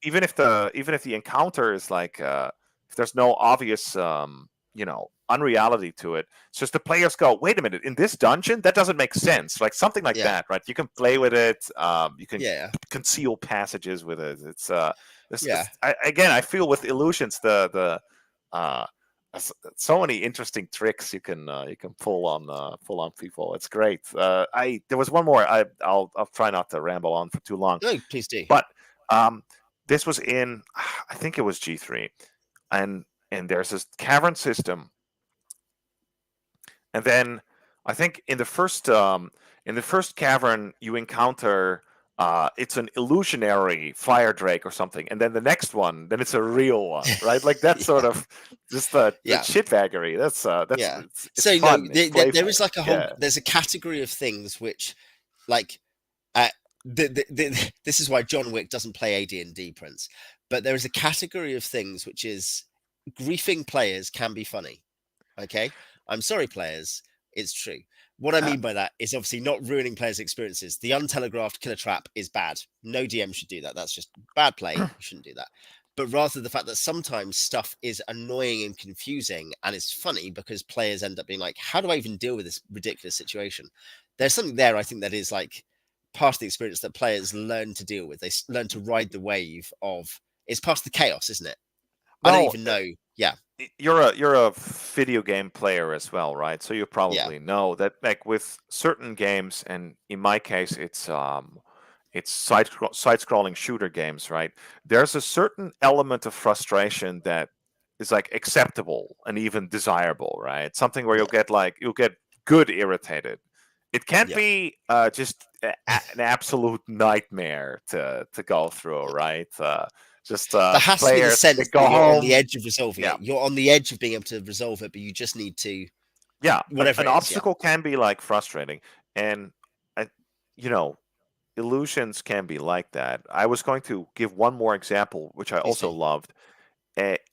even if the encounter is like if there's no obvious unreality to it, it's just the players go, wait a minute, in this dungeon that doesn't make sense, like something like yeah, that, right? You can play with it, you can yeah, conceal passages with it. yeah, Again, I feel with illusions the uh so many interesting tricks you can pull on people. It's great. I There was one more. I'll try not to ramble on for too long, no, please do. but um, this was in I think it was G3, and there's this cavern system, and then I think in the first cavern you encounter it's an illusionary fire drake or something, and then the next one, then it's a real one, right? Like that's Yeah, sort of just the yeah, shitbaggery. That's yeah. it's So no, fun. It's there is playful. like a whole. Yeah. There's a category of things which, like, uh, this is why John Wick doesn't play AD&D, Prince. But there is a category of things which is griefing players can be funny. Okay, I'm sorry, players. It's true. What I Uh, mean by that is obviously not ruining players' experiences. The untelegraphed killer trap is bad. No DM should do that. That's just bad play. You shouldn't do that. But rather the fact that sometimes stuff is annoying and confusing and it's funny because players end up being like, how do I even deal with this ridiculous situation? There's something there, I think, that is like part of the experience that players learn to deal with. They learn to ride the wave of it's part of the chaos, isn't it? I don't well, even know. Yeah, you're a video game player as well, right? So you yeah, probably know that, like with certain games, and in my case, it's side scrolling shooter games, right? There's a certain element of frustration that is like acceptable and even desirable, right? Something where yeah, you'll get good irritated. It can't yeah. be just an absolute nightmare to go through, right? Just There has to be the players they sense that go you're on the home. edge of resolving Yeah, it. You're on the edge of being able to resolve it, but you just need to yeah. whatever An it is. Yeah, obstacle can be like frustrating, and I, you know, illusions can be like that. I was going to give one more example, which I please also do. loved,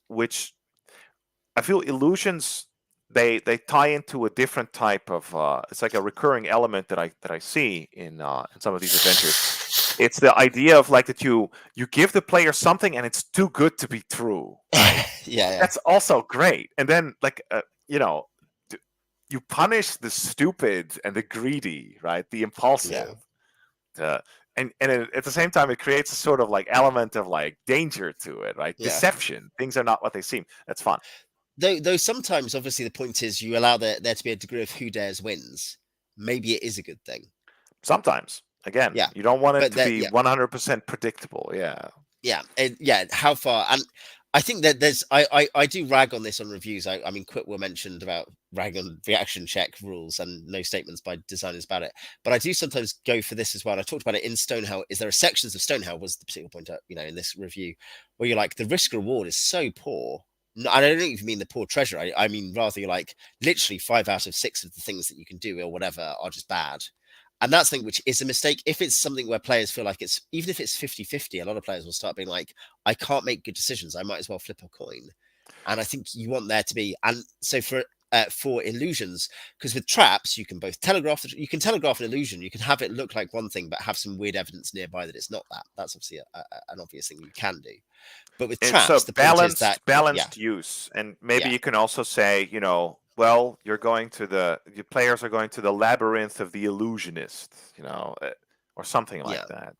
which I feel illusions they tie into a different type of. It's like a recurring element that I see in some of these adventures. It's the idea of like that you give the player something and it's too good to be true, right? Yeah, yeah, That's also great. And then like you know, d- you punish the stupid and the greedy, right? The yeah, impulsive. Uh, at the same time, it creates a sort of like element of like danger to it, right? yeah. Deception. Things are not what they seem. That's fun. Though sometimes, obviously, the point is you allow there to be a degree of who dares wins. Maybe it is a good thing. Sometimes, again, Yeah, you don't want it but to that be yeah, 100% predictable. Yeah. yeah, and yeah. How far? And I think that there's I do rag on this on reviews. I mean, Quit were mentioned about rag on reaction check rules and no statements by designers about it. But I do sometimes go for this as well. And I talked about it in Stonehell. Is there are sections of Stonehell was the particular point out, in this review where you're like the risk reward is so poor. No, I don't even mean the poor treasure. I mean rather you're like literally 5 out of 6 of the things that you can do or whatever are just bad. And that's something which is a mistake. If it's something where players feel like it's, even if it's 50-50, a lot of players will start being like, I can't make good decisions. I might as well flip a coin. And I think you want there to be, and so for illusions, because with traps, you can both telegraph, you can telegraph an illusion, you can have it look like one thing, but have some weird evidence nearby that it's not that. That's obviously an obvious thing you can do. But with It's a traps, the point is that, yeah, balanced use, and maybe yeah, you can also say, well, your players are going to the labyrinth of the illusionist, or something like yeah.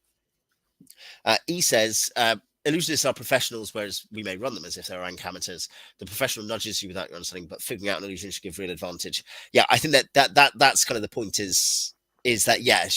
that. E says, illusionists are professionals, whereas we may run them as if they're rank amateurs. The professional nudges you without your understanding, but figuring out an illusion should give real advantage. Yeah, I think that's kind of the point is that yeah,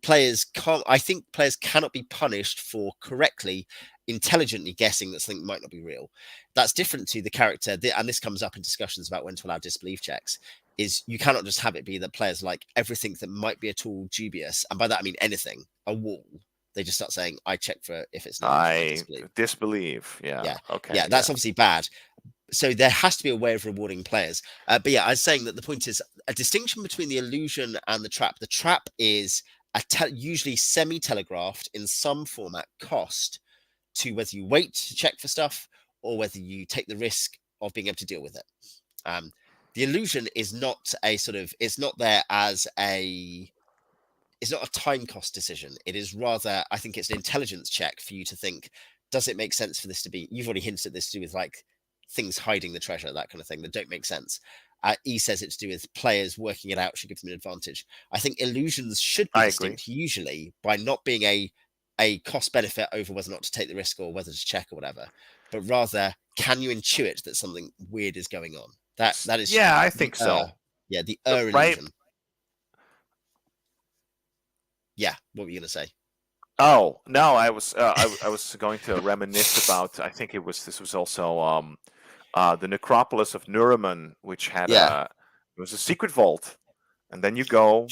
players can't. I think players cannot be punished for correctly, intelligently guessing that something might not be real. That's different to the character, and this comes up in discussions about when to allow disbelief checks. Is you cannot just have it be that players like everything that might be at all dubious, and by that I mean anything, a wall, they just start saying, I check for if it's an illusion, I I disbelieve. disbelieve. Yeah. Yeah. Okay. Yeah. That's Yeah. obviously bad. So there has to be a way of rewarding players. But yeah, I was saying that the point is a distinction between the illusion and the trap. The trap is usually semi telegraphed in some format cost to whether you wait to check for stuff or whether you take the risk of being able to deal with it. Um, the illusion is not a sort of, it's not there as it's not a time cost decision. It is rather, I think it's an intelligence check for you to think, does it make sense for this to be? You've already hinted at this to do with like things hiding the treasure, that kind of thing that don't make sense. E says it's to do with players working it out should give them an advantage. I think illusions should be I agree. distinct usually by not being a cost benefit over whether or not to take the risk or whether to check or whatever, but rather can you intuit that something weird is going on? That is Yeah, I the think so. yeah, the Right. illusion. Yeah, what were you gonna say? Oh no, I was going to reminisce about. I think this was also the necropolis of Nuraman, which had Yeah, it was a secret vault, and then you go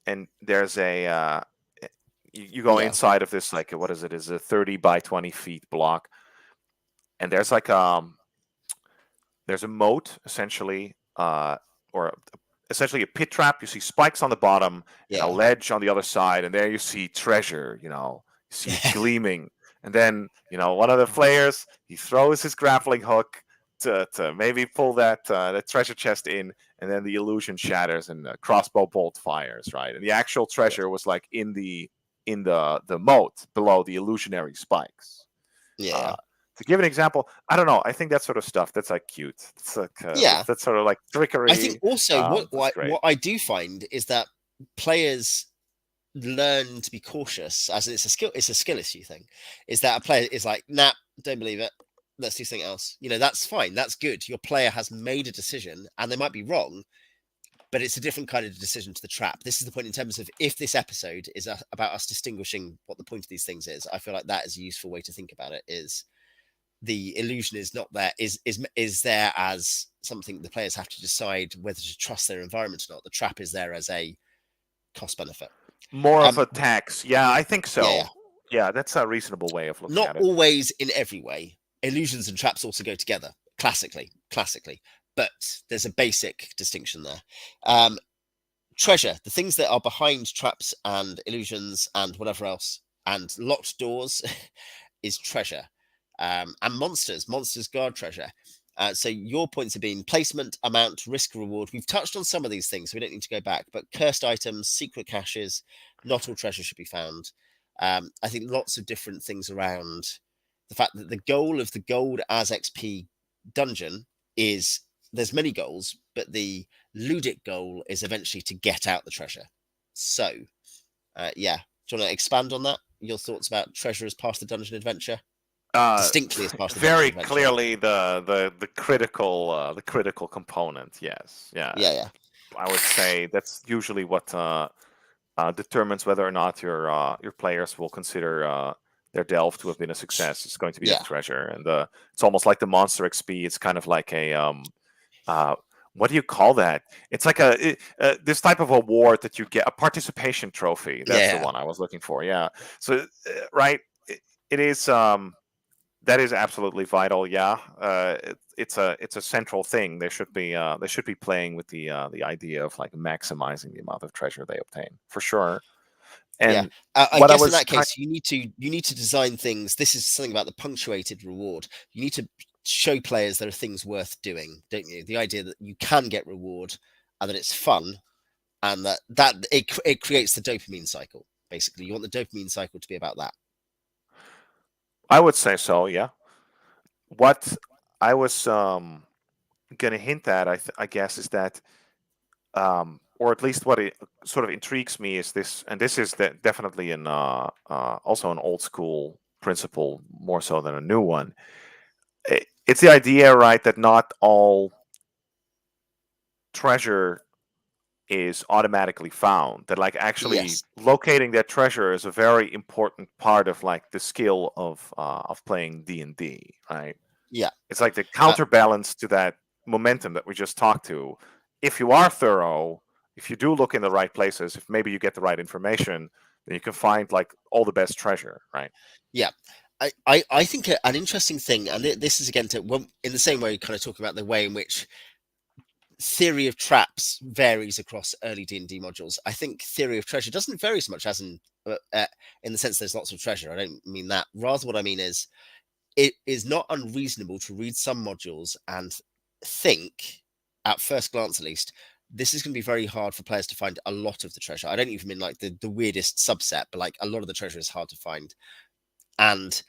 and there's you go yeah. inside of this, like, what is it? Is a 30 by 20 feet block, and there's like there's a moat essentially, or essentially a pit trap. You see spikes on the bottom and a Yeah. ledge on the other side, and there you see treasure. You see it gleaming, and then one of the players, he throws his grappling hook. to maybe pull that treasure chest in, and then the illusion shatters and the crossbow bolt fires, right? And the actual Yeah. treasure was like in the moat below the illusionary spikes. Yeah. Uh, to give an example, I don't know. I think that sort of stuff that's like cute. It's like Yeah. that's sort of like I think trickery. also That's great. what I do find is that players learn to be cautious, as it's a skill issue thing. Is that a player is like, nah, don't believe it. Let's do something else. That's fine. That's good. Your player has made a decision, and they might be wrong, but it's a different kind of decision to the trap. This is the point in terms of if this episode is about us distinguishing what the point of these things is. I feel like that is a useful way to think about it. Is the illusion is not there is there as something the players have to decide whether to trust their environment or not. The trap is there as a cost benefit. More of Um, a tax. Yeah, I think yeah, yeah. so. Yeah, that's a reasonable way of looking Not at it. always in every way. Illusions and traps also go together, classically, but there's a basic distinction there. Treasure, the things that are behind traps and illusions and whatever else, and locked doors is treasure. And monsters guard treasure. So your points have been placement, amount, risk, reward. We've touched on some of these things, so we don't need to go back. But cursed items, secret caches, not all treasure should be found. I think lots of different things around the fact that the goal of the gold as XP dungeon is there's many goals, but the ludic goal is eventually to get out the treasure. So, yeah, do you want to expand on that? Your thoughts about treasure as part of the dungeon adventure? Uh, Distinctly as part of the dungeon Very adventure. clearly the critical component. Yes, yeah. Yeah, yeah, I would say that's usually what determines whether or not your players will consider their delve to have been a success. It's going to be that yeah, treasure, and it's almost like the monster XP. It's kind of like a uh, what do you call that? It's like this type of award that you get, a participation trophy. That's the yeah, one I was looking for. Yeah. So right, it is. That is absolutely vital. Yeah, it's a central thing. They should be playing with the idea of like maximizing the amount of treasure they obtain for sure. yeah. And I what I guess in was that kind case, you need to design things. This is something about the punctuated reward. You need to show players there are things worth doing, don't you? The idea that you can get reward and that it's fun and that it creates the dopamine cycle. Basically, you want the dopamine cycle to be about that. I would say so. Yeah. What I was gonna hint at, I guess, is that or at least what it sort of intrigues me is this, and this is definitely also an old school principle more so than a new one. It's the idea, right, that not all treasure is automatically found. That like actually Yes. locating that treasure is a very important part of like the skill of playing D&D, right? Yeah. It's like the Uh, counterbalance to that momentum that we just talked to. If you are thorough, if you do look in the right places, if maybe you get the right information, then you can find like all the best treasure, right? yeah. I think an interesting thing, and this is again in the same way, kind of talking about the way in which theory of traps varies across early D&D modules. I think theory of treasure doesn't vary so much as in the sense there's lots of treasure. I don't mean that. Rather, what I mean is it is not unreasonable to read some modules and think, at first glance at least, this is going to be very hard for players to find a lot of the treasure. I don't even mean like the weirdest subset, but like a lot of the treasure is hard to find. And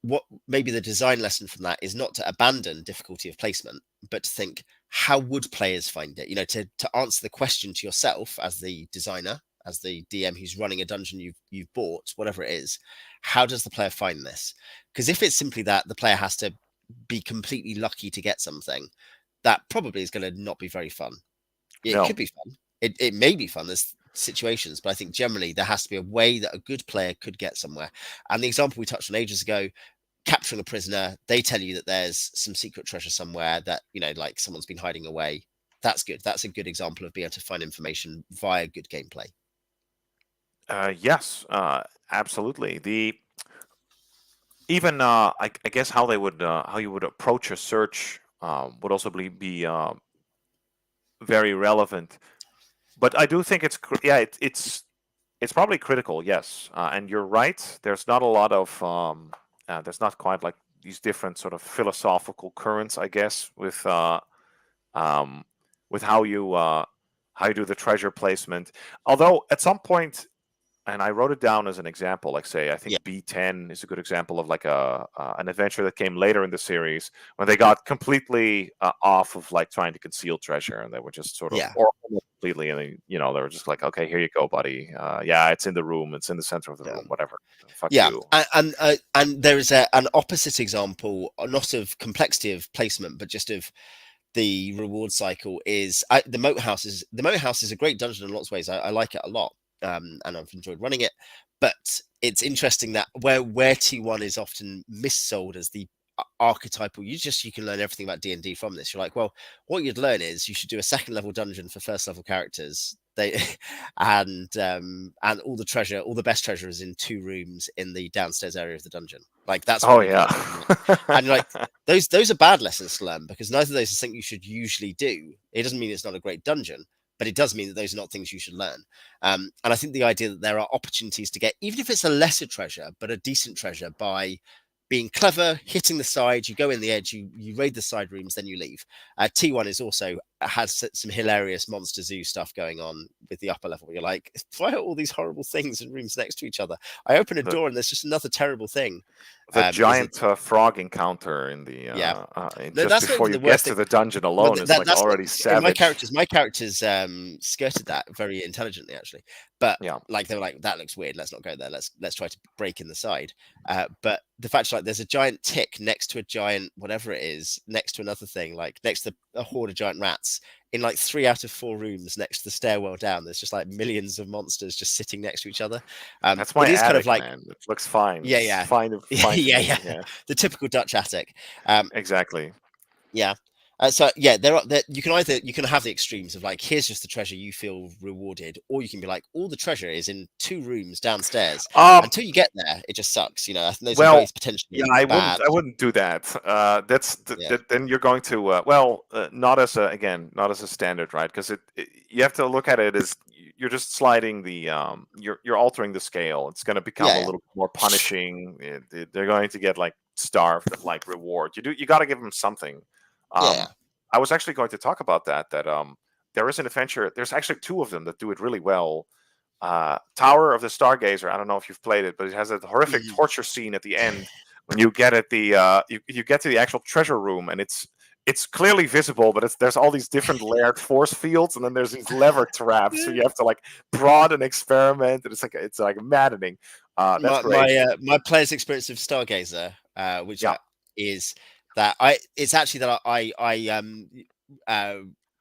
what maybe the design lesson from that is not to abandon difficulty of placement, but to think, how would players find it? To answer the question to yourself as the designer, as the DM who's running a dungeon you've bought, whatever it is, how does the player find this? Because if it's simply that the player has to be completely lucky to get something, that probably is going to not be very fun. It No. could be fun. It may be fun. There's situations, but I think generally there has to be a way that a good player could get somewhere. And the example we touched on ages ago, capturing a prisoner, they tell you that there's some secret treasure somewhere that, like someone's been hiding away. That's good. That's a good example of being able to find information via good gameplay. Yes, absolutely. The even I guess how you would approach a search would also be very relevant. But I do think yeah, it's probably critical. Yes, and you're right. There's not a lot of there's not quite like these different sort of philosophical currents, I guess, um, with how you do the treasure placement. Although at some point, and I wrote it down as an example. Like, say, I Yeah, think B10 is a good example of like a an adventure that came later in the series when they got completely off of like trying to conceal treasure, and they were just sort of, yeah, or almost completely, and they were just like, okay, here you go, buddy. Yeah, it's in the room. It's in the center of the yeah. room. Whatever. Fuck Yeah, you. and there is an opposite example, not of complexity of placement, but just of the reward cycle. Is the moat house is a great dungeon in lots of ways. I like it a lot, and I've enjoyed running it. But it's interesting that where T1 is often missold as the archetypal, you can learn everything about D&D from this. You're like, well, what you'd learn is you should do a second level dungeon for first level characters. They and all the best treasure is in 2 rooms in the downstairs area of the dungeon. Like that's Oh what you'd yeah. learn from it. And you're like, those are bad lessons to learn, because neither of those is something you should usually do. It doesn't mean it's not a great dungeon, but it does mean that those are not things you should learn. And I think the idea that there are opportunities to get, even if it's a lesser treasure, but a decent treasure, by being clever, hitting the side, you go in the edge, you raid the side rooms, then you leave. T1 is also has some hilarious Monster Zoo stuff going on with the upper level. You're like, why are all these horrible things in rooms next to each other? I open a the door and there's just another terrible thing. the There's a giant frog encounter in the Yeah. No, just that's not before even you the get worst thing. to the dungeon Well, alone is like that's not, already in savage. my characters skirted that very intelligently, actually. But Yeah. like they were like, that looks weird. Let's not go there. Let's try to break in the side. But the fact is, like, there's a giant tick next to a giant whatever it is, next to another thing, like next to a horde of giant rats, in like 3 out of 4 rooms next to the stairwell down. There's just like millions of monsters just sitting next to each other. That's It my is kind of attic, like, man. It looks fine. yeah, It's yeah, fine, fine to yeah, me. yeah, Yeah, the typical Dutch attic. Um, exactly. yeah. So yeah, there you can have the extremes of like, here's just the treasure you feel rewarded, or you can be like, all the treasure is in 2 rooms downstairs. Um, Until you get there, it just sucks. I think those are well, both yeah, potentially bad. I wouldn't do that. Yeah, Then you're going to not as a again, not as a standard, right? Because you have to look at it as you're just sliding the you're altering the scale. It's going to become a yeah, little more punishing. They're going to get like starved of like reward. You got to give them something. yeah, Um, I was actually going to talk about that there is an adventure. There's actually 2 of them that do it really well. Tower of the Stargazer. I don't know if you've played it, but it has a horrific yeah. torture scene at the end when you get at the you get to the actual treasure room, and it's clearly visible, but there's all these different layered force fields, and then there's these lever traps, so you have to like prod and experiment, and it's like maddening. That's great. My player's experience of Stargazer, which Yeah. is that it's actually that uh,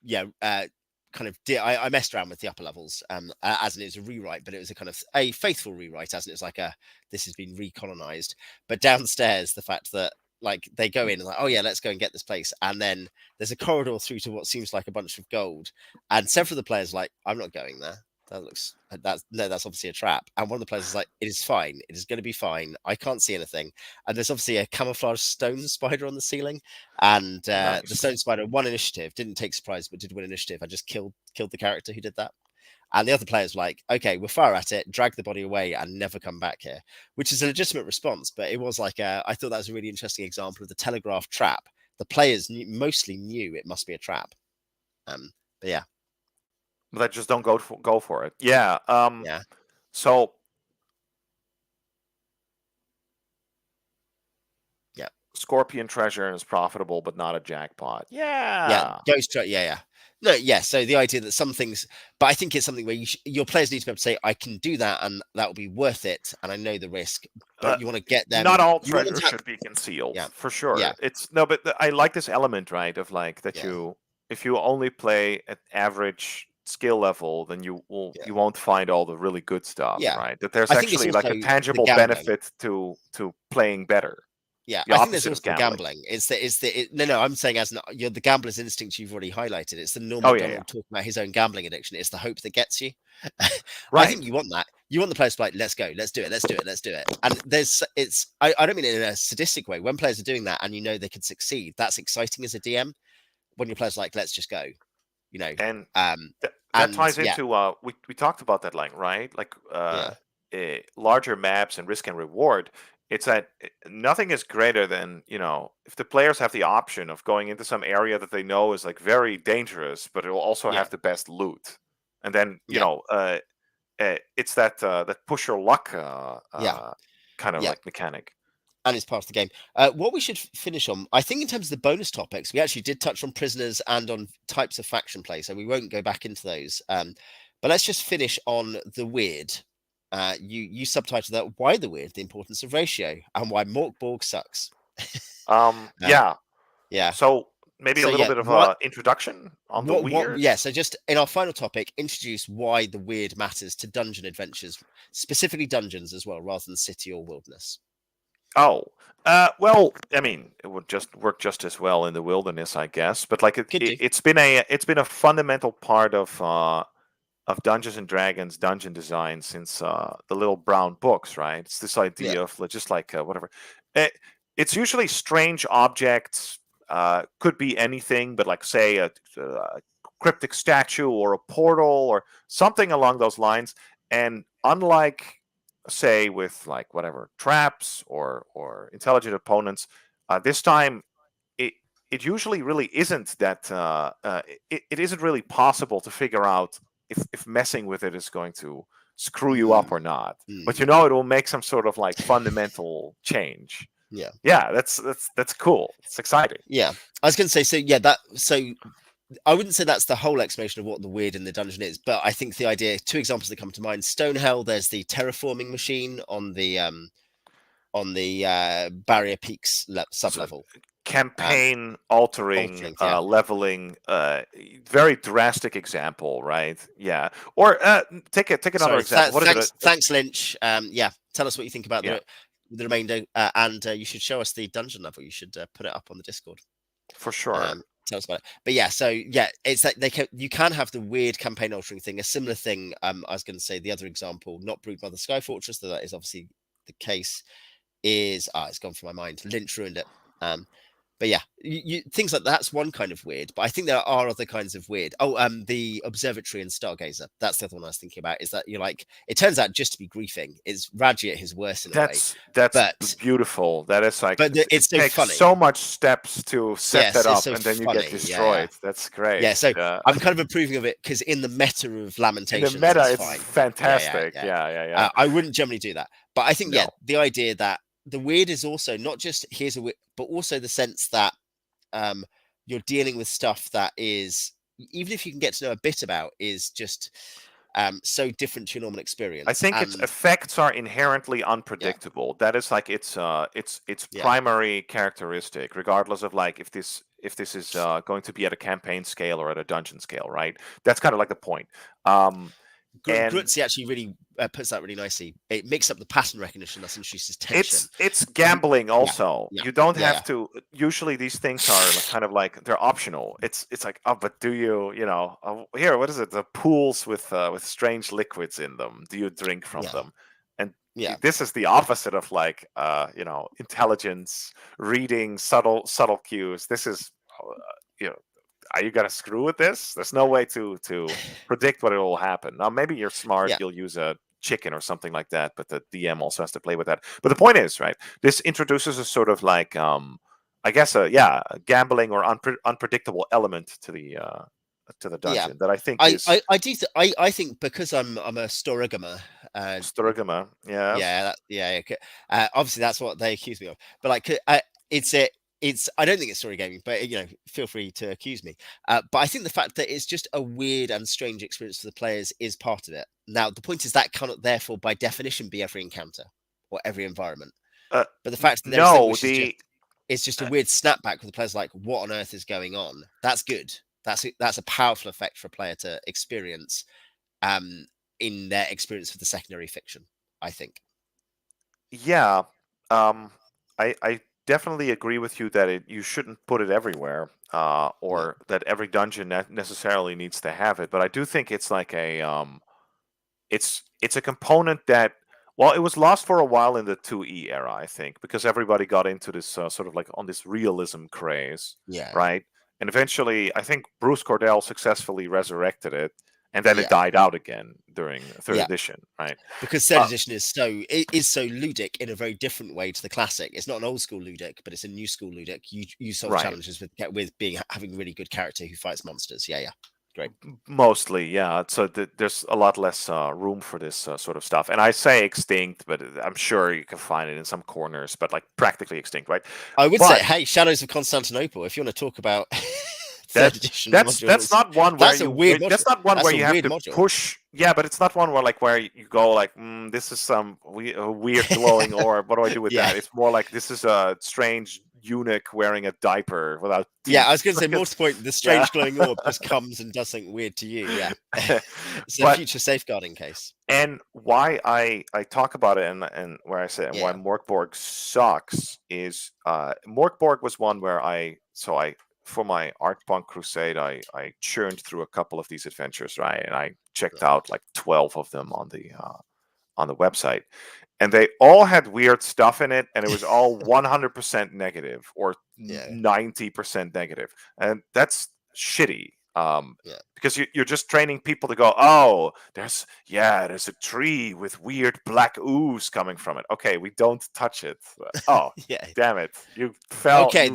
yeah, kind of I messed around with the upper levels, as in it was a rewrite, but it was a kind of a faithful rewrite, as in it's like this has been recolonized. But downstairs, the fact that like they go in and like, oh yeah, let's go and get this place, and then there's a corridor through to what seems like a bunch of gold, and several of the players are like, I'm not going there. That's obviously a trap. And one of the players is like, it is fine. It is going to be fine. I can't see anything. And there's obviously a camouflage stone spider on the ceiling. And the Nice. stone spider won initiative, didn't take surprise, but did win initiative. I just killed the character who did that. And the other players were like, okay, we'll fire at it, drag the body away, and never come back here, which is a legitimate response. But it was like, I thought that was a really interesting example of the telegraph trap. The players mostly knew it must be a trap. But yeah, But just don't go for it. Yeah. yeah, So yeah. Scorpion treasure is profitable, but not a jackpot. Yeah, Yeah. ghost track. Yeah, yeah. No, yeah. So the idea that some things, but I think it's something where your players need to be able to say, "I can do that, and that will be worth it, and I know the risk." Uh, But you want to get them. Not all You want them treasure to have. should be concealed, Yeah, for sure. yeah, It's no, but I like this element, right? Of like that yeah, if you only play at average skill level, then yeah, you won't find all the really good stuff, yeah. right? That there's I think it's actually like also a the tangible gambling. benefit to playing better. Yeah, The I think there's opposite also of the gambling. gambling. No. I'm saying as you're the gambler's instinct. You've already highlighted. It's the Norm Oh yeah, yeah. Macdonald talking about his own gambling addiction. It's the hope that gets you. I think Right. you want that. You want the players to be like, let's go, let's do it, let's do it, let's do it. And I don't mean it in a sadistic way. When players are doing that and you know they can succeed, that's exciting as a DM. When your players are like, let's just go, you know. And Um, that and ties yeah, into we talked about that, like, right, like yeah, larger maps and risk and reward. it's that nothing is greater than, if the players have the option of going into some area that they know is like very dangerous, but it will also Yeah, have the best loot. And then, yeah, it's that push your luck yeah, kind of yeah. like mechanic. And it's part of the game. What we should finish on, I think, in terms of the bonus topics, we actually did touch on prisoners and on types of faction play, so we won't go back into those. But let's just finish on the weird. You subtitled that "Why the Weird: The Importance of Ratio and Why Mork Borg Sucks." um, Yeah. yeah. So maybe a So little yeah, bit of what a introduction on the what? weird. Yeah. So just in our final topic, introduce why the weird matters to dungeon adventures, specifically dungeons as well, rather than city or wilderness. Oh, well, I mean, it would just work just as well in the wilderness, I guess. But like Could do. it's been a fundamental part of Dungeons and Dragons dungeon design since the little brown books, right? It's this Yeah. idea of just like whatever. It, it's usually strange objects. Could be anything, but like say a cryptic statue or a portal or something along those lines. And unlike, say, with like whatever traps or intelligent opponents, this time it it usually really isn't that it isn't really possible to figure out if messing with it is going to screw you up Mm, or not. But mm, it will make some sort of like fundamental change. yeah. Yeah, that's cool. It's exciting. Yeah, I was going to say, so yeah, that so I wouldn't say that's the whole explanation of what the weird in the dungeon is, but I think the idea, two examples that come to mind: Stonehell. There's the terraforming machine on the Barrier Peaks sub So level. campaign altering, Altering, yeah. leveling, very drastic example, right? Yeah. Or take another Sorry, example. What is it? thanks, Lynch. Yeah, tell us what you think about Yeah, the remainder, and you should show us the dungeon level. You should put it up on the Discord. for sure. Tell us about it. But yeah, so yeah, it's like you can have the weird campaign altering thing. A similar thing. I was going to say the other example, not Broodmother Sky Fortress, though that is obviously the case. Is it's gone from my mind. Lynch ruined it. But yeah, things like that's one kind of weird. But I think there are other kinds of weird. Oh, the observatory and stargazer. That's the other one I was thinking about. Is that you're like, it turns out just to be griefing. It's Raji at his worst in a way. That's But beautiful. That is like it it's so takes funny. so much steps to set Yes, that it's up, so and then you get funny. Yeah, yeah. destroyed. That's great. Yeah, so Yeah. I'm kind of approving of it because in the meta of In the Lamentations, meta, it's it's fine. Yeah, yeah, fantastic. yeah. Yeah, yeah, yeah. I wouldn't generally do that, but I think yeah, No, the idea that the weird is also not just here's a weird, but also the sense that um, you're dealing with stuff that is even if you can get to know a bit about is just so different to your normal I experience. think its And effects are inherently yeah, unpredictable. That is like its yeah, primary characteristic, regardless of like if this is going to be at a campaign scale or at a dungeon scale, right? That's kind of like the point. Um, and Grutzi actually really puts that really nicely. It makes up the pattern recognition that introduces tension. it's You, gambling yeah, also. yeah, You don't yeah, have yeah, to. Usually these things are like kind of like they're optional. It's like, oh, but do you, here, what is it, the pools with strange liquids in them, do you drink from yeah, them? And yeah, this is the opposite of like intelligence, reading subtle cues. This is you know are you gonna screw with this? There's no way to predict what it will happen. Now maybe you're smart, yeah, you'll use a chicken or something like that, but the DM also has to play with that. But the point is, right, this introduces a sort of like I guess a gambling or unpredictable element to the yeah. dungeon that I think is I do. I think because I'm a Storagamer. Uh, Sturgama. Yes. yeah, yeah. Okay. Obviously, that's what they accuse me of. But like, it's a. It's. I don't think it's story gaming, but feel free to accuse me. But I think the fact that it's just a weird and strange experience for the players is part of it. Now, the point is that cannot, therefore, by definition, be every encounter or every environment. Uh, But the fact that there is something no, which is just the it's just a uh, weird snapback with the players like, what on earth is going on? That's good. That's a powerful effect for a player to experience um, in their experience with the secondary fiction. I think. yeah, I definitely agree with you that you shouldn't put it everywhere, Yeah, or that every dungeon necessarily needs to have it. But I do think it's like it's a component that, well, it was lost for a while in the 2E era, I think, because everybody got into this sort of like on this realism craze, yeah, right? And eventually, I think Bruce Cordell successfully resurrected it, and then it Yeah, died out again during third yeah. edition, right? Because third Uh, edition is so ludic in a very different way to the classic. It's not an old school ludic, but it's a new school ludic. You solve right. challenges with being having a really good character who fights monsters. Yeah, yeah, great. Mostly, yeah. So there's a lot less room for this sort of stuff. And I say extinct, but I'm sure you can find it in some corners, but like practically extinct, right? I would say, But hey, Shadows of Constantinople. If you want to talk about that third edition that's modules, not one where that's a you weird that's module. not one where That's a you have weird to module. push. Yeah, but it's not one where like where you go like, this is some a weird glowing orb. What do I do with Yeah, that? It's more like this is a strange eunuch wearing a diaper without yeah. I teeth. was going to say Like more to it's the point. The yeah. strange glowing orb just comes and does something weird to you. Yeah, it's a But future safeguarding case. and why I talk about it and where I say and why Yeah, Morkborg sucks is Morkborg was one where I for my Art Punk Crusade I churned through a couple of these adventures, right, and I checked out like 12 of them on the website, and they all had weird stuff in it, and it was all 100% negative or yeah, 90% negative, and that's shitty. yeah. Because you're just training people to go, oh, there's a tree with weird black ooze coming from it. Okay, we don't touch it. Oh, Yeah. damn it! You fell. Okay,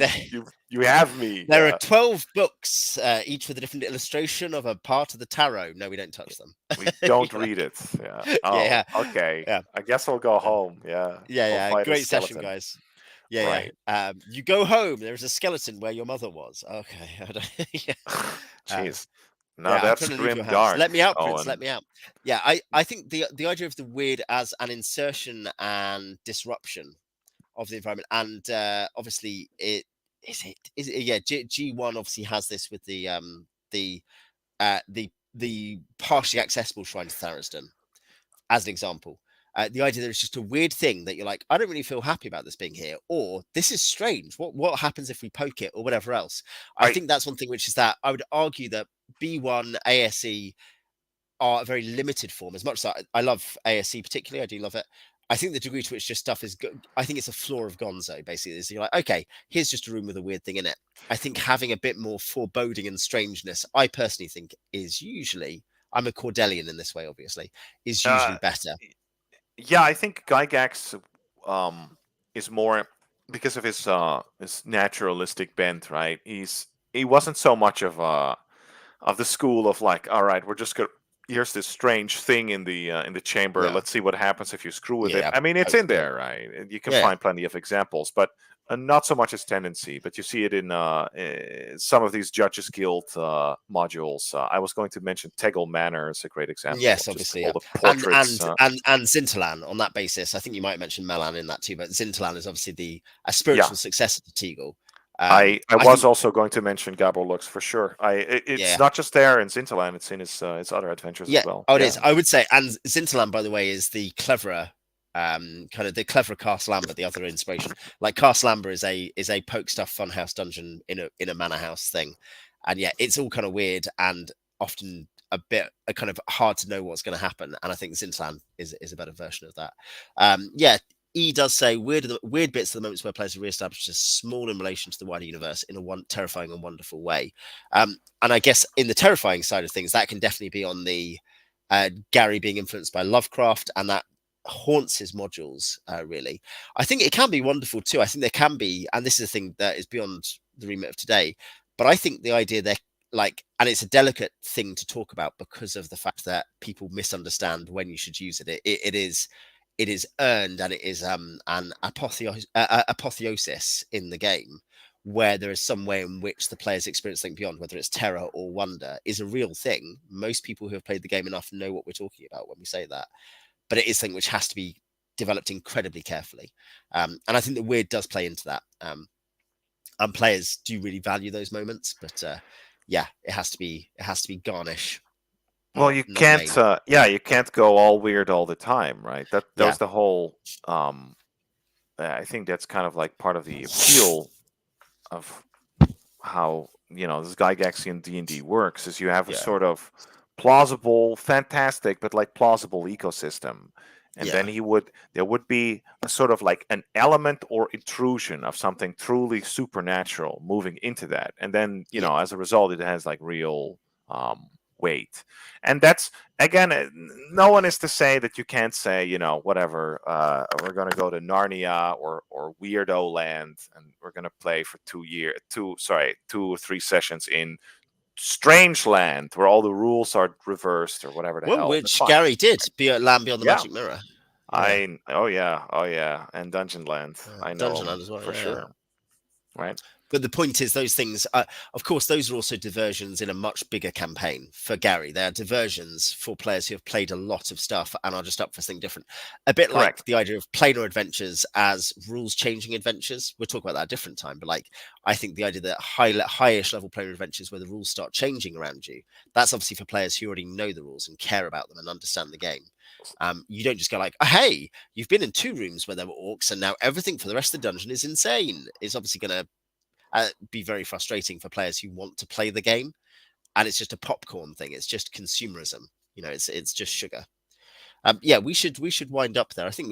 You have me. there are 12 books, each with a different illustration of a part of the tarot. No, we don't touch them. We don't Yeah, read it. Yeah. yeah, Oh, yeah, okay. yeah, I guess we'll go yeah, home. Yeah. yeah, We'll yeah. fight a Great session, skeleton. guys. Yeah, Right. yeah. You go home. There is a skeleton where your mother was. Okay. Yeah. Uh, Jeez. Now yeah, I'm that's trying to leave your grim house. dark, Let me out, Prince. Let Owen. me out. Yeah, I think the idea of the weird as an insertion and disruption of the environment, and obviously it yeah G1 obviously has this with the the partially accessible Shrine to Tharasdon as an example. The idea that it's just a weird thing that you're like, I don't really feel happy about this being here, or this is strange. What happens if we poke it, or whatever else? I I think that's one thing, which is that I would argue that B1 ASE are a very limited form. As much as I love ASC particularly, I do love it. I think the degree to which just stuff is good, I think it's a flaw of Gonzo, basically. Is you're like, okay, here's just a room with a weird thing in it. I think having a bit more foreboding and strangeness, I personally think is usually, I'm a Cordelian in this way, obviously, is usually uh better. yeah, I think Gygax is more because of his naturalistic bent, right? He wasn't so much of the school of like, all right, we're just gonna here's this strange thing in the chamber. Yeah. Let's see what happens if you screw with it. Yeah. I mean, it's Poke, in poke. there, right? You can Yeah. Yeah. find plenty of examples, but not so much his tendency. But you see it in some of these Judges Guild modules. I was going to mention Tegel Manor as a great example Yes, of just obviously, all yeah. the And portraits. and and and Zintalan on that basis. I think you might mention Melan in that too, but Zintalan is obviously the a Yeah, spiritual successor to Teagle. I I was think also going to mention Gabor Lux for sure. It's yeah. not just there in Zintalan; it's in his other adventures as Yeah, well. oh, it is. Yeah, I would say, and Zintalan, by the way, is the cleverer, kind of the cleverer Castle Amber, the other inspiration. Like Castle Amber is a poke stuff funhouse dungeon in a manor house thing, and yeah, it's all kind of weird and often a bit kind of hard to know what's going to happen. And I think Zintalan is a better version of that. Yeah. E does say weird bits of the moments where players are re-established as small in relation to the wider universe in a terrifying and wonderful way. And I guess in the terrifying side of things, that can definitely be on the Gary being influenced by Lovecraft, and that haunts his modules. Really, I think it can be wonderful too. I think there can be, and this is a thing that is beyond the remit of today. But I think the idea that like, and it's a delicate thing to talk about because of the fact that people misunderstand when you should use it. It is earned, and it is an apotheosis in the game where there is some way in which the players experience something beyond, whether it's terror or wonder, is a real thing. Most people who have played the game enough know what we're talking about when we say that. But it is something which has to be developed incredibly carefully. And I think the weird does play into that. And players do really value those moments, but yeah, it has to be garnish, well, not you not can't. main. You can't go all weird all the time, right? That Yeah, was the whole. I think that's kind of like part of the appeal of how this Gygaxian D&D works. Is you have a yeah, sort of plausible, fantastic, but like plausible ecosystem, and then yeah, there would be a sort of like an element or intrusion of something truly supernatural moving into that, and then yeah, as a result, it has like real. Um, wait. And that's, again, no one is to say that you can't say, whatever, we're going to go to Narnia or Weirdo Land, and we're going to play for 2 or 3 sessions in Strange Land, where all the rules are reversed or whatever the Well, hell. That's which fine. Gary did be at Land Beyond the Yeah. Magic Mirror. Yeah. Oh yeah, oh yeah, and Dungeon Land. I know Dungeon them Land as well. for Yeah. sure. Right. But the point is, those things, of course, those are also diversions in a much bigger campaign for Gary. They are diversions for players who have played a lot of stuff and are just up for something different. A bit Correct. like the idea of planar adventures as rules-changing adventures. We'll talk about that a different time. But like, I think the idea that highish level planar adventures where the rules start changing around you, that's obviously for players who already know the rules and care about them and understand the game. You don't just go like, oh, hey, you've been in 2 rooms where there were orcs and now everything for the rest of the dungeon is insane. It's obviously going to be very frustrating for players who want to play the game, and it's just a popcorn thing. It's just consumerism. It's just sugar. Yeah, we should wind up there. I think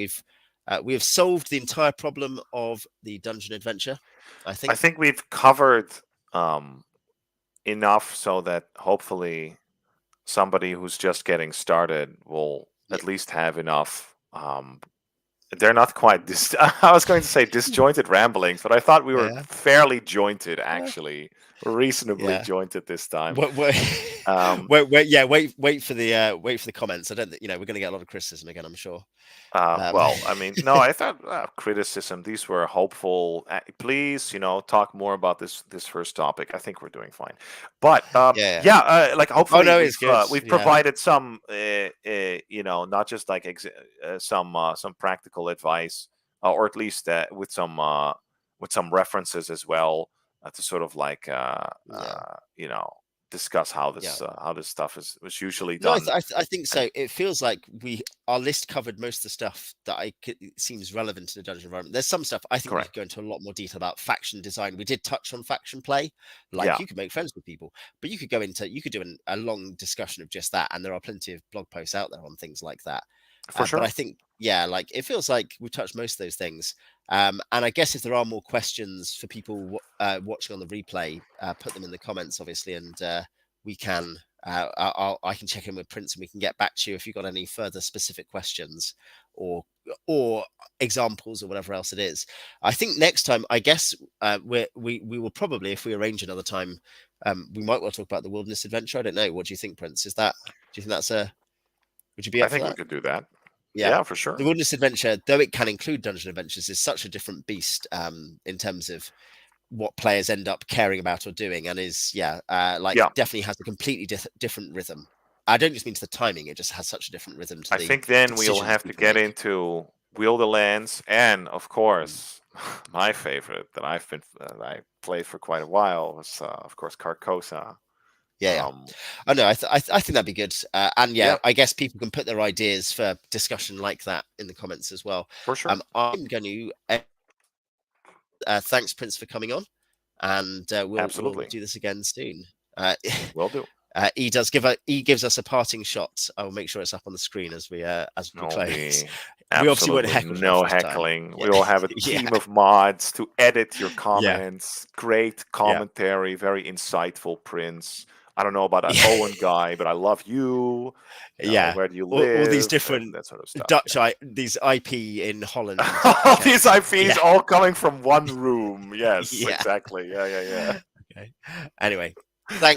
we have solved the entire problem of the dungeon adventure. I I think. think we've covered enough so that hopefully somebody who's just getting started will Yeah. at least have enough. They're not quite I was going to say disjointed ramblings, but I thought we were Yeah. fairly jointed, actually. Reasonably Yeah. jointed this time. Wait, Um, wait for the comments. I don't think we're going to get a lot of criticism again, I'm sure. well, I mean, no, I thought criticism. These were hopeful. Please, talk more about this first topic. I think we're doing fine. But Yeah. like Oh hopefully no, it's good. we've Yeah. provided some, not just like some practical advice, or at least with some references as well, to sort of like Yeah. discuss how Yeah. this stuff was usually No, done. I think And so. It feels like our list covered most of the stuff that it seems relevant to the dungeon environment. There's some stuff I think we could correct. go into a lot more detail about faction design. We did touch on faction play, like Yeah, you could make friends with people, but you could do a long discussion of just that, and there are plenty of blog posts out there on things like that. for But I sure. think, yeah, like it feels like we've touched most of those things. And I guess if there are more questions for people watching on the replay, put them in the comments, obviously, and we can. I can check in with Prince and we can get back to you if you've got any further specific questions or examples or whatever else it is. I think next time, I guess we will probably, if we arrange another time, we might well talk about the wilderness adventure. I don't know. What do you think, Prince? Do you think that's would you be I up for think we that? could do that. Yeah. Yeah, for The sure. wilderness adventure, though it can include dungeon adventures, is such a different beast in terms of what players end up caring about or doing, and is like Yeah, definitely has a completely different rhythm. I don't just mean to the timing; it just has such a different rhythm to I the think then we'll decisions have to people get make. into Wilderlands, and of Mm. course, my favorite I played for quite a while was of course Carcosa. Yeah, yeah. Um, I know. I think that'd be good. And yeah, yeah, I guess people can put their ideas for discussion like that in the comments as well. for sure. I'm going to thanks, Prince, for coming on, and we'll Absolutely, do this again soon. Uh, will do. he gives us a parting shot. I will make sure it's up on the screen as we There'll close. be We obviously won't absolutely heckle for the no first time. heckling. Yeah, We will have a yeah, team of mods to edit your yeah, comments. Great yeah, commentary, very insightful, Prince. I don't know about that yeah. Owen guy, but I love you. Yeah. Where do you All these live, and different that sort of stuff. Dutch, these IP in Holland, All Czech. these IPs Yeah, all coming from one room. Yes, yeah. exactly. Yeah, yeah, yeah. Okay. Anyway, thanks.